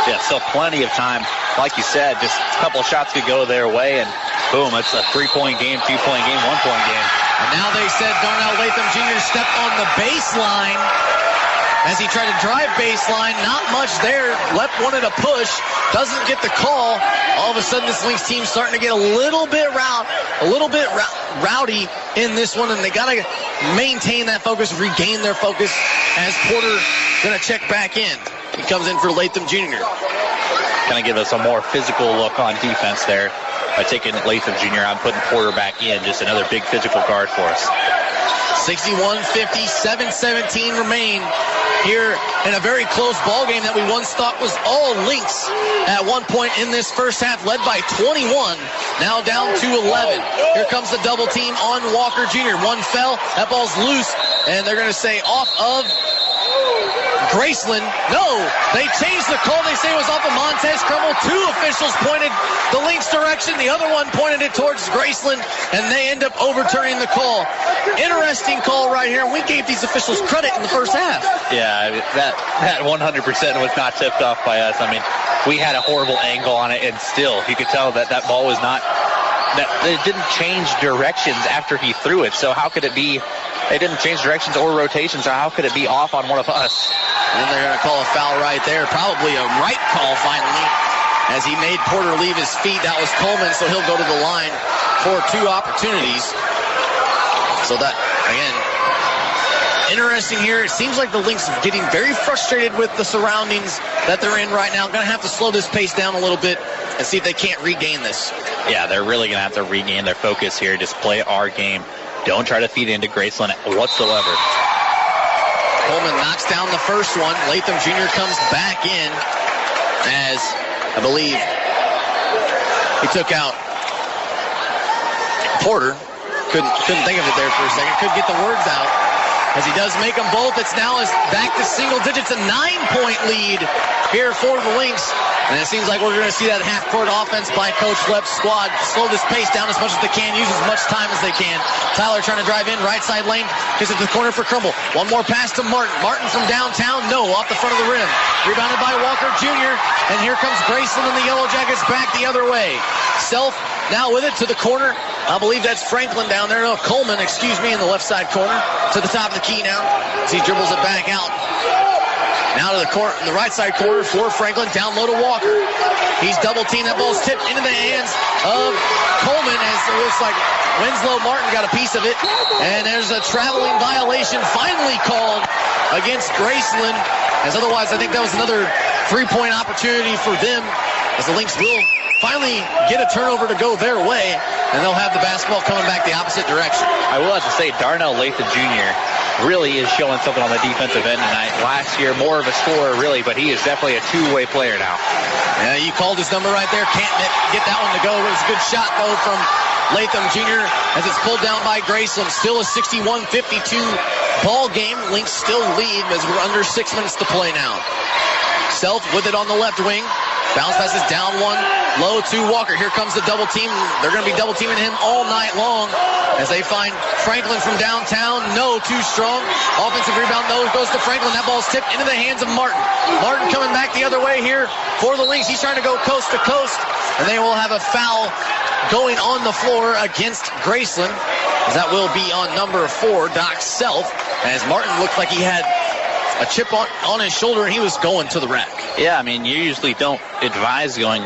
Yeah, still plenty of time. Like you said, just a couple of shots could go their way, and boom, it's a 3-point game, 2-point game, 1-point game. And now they said Darnell Latham Jr. stepped on the baseline as he tried to drive baseline. Not much there. Lep wanted a push. Doesn't get the call. All of a sudden, this Lynx team starting to get a little bit rowdy in this one, and they got to maintain that focus, regain their focus as Porter going to check back in. He comes in for Latham Jr. Kind of give us a more physical look on defense there by taking Latham Jr. out and putting Porter back in. Just another big physical guard for us. 61-50, 7-17 remain here in a very close ball game that we once thought was all Lynx at one point in this first half, led by 21, now down to 11. Here comes the double team on Walker Jr. One fell, that ball's loose, and they're going to say off of Graceland. No, they changed the call. They say it was off of Montez Crummell. Two officials pointed the Lynx direction. The other one pointed it towards Graceland, and they end up overturning the call. Interesting call right here. We gave these officials credit in the first half. Yeah, that 100% was not tipped off by us. I mean, we had a horrible angle on it, and still, you could tell that ball was not, that it didn't change directions after he threw it. So how could it be? It didn't change directions or rotations, so how could it be off on one of us? And then they're going to call a foul right there. Probably a right call finally, as he made Porter leave his feet. That was Coleman, so he'll go to the line for two opportunities. So that, again, interesting here. It seems like the Lynx are getting very frustrated with the surroundings that they're in right now. Going to have to slow this pace down a little bit and see if they can't regain this. Yeah, they're really going to have to regain their focus here. Just play our game. Don't try to feed into Graceland whatsoever. Coleman knocks down the first one. Latham Jr. comes back in as, I believe, he took out Porter. Couldn't think of it there for a second. Couldn't get the words out. As he does make them both, it's now back to single digits, a 9-point lead here for the Lynx. And it seems like we're going to see that half-court offense by Coach Lep's squad slow this pace down as much as they can, use as much time as they can. Tyler trying to drive in, right side lane, gives it to the corner for Crummell. One more pass to Martin. Martin from downtown, no, off the front of the rim. Rebounded by Walker Jr., and here comes Graceland and the Yellow Jackets back the other way. Self now with it to the corner. I believe that's Franklin down there. No, Coleman, excuse me, in the left side corner. To the top of the key now as he dribbles it back out. Now to the right side corner for Franklin, down low to Walker. He's double teamed. That ball's tipped into the hands of Coleman as it looks like Winslow Martin got a piece of it. And there's a traveling violation finally called against Graceland. As otherwise, I think that was another 3-point opportunity for them as the Lynx will finally get a turnover to go their way, and they'll have the basketball coming back the opposite direction. I will have to say, Darnell Latham Jr. really is showing something on the defensive end tonight. Last year, more of a scorer, really, but he is definitely a two-way player now. Yeah, you called his number right there. Can't get that one to go. It was a good shot, though, from Latham Jr. as it's pulled down by Graceland. Still a 61-52 ball game. Lynx still lead as we're under 6 minutes to play now. Self with it on the left wing. Bounce passes down one, low to Walker. Here comes the double team. They're going to be double teaming him all night long as they find Franklin from downtown. No, too strong. Offensive rebound, no, goes to Franklin. That ball's tipped into the hands of Martin. Martin coming back the other way here for the Lynx. He's trying to go coast to coast, and they will have a foul going on the floor against Graceland. As that will be on number 4, Doc Self, as Martin looked like he had a chip on his shoulder, and he was going to the rack. Yeah, I mean, you usually don't advise going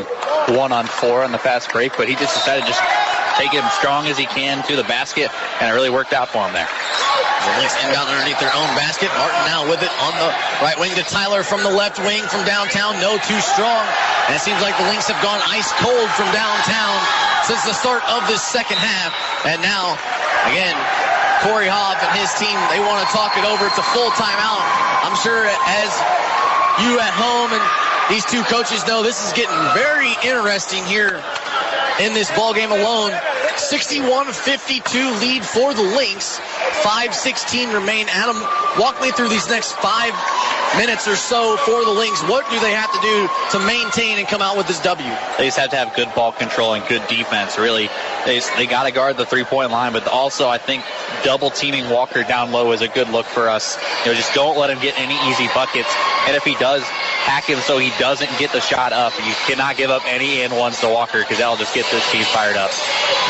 1-on-4 on the fast break, but he just decided to just take him strong as he can to the basket, and it really worked out for him there. The Lynx inbound underneath their own basket. Martin now with it on the right wing to Tyler from the left wing from downtown. No, too strong. And it seems like the Lynx have gone ice cold from downtown since the start of this second half. And now, again, Corey Hoff and his team, they want to talk it over. It's a full timeout. I'm sure as you at home and these two coaches know, this is getting very interesting here in this ball game alone. 61-52 lead for the Lynx. 5:16 remain. Adam, walk me through these next 5 minutes or so for the Lynx. What do they have to do to maintain and come out with this W? They just have to have good ball control and good defense, really. They got to guard the three-point line, but also I think double teaming Walker down low is a good look for us. Just don't let him get any easy buckets. And if he does, hack him so he doesn't get the shot up. You cannot give up any and ones to Walker because that'll just get this team fired up.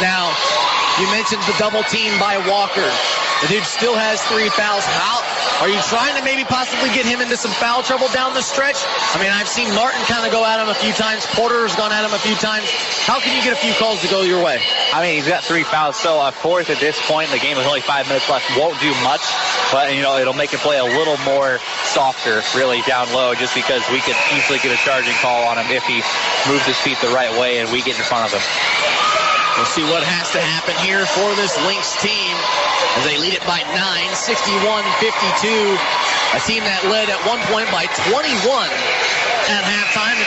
Now, You mentioned the double team by Walker. The dude still has 3 fouls. Are you trying to maybe possibly get him into some foul trouble down the stretch? I mean, I've seen Martin kind of go at him a few times. Porter's gone at him a few times. How can you get a few calls to go your way? I mean, he's got 3 fouls, so a fourth at this point. The game with only 5 minutes left won't do much, but, it'll make him play a little more softer, really, down low, just because we could easily get a charging call on him if he moves his feet the right way and we get in front of him. We'll see what has to happen here for this Lynx team as they lead it by 9, 61-52. A team that led at one point by 21 at halftime.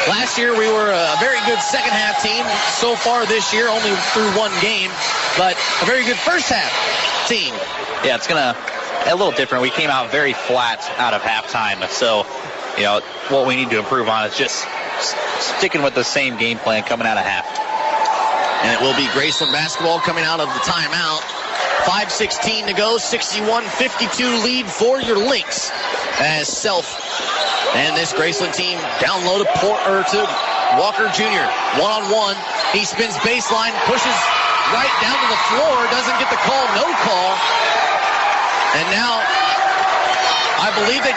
Last year we were a very good second half team. So far this year, only through one game, but a very good first half team. Yeah, it's a little different. We came out very flat out of halftime. So, what we need to improve on is just sticking with the same game plan coming out of half. And it will be Graceland basketball coming out of the timeout. 5:16 to go, 61-52 lead for your Lynx as Self and this Graceland team down low to Walker Jr. One-on-one. He spins baseline, pushes right down to the floor, doesn't get the call, no call. And now I believe they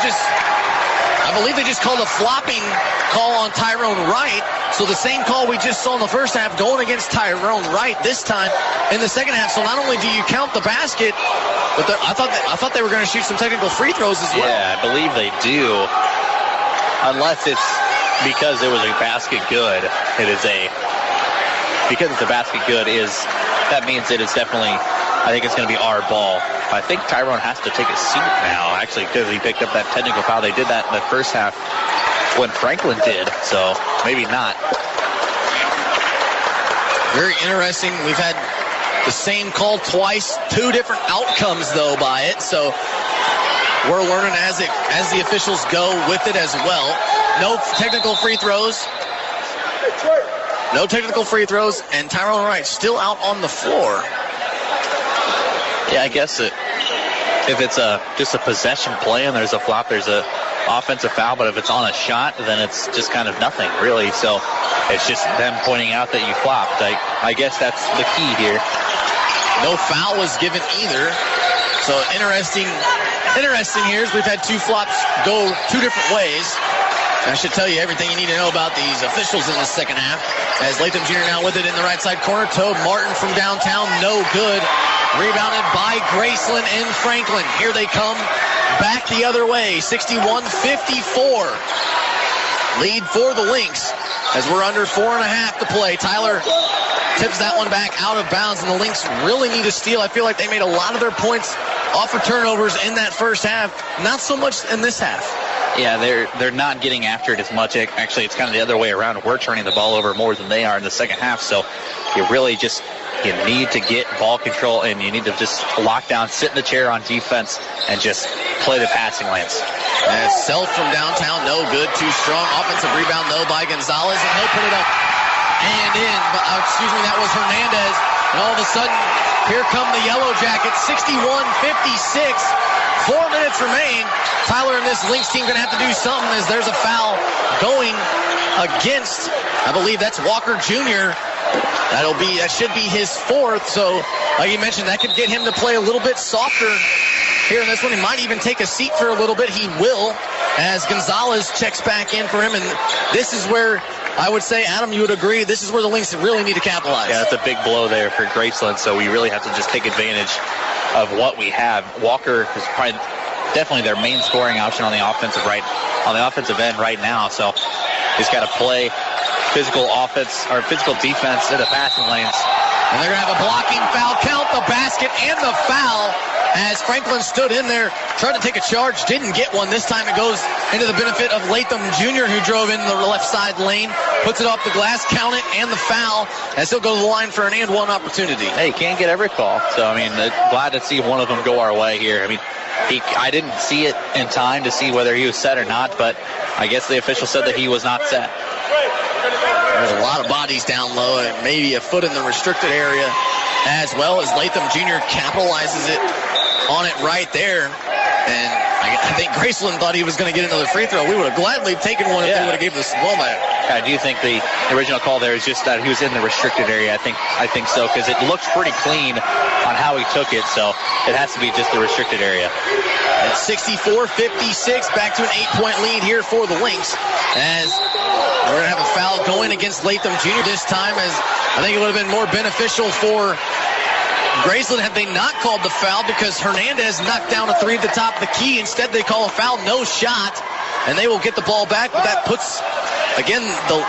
just called a flopping call on Tyrone Wright. So the same call we just saw in the first half going against Tyrone Wright this time in the second half. So not only do you count the basket, but I thought they were going to shoot some technical free throws as well. Yeah, I believe they do. Unless it's because it was a basket good. Because it's a basket good that means it is definitely, I think it's going to be our ball. I think Tyrone has to take a seat now, actually, because he picked up that technical foul. They did that in the first half when Franklin did, so maybe not. Very interesting. We've had the same call twice, 2 different outcomes, though, by it, so we're learning as the officials go with it as well. No technical free throws. No technical free throws, and Tyrone Wright still out on the floor. Yeah, I guess if it's just a possession play and there's a flop, there's a offensive foul, but if it's on a shot, then it's just kind of nothing, really. So it's just them pointing out that you flopped. I guess that's the key here. No foul was given either. So interesting here is we've had 2 flops go 2 different ways. I should tell you everything you need to know about these officials in the second half. As Latham Jr. now with it in the right side corner. Tobe Martin from downtown, no good. Rebounded by Graceland and Franklin. Here they come back the other way. 61-54. Lead for the Lynx as we're under 4.5 to play. Tyler tips that one back out of bounds, and the Lynx really need a steal. I feel like they made a lot of their points off of turnovers in that first half. Not so much in this half. Yeah, they're not getting after it as much. Actually, it's kind of the other way around. We're turning the ball over more than they are in the second half. So you really you need to get ball control, and you need to just lock down, sit in the chair on defense, and just play the passing lanes. As Self from downtown, no good, too strong. Offensive rebound, though, by Gonzalez, and he'll put it up and in. But, that was Hernandez. And all of a sudden, here come the Yellow Jackets, 61-56. 4 minutes remain. Tyler and this Lynx team going to have to do something as there's a foul going against, I believe that's Walker Jr. That should be his 4th. So, like you mentioned, that could get him to play a little bit softer here in this one. He might even take a seat for a little bit. He will, as Gonzalez checks back in for him. And this is where I would say, Adam, you would agree, this is where the Lynx really need to capitalize. Yeah, that's a big blow there for Graceland. So we really have to just take advantage of what we have. Walker is probably definitely their main scoring option on the offensive end right now. So he's got to play physical offense or physical defense in the passing lanes. And they're going to have a blocking foul. Count the basket and the foul as Franklin stood in there, tried to take a charge, didn't get one. This time it goes into the benefit of Latham Jr., who drove in the left side lane, puts it off the glass, count it, and the foul as he'll go to the line for an and one opportunity. Hey, can't get every call. So, glad to see one of them go our way here. I didn't see it in time to see whether he was set or not, but I guess the official said that he was not set. There's a lot of bodies down low and maybe a foot in the restricted area as well as Latham Jr. capitalizes it on it right there. And I think Graceland thought he was going to get another free throw. We would have gladly taken one if they would have given us the ball back. I do think the original call there is just that he was in the restricted area. I think so, because it looked pretty clean on how he took it, so it has to be just the restricted area. And 64-56, back to an 8-point lead here for the Lynx, as we're going to have a foul going against Latham Jr. this time, as I think it would have been more beneficial for Graceland had they not called the foul, because Hernandez knocked down a three at the top of the key. Instead, they call a foul, no shot, and they will get the ball back. But that puts, again, the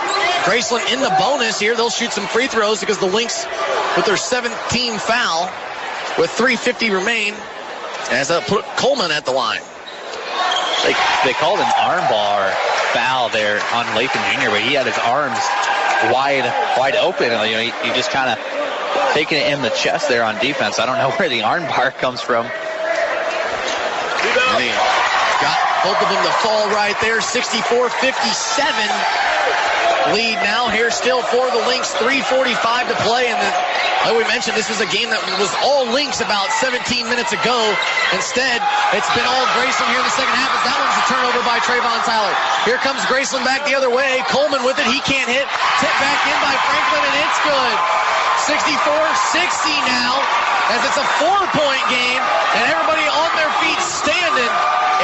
Graceland in the bonus here. They'll shoot some free throws because the Lynx, with their 17th foul, with 3:50 remain, as that put Coleman at the line. They called an armbar foul there on Latham Jr., but he had his arms wide open. He just kind of taking it in the chest there on defense. I don't know where the armbar comes from. Got both of them to fall right there. 64-57 lead now here still for the Lynx. 3:45 to play. And like we mentioned, this was a game that was all Lynx about 17 minutes ago. Instead, it's been all Graceland here in the second half. As that one's a turnover by Trayvon Tyler. Here comes Graceland back the other way. Coleman with it. He can't hit. Tip back in by Franklin, and it's good. 64-60 now, as it's a 4-point game, and everybody on their feet standing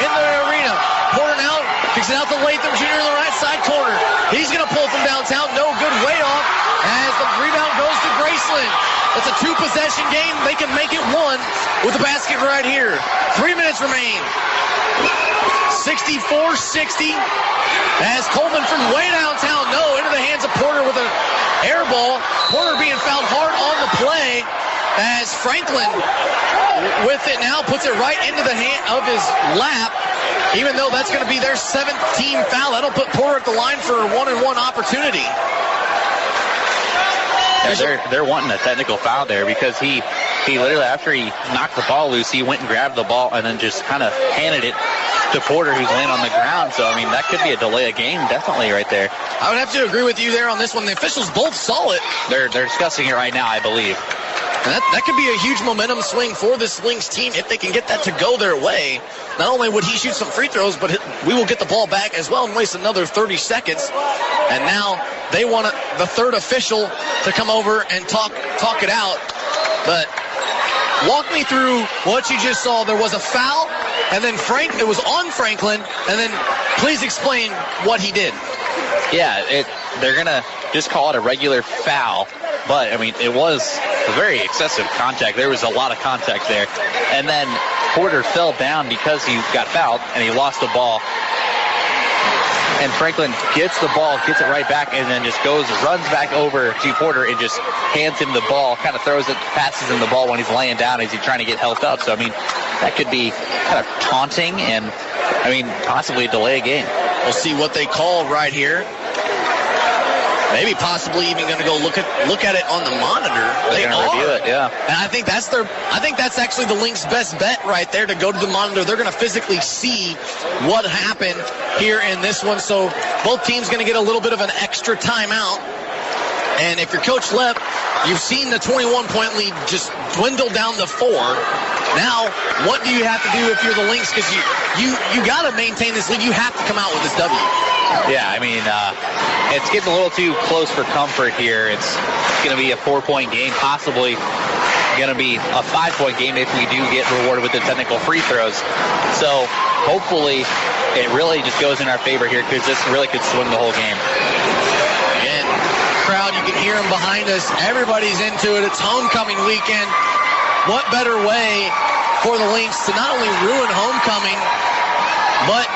in the arena. Porter now kicks it out to Latham Jr. in the right side corner. He's going to pull from downtown. No good, way off, as the rebound goes to Graceland. It's a 2-possession game. They can make it one with the basket right here. 3 minutes remain. 64-60, as Coleman from way downtown, into the hands of Porter with an air ball. Porter being fouled hard on the play, as Franklin with it now puts it right into the hand of his lap, even though that's going to be their 17th foul. That'll put Porter at the line for a 1-and-1 opportunity. They're wanting a technical foul there, because he literally, after he knocked the ball loose, he went and grabbed the ball and then just kind of handed it to Porter, who's laying on the ground. So, I mean, that could be a delay of game, definitely, right there. I would have to agree with you there on this one. The officials both saw it. They're discussing it right now, I believe. And that could be a huge momentum swing for this Lynx team if they can get that to go their way. Not only would he shoot some free throws, but we will get the ball back as well and waste another 30 seconds. And now they want the third official to come over and talk it out. But walk me through what you just saw. There was a foul, and then it was on Franklin, and then please explain what he did. Yeah, they're going to just call it a regular foul. But, I mean, it was a very excessive contact. There was a lot of contact there. And then Porter fell down because he got fouled, and he lost the ball. And Franklin gets the ball, gets it right back, and then just runs back over to Porter and just hands him the ball, kind of throws it, passes him the ball when he's laying down as he's trying to get helped up. So, I mean, that could be kind of taunting and, I mean, possibly delay a game. We'll see what they call right here. Maybe possibly even going to go look at it on the monitor. They're going to review it, yeah. And I think that's actually the Lynx' best bet right there, to go to the monitor. They're going to physically see what happened here in this one. So both teams going to get a little bit of an extra timeout. And if you're Coach Lepp, you've seen the 21-point lead just dwindle down to 4. Now, what do you have to do if you're the Lynx? Because you got to maintain this lead. You have to come out with this W. Yeah, I mean, it's getting a little too close for comfort here. It's going to be a 4-point game, possibly going to be a 5-point game if we do get rewarded with the technical free throws. So hopefully it really just goes in our favor here, because this really could swing the whole game. Again, crowd, you can hear them behind us. Everybody's into it. It's homecoming weekend. What better way for the Lynx to not only ruin homecoming, but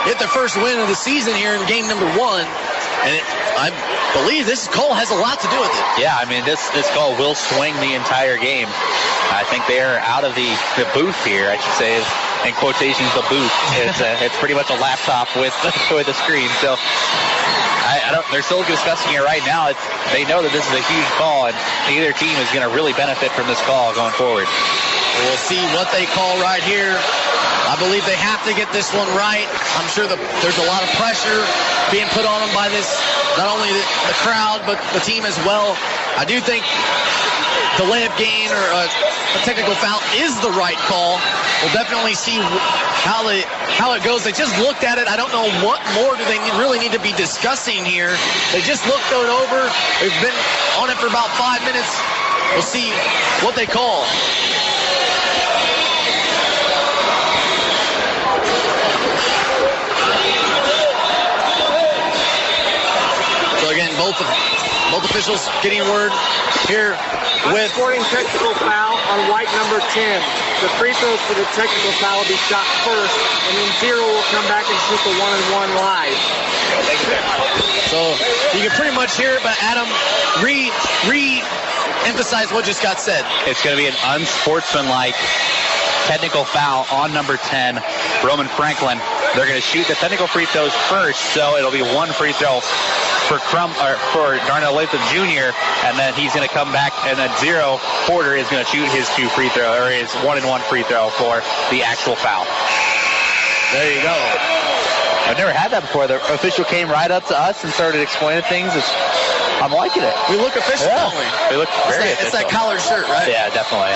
get their first win of the season here in game number 1. And I believe this call has a lot to do with it. Yeah, I mean, this call will swing the entire game. I think they are out of the booth here, I should say, in quotations, the booth. It's pretty much a laptop with a screen. So they're still discussing it right now. They know that this is a huge call, and either team is going to really benefit from this call going forward. We'll see what they call right here. I believe they have to get this one right. I'm sure there's a lot of pressure being put on them by this, not only the crowd, but the team as well. I do think the layup gain or a technical foul is the right call. We'll definitely see how it goes. They just looked at it. I don't know what more do they really need to be discussing here. They just looked it over. They've been on it for about 5 minutes. We'll see what they call. So again, both officials getting word here with sporting technical foul on white number 10. The free throws for the technical foul will be shot first, and then Zero will come back and shoot the 1-and-1 live. So you can pretty much hear it, but Adam, re-emphasize what just got said. It's going to be an unsportsmanlike technical foul on number 10, Roman Franklin. They're going to shoot the technical free throws first, so it'll be one free throw for Darnell Latham Jr., and then he's going to come back, and then Zero Porter is going to shoot his two free throw, or his 1-and-1 free throw for the actual foul. There you go. I've never had that before. The official came right up to us and started explaining things. I'm liking it. We look official, don't we? We look very official. It's that collared shirt, right? Yeah, definitely.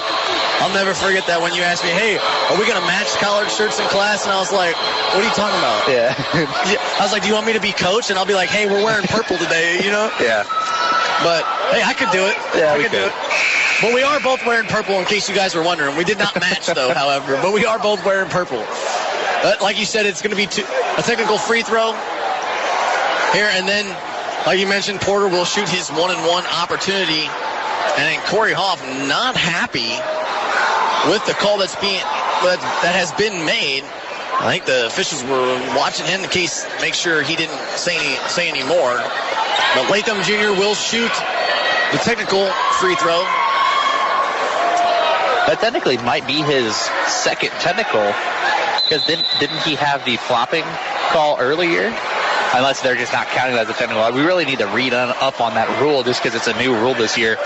I'll never forget that when you asked me, hey, are we going to match collared shirts in class? And I was like, what are you talking about? Yeah. I was like, do you want me to be coach? And I'll be like, hey, we're wearing purple today, you know? Yeah. But, hey, I could do it. Yeah, I could do it. But we are both wearing purple, in case you guys were wondering. We did not match, though, however. But we are both wearing purple. Like you said, it's going to be a technical free throw here. And then, like you mentioned, Porter will shoot his 1-and-1 opportunity. And then Corey Hoff not happy with the call that has been made. I think the officials were watching him in case, make sure he didn't say any more. But Latham Jr. will shoot the technical free throw. That technically might be his second technical, because didn't he have the flopping call earlier? Unless they're just not counting that as a technical. We really need to read up on that rule, just because it's a new rule this year.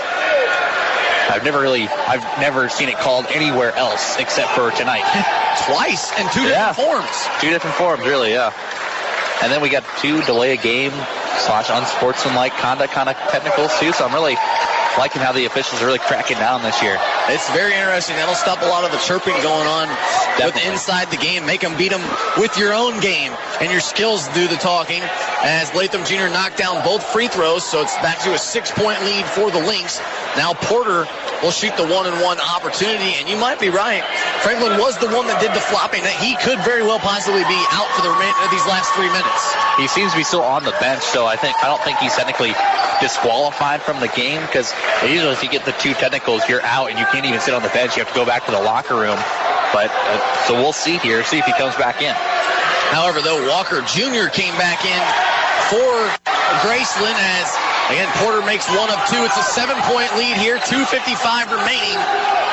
I've never seen it called anywhere else except for tonight. Twice in two different forms. Two different forms, really, yeah. And then we got 2 delay a game / unsportsmanlike conduct kind of technicals too. So I'm really liking how the officials are really cracking down this year. It's very interesting. That'll stop a lot of the chirping going on with inside the game. Make them beat them with your own game, and your skills do the talking. As Latham Jr. knocked down both free throws, so it's back to a 6-point lead for the Lynx. Now Porter will shoot the 1-and-1 opportunity, and you might be right. Franklin was the one that did the flopping. That he could very well possibly be out for the remainder of these last 3 minutes. He seems to be still on the bench, so I don't think he's technically disqualified from the game, because usually if you get the 2 technicals, you're out and you can't even sit on the bench. You have to go back to the locker room. But so we'll see here, see if he comes back in. However, though, Walker Jr. came back in for Graceland as, again, Porter makes 1 of 2. It's a 7-point lead here, 2:55 remaining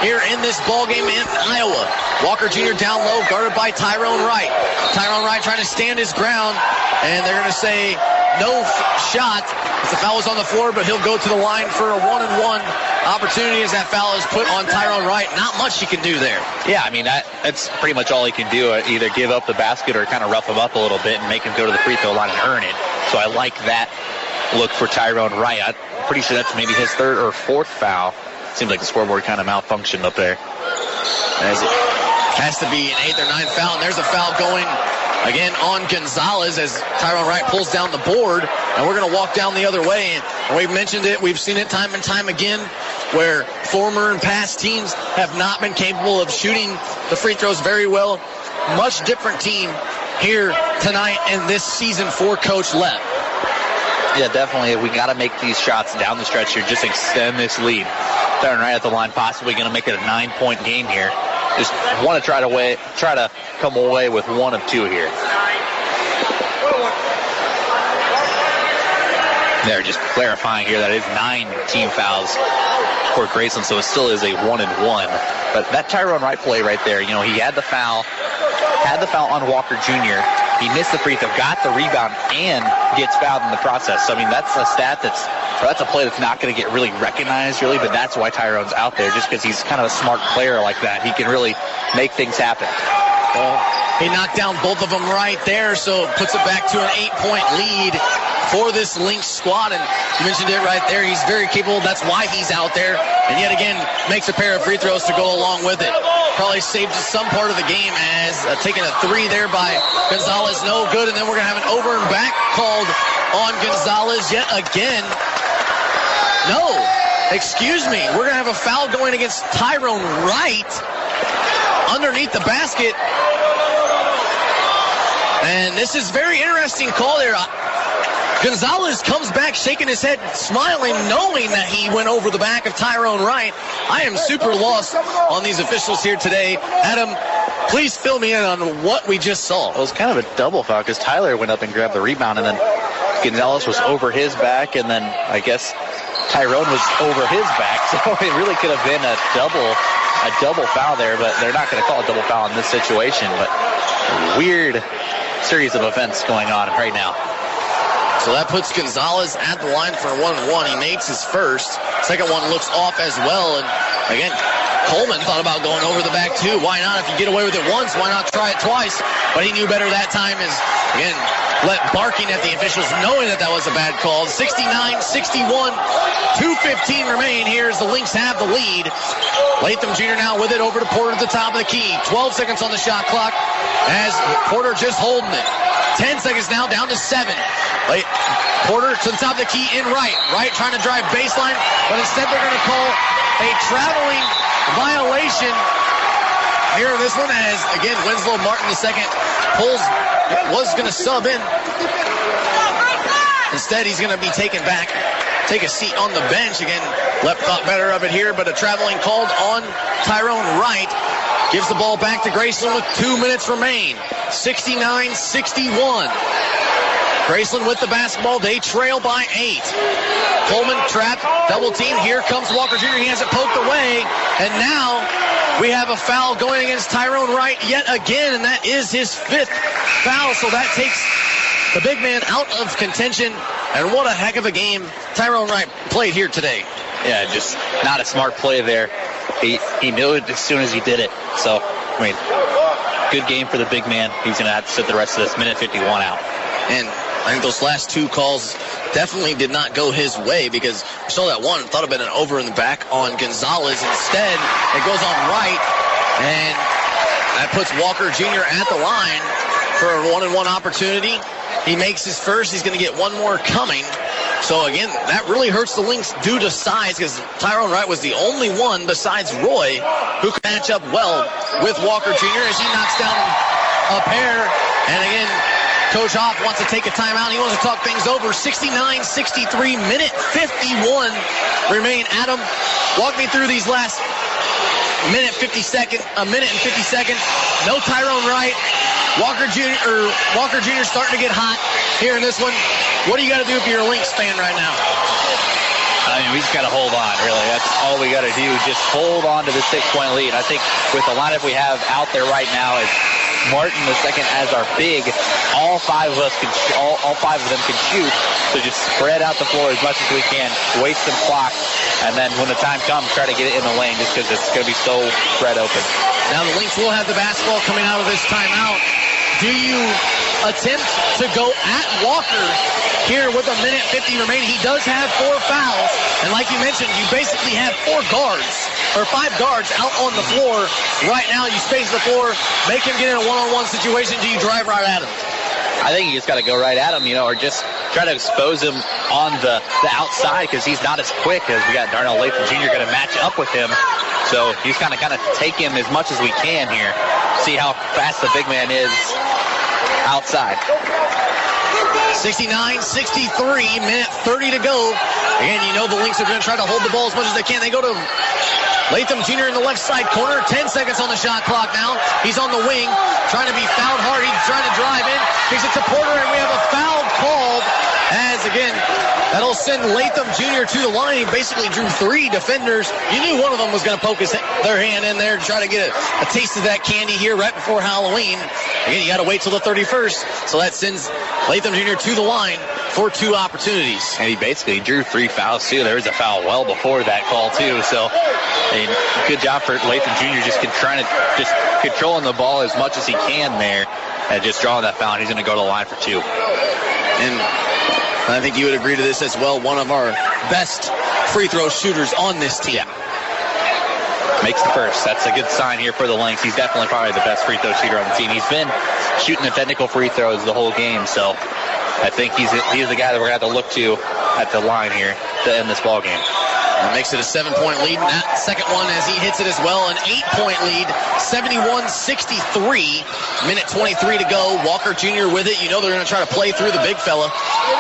here in this ballgame in Iowa. Walker Jr. down low, guarded by Tyrone Wright. Tyrone Wright trying to stand his ground, and they're going to say no shot. The foul is on the floor, but he'll go to the line for a 1-and-1 opportunity as that foul is put on Tyrone Wright. Not much he can do there. Yeah, I mean, that's pretty much all he can do. Either give up the basket or kind of rough him up a little bit and make him go to the free throw line and earn it. So I like that look for Tyrone Wright. I'm pretty sure that's maybe his 3rd or 4th foul. Seems like the scoreboard kind of malfunctioned up there. As it has to be an 8th or 9th foul, and there's a foul going again on Gonzalez as Tyrone Wright pulls down the board, and we're going to walk down the other way. And we've mentioned it, we've seen it time and time again, where former and past teams have not been capable of shooting the free throws very well. Much different team here tonight in this season for Coach Lepp. Yeah, definitely. We got to make these shots down the stretch here, just extend this lead. Tyrone Wright at the line, possibly going to make it a 9-point game here. Just want to try to come away with 1 of 2 here. They're just clarifying here that it is 9 team fouls for Graceland, so it still is a 1-and-1. But that Tyrone Wright play right there, he had the foul on Walker Jr. He missed the free throw, got the rebound, and gets fouled in the process. So, I mean, that's a stat that's a play that's not going to get really recognized, really, but that's why Tyrone's out there, just because he's kind of a smart player like that. He can really make things happen. Well, he knocked down both of them right there, so puts it back to an 8-point lead for this Lynx squad. And you mentioned it right there. He's very capable. That's why he's out there. And yet again, makes a pair of free throws to go along with it. probably saved some part of the game as taking a 3 there by Gonzalez, no good, and then we're going to have an over and back called on Gonzalez yet again. No, excuse me, we're going to have a foul going against Tyrone Wright underneath the basket. And this is very interesting call there. Gonzalez comes back shaking his head, smiling, knowing that he went over the back of Tyrone Wright. I am super lost on these officials here today. Adam, please fill me in on what we just saw. It was kind of a double foul because Tyler went up and grabbed the rebound, and then Gonzalez was over his back, and then I guess Tyrone was over his back. So it really could have been a double foul there, but they're not going to call a double foul in this situation. But weird series of events going on right now. So that puts Gonzalez at the line for 1-1. He makes his first. Second one looks off as well. And again, Coleman thought about going over the back too. Why not? If you get away with it once, why not try it twice? But he knew better that time as, again, barking at the officials, knowing that was a bad call. 69-61, 2:15 remain here as the Lynx have the lead. Latham Jr. now with it over to Porter at the top of the key. 12 seconds on the shot clock as Porter just holding it. 10 seconds now, down to 7. Porter to the top of the key in Wright. Wright trying to drive baseline, but instead they're going to call a traveling violation here in this one as, again, Winslow Martin II was going to sub in. Instead, he's going to be taken back, take a seat on the bench. Again, Lep thought better of it here, but a traveling called on Tyrone Wright. Gives the ball back to Graceland with 2 minutes remain. 69-61. Graceland with the basketball. They trail by 8. Coleman trapped, double team. Here comes Walker Jr. He has it poked away. And now we have a foul going against Tyrone Wright yet again, and that is his 5th foul. So that takes the big man out of contention. And what a heck of a game Tyrone Wright played here today. Yeah, just not a smart play there. He knew it as soon as he did it. So, I mean, good game for the big man. He's going to have to sit the rest of this minute 51 out. And I think those last 2 calls definitely did not go his way because we saw that one, thought about an over in the back on Gonzalez. Instead, it goes on Wright, and that puts Walker Jr. at the line for a 1-and-1 opportunity. He makes his first. He's going to get one more coming. So, again, that really hurts the Lynx due to size because Tyrone Wright was the only one besides Roy who could match up well with Walker Jr. as he knocks down a pair. And, again, Coach Hoff wants to take a timeout. He wants to talk things over. 69-63, minute 51 remain. Adam, walk me through these last a minute and 50 seconds. No Tyrone Wright. Walker Jr. starting to get hot here in this one. What do you got to do if you're a Lynx fan right now? I mean, we just got to hold on, really. That's all we got to do. Just hold on to the 6-point lead. I think with the lineup we have out there right now is Martin II as our big. All 5 of us all 5 of them can shoot. So just spread out the floor as much as we can. Waste some clock. And then when the time comes, try to get it in the lane just because it's going to be so spread open. Now the Lynx will have the basketball coming out of this timeout. Do you attempt to go at Walker here with a minute 50 remaining? He does have 4 fouls. And like you mentioned, you basically have 4 guards or 5 guards out on the floor. Right now, you space the floor, make him get in a one-on-one situation. Do you drive right at him? I think you just got to go right at him, or just try to expose him on the outside because he's not as quick as we got Darnell Latham Jr. going to match up with him. So he's kind of take him as much as we can here. See how fast the big man is outside. 69-63, minute 30 to go. Again, the Lynx are going to try to hold the ball as much as they can. They go to Latham Jr. in the left side corner. 10 seconds on the shot clock now. He's on the wing, trying to be fouled hard. He's trying to drive in. Kicks it to Porter, and we have a foul called. As, again, that'll send Latham Jr. to the line. He basically drew 3 defenders. You knew one of them was going to poke their hand in there to try to get a taste of that candy here right before Halloween. Again, you got to wait till the 31st. So that sends Latham Jr. to the line for 2 opportunities. And he basically drew 3 fouls, too. There was a foul well before that call, too. So, good job for Latham Jr. just trying to controlling the ball as much as he can there and just drawing that foul. He's going to go to the line for 2. And I think you would agree to this as well. One of our best free throw shooters on this team. Yeah. makes the first. That's a good sign here for the Lynx. He's definitely probably the best free throw shooter on the team. He's been shooting the technical free throws the whole game, so I think he's the guy that we're going to have to look to at the line here to end this ball game. That makes it a 7-point lead. And that second one, as he hits it as well, an 8-point lead, 71-63. Minute 23 to go. Walker Jr. with it. You know they're going to try to play through the big fella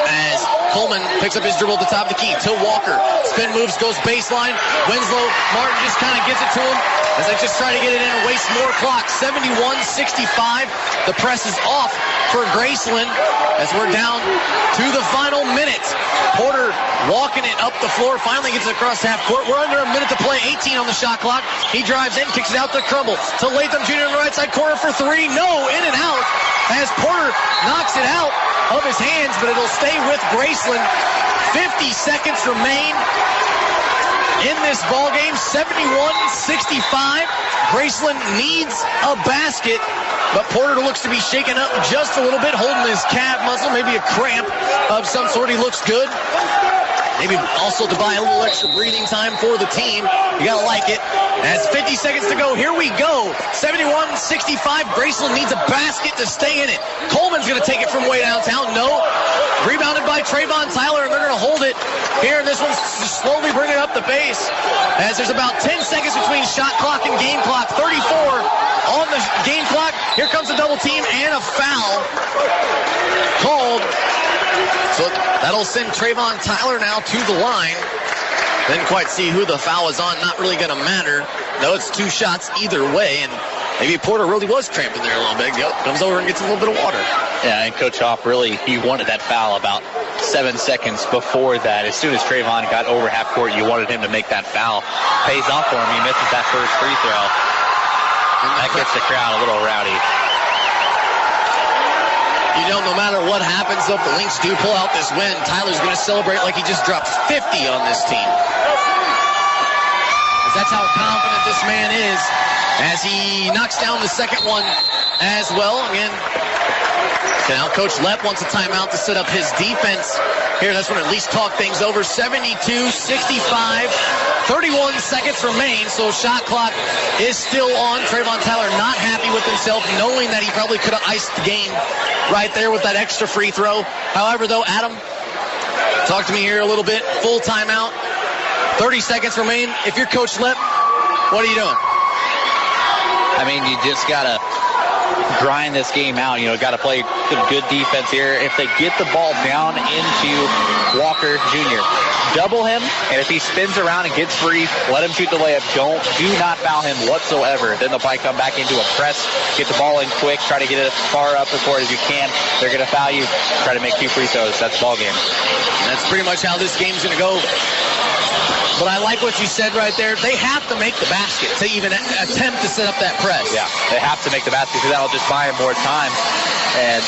as Coleman picks up his dribble at the top of the key to Walker. Spin moves, goes baseline. Winslow, Martin just kind of gives it to him as they just try to get it in and waste more clock. 71-65. The press is off for Graceland as we're down to the final minute. Porter walking it up the floor, finally gets it across half court. We're under a minute to play, 18 on the shot clock. He drives in, kicks it out to Crumble. To Latham Jr. in the right side corner for three. No, in and out as Porter knocks it out of his hands, but it'll stay with Graceland. 50 seconds remain in this ball game. 71-65. Graceland needs a basket, but Porter looks to be shaken up just a little bit, holding his calf muscle, maybe a cramp of some sort. He looks good. Maybe also to buy a little extra breathing time for the team. You gotta like it. As 50 seconds to go, here we go. 71-65. Graceland needs a basket to stay in it. Coleman's gonna take it from way downtown. No. Rebounded by Trayvon Tyler, and they're gonna hold it here. This one's just slowly bringing up the pace as there's about 10 seconds between shot clock and game clock. 34 on the game clock. Here comes a double team and a foul called. So that'll send Trayvon Tyler now to the line. Didn't quite see who the foul was on. Not really going to matter. No, it's two shots either way. And maybe Porter really was cramping there a little bit. Comes over and gets a little bit of water. Yeah, and Coach Hoff really, he wanted that foul about 7 seconds before that. As soon as Trayvon got over half court, you wanted him to make that foul. Pays off for him. He misses that first free throw. And that gets the crowd a little rowdy. You know, no matter what happens, if the Lynx do pull out this win, Tyler's going to celebrate like he just dropped 50 on this team. That's how confident this man is as he knocks down the second one as well. Again, now Coach Lepp wants a timeout to set up his defense here. That's when at least talk things over. 72-65. 31 seconds remain, so shot clock is still on. Trayvon Tyler not happy with himself, knowing that he probably could have iced the game right there with that extra free throw. However, though, Adam, talk to me here a little bit. Full timeout. 30 seconds remain. If you're Coach Lepp, what are you doing? I mean, you just got to grind this game out. You know, got to play good defense here. If they get the ball down into Walker Jr., double him, and if he spins around and gets free, let him shoot the layup. Do not foul him whatsoever. Then they'll probably come back into a press, get the ball in quick, try to get it as far up the court as you can. They're going to foul you, try to make 2 free throws. That's the ball game. And that's pretty much how this game's going to go. But I like what you said right there. They have to make the basket to even attempt to set up that press. Yeah, they have to make the basket because that'll just buy them more time. And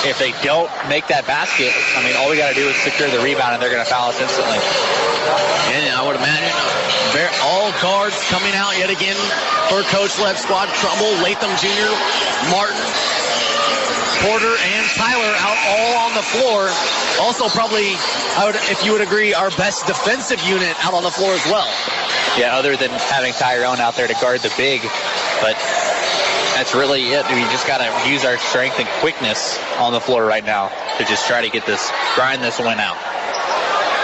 if they don't make that basket, I mean, all we got to do is secure the rebound, and they're going to foul us instantly. And I would imagine all cards coming out yet again for Coach Lepp's squad. Crumble, Latham Jr., Martin, Porter, and Tyler out all on the floor. Also probably, if you would agree, our best defensive unit out on the floor as well. Yeah, other than having Tyrone out there to guard the big. But that's really it. We just got to use our strength and quickness on the floor right now to just try to grind this one out.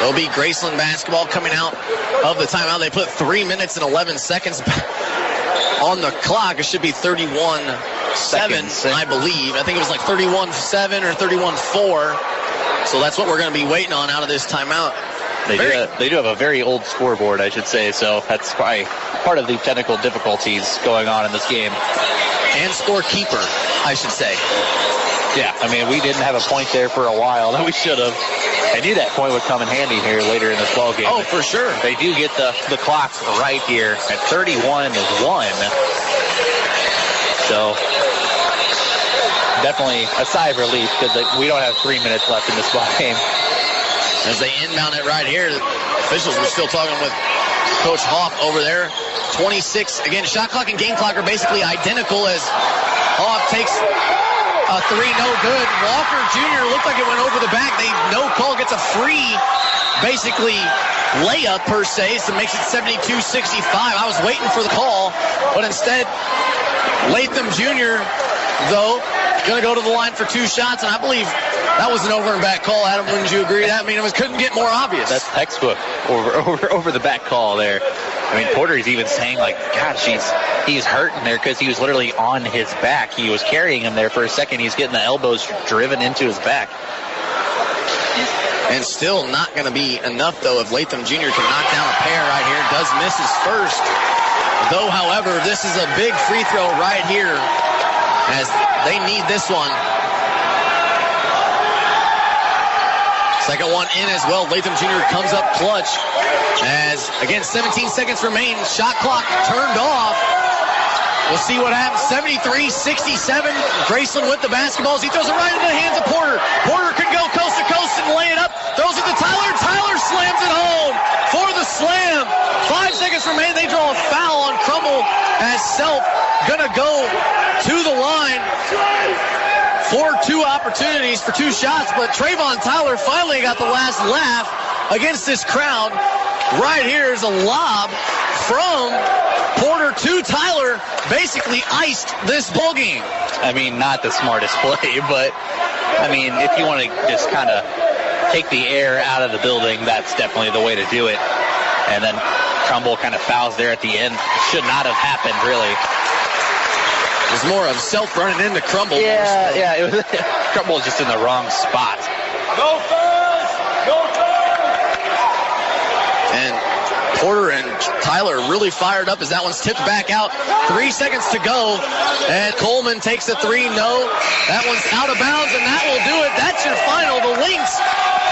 It'll be Graceland basketball coming out of the timeout. They put 3 minutes and 11 seconds on the clock. It should be 31-7, I believe. I think it was like 31-7 or 31-4. So that's what we're going to be waiting on out of this timeout. They do have a very old scoreboard, I should say, so that's probably part of the technical difficulties going on in this game. And scorekeeper, I should say. Yeah, I mean, we didn't have a point there for a while that we should have. I knew that point would come in handy here later in this ball game. Oh, for sure. They do get the clock right here at 31-1. So definitely a sigh of relief because we don't have 3 minutes left in this ball game. As they inbound it right here, the officials were still talking with Coach Hoff over there. 26, again, shot clock and game clock are basically identical as Hoff takes a 3, no good. Walker Jr. looked like it went over the back. No call, gets a free basically layup per se, so it makes it 72-65. I was waiting for the call, but instead, Latham Jr., though, going to go to the line for 2 shots, and I believe that was an over and back call. Adam, wouldn't you agree? That, I mean, couldn't get more obvious. That's textbook over the back call there. I mean, Porter's even saying, like, gosh, he's hurting there because he was literally on his back. He was carrying him there for a second. He's getting the elbows driven into his back. And still not going to be enough, though, if Latham Jr. can knock down a pair right here. Does miss his first. Though, however, this is a big free throw right here as they need this one. Second one in as well. Latham Jr. comes up clutch as, again, 17 seconds remain. Shot clock turned off. We'll see what happens. 73-67. Graceland with the basketballs. He throws it right into the hands of Porter. Porter could go coast to coast and lay it up. Throws it to Tyler. Tyler slams it home for the slam. 5 seconds remain. They draw a foul on Crumble as Self gonna go to the line for 2 opportunities for 2 shots, but Trayvon Tyler finally got the last laugh against this crowd. Right here is a lob from Porter to Tyler, basically iced this ball game. I mean, not the smartest play, but, I mean, if you want to just kind of take the air out of the building, that's definitely the way to do it. And then Crumble kind of fouls there at the end. It should not have happened, really. It was more of Self running into Crumble. Yeah, it was, Crumble was just in the wrong spot. Go first! Go first! And Porter and Tyler really fired up as that one's tipped back out. 3 seconds to go. And Coleman takes the 3. No, that one's out of bounds, and that will do it. That's your final. The Lynx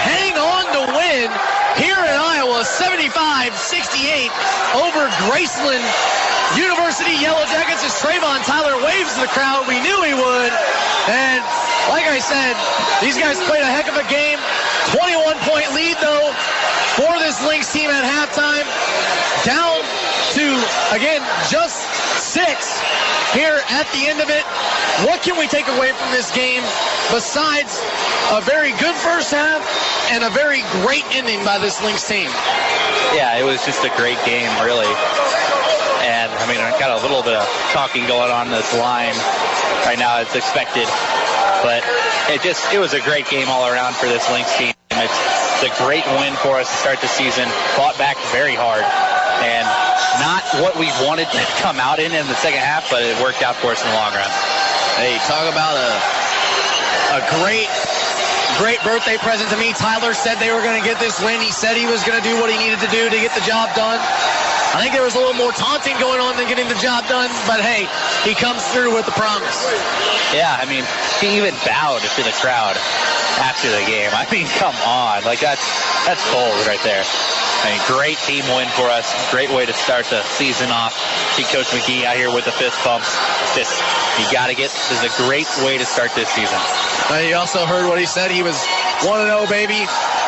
hang on to win here in Iowa, 75-68 over Graceland University Yellow Jackets as Trayvon Tyler waves to the crowd. We knew he would. And like I said, these guys played a heck of a game. 21-point lead, though, for this Lynx team at halftime. Down to, again, just 6 here at the end of it. What can we take away from this game besides a very good first half and a very great ending by this Lynx team? Yeah, it was just a great game, really. And, I mean, I got a little bit of talking going on this line right now as expected. But it was a great game all around for this Lynx team. It's a great win for us to start the season. Fought back very hard. And not what we wanted to come out in the second half, but it worked out for us in the long run. Hey, talk about a great birthday present to me. Tyler said they were going to get this win. He said he was going to do what he needed to do to get the job done. I think there was a little more taunting going on than getting the job done, but hey, he comes through with the promise. Yeah, I mean, he even bowed to the crowd after the game. I mean, come on. Like, that's bold right there. I mean, great team win for us. Great way to start the season off. See Coach McGee out here with the fist bumps. This is a great way to start this season. You also heard what he said. He was 1-0, baby.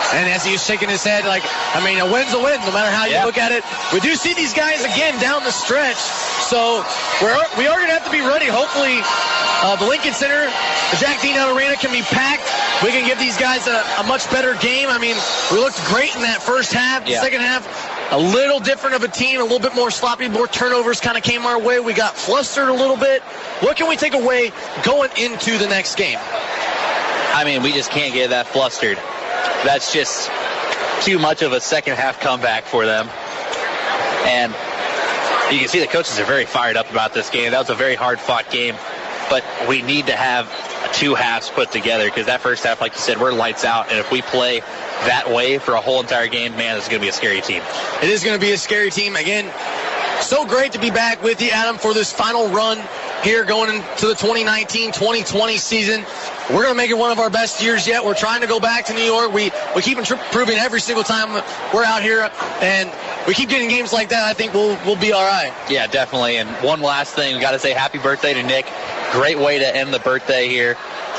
And as he was shaking his head, like, I mean, a win's a win, no matter how you look at it. We do see these guys again down the stretch. So we are going to have to be ready. Hopefully, the Lincoln Center, the Jack Dean Arena can be packed. We can give these guys a much better game. I mean, we looked great in that first half. The second half, a little different of a team, a little bit more sloppy, more turnovers kind of came our way. We got flustered a little bit. What can we take away going into the next game? I mean, we just can't get that flustered. That's just too much of a second half comeback for them. And you can see the coaches are very fired up about this game. That was a very hard-fought game. But we need to have 2 halves put together because that first half, like you said, we're lights out. And if we play that way for a whole entire game, man, it's going to be a scary team. It is going to be a scary team. Again, so great to be back with you, Adam, for this final run here going into the 2019-2020 season. We're going to make it one of our best years yet. We're trying to go back to New York. We keep improving every single time we're out here, and we keep getting games like that. I think we'll be all right. Yeah, definitely. And one last thing, we got to say happy birthday to Nick. Great way to end the birthday here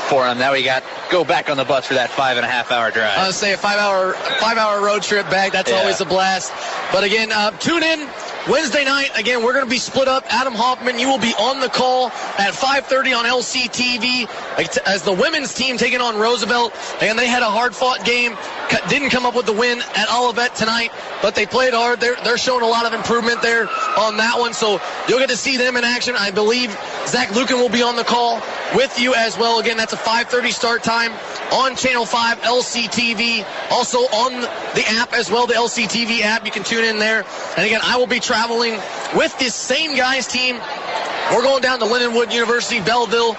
for him. Now we go back on the bus for that 5.5-hour drive. I would say a 5-hour road trip back. That's always a blast. But again, tune in Wednesday night, again, we're going to be split up. Adam Hoffman, you will be on the call at 5:30 on LCTV as the women's team taking on Roosevelt. And they had a hard-fought game. Didn't come up with the win at Olivet tonight, but they played hard. They're showing a lot of improvement there on that one. So you'll get to see them in action. I believe Zach Lucan will be on the call with you as well. Again, that's a 5:30 start time on Channel 5 LCTV. Also on the app as well, the LCTV app. You can tune in there. And again, I will be traveling with this same guys team. We're going down to Lindenwood University, Belleville.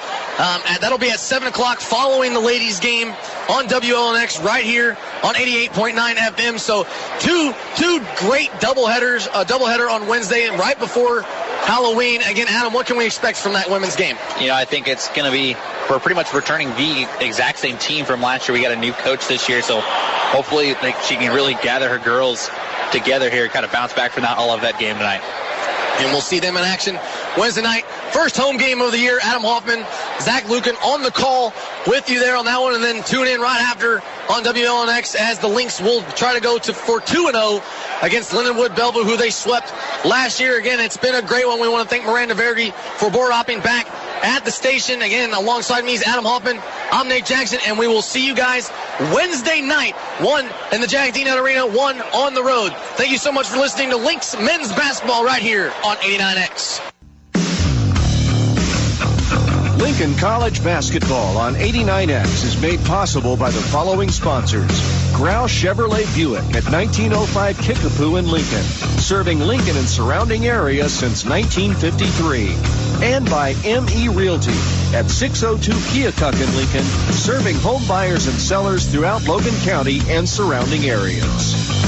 That'll be at 7 o'clock following the ladies' game on WLNX right here on 88.9 FM. So two great doubleheaders, a doubleheader on Wednesday and right before Halloween. Again, Adam, what can we expect from that women's game? I think it's going to be, we're pretty much returning the exact same team from last year. We got a new coach this year, so hopefully she can really gather her girls together here, kind of bounce back from that Olivet game tonight. And we'll see them in action Wednesday night. First home game of the year. Adam Hoffman, Zach Lucan on the call with you there on that one. And then tune in right after on WLNX as the Lynx will try to go for 2-0 against Lindenwood Belleville, who they swept last year. Again, it's been a great one. We want to thank Miranda Verdi for board hopping back at the station. Again, alongside me is Adam Hoffman. I'm Nate Jackson, and we will see you guys Wednesday night, 1 in the Jack D. Nutt Arena, 1 on the road. Thank you so much for listening to Lynx Men's Basketball right here on 89X. Lincoln College Basketball on 89X is made possible by the following sponsors. Grau Chevrolet Buick at 1905 Kickapoo in Lincoln, serving Lincoln and surrounding area since 1953. And by ME Realty at 602 Keokuk in Lincoln, serving home buyers and sellers throughout Logan County and surrounding areas.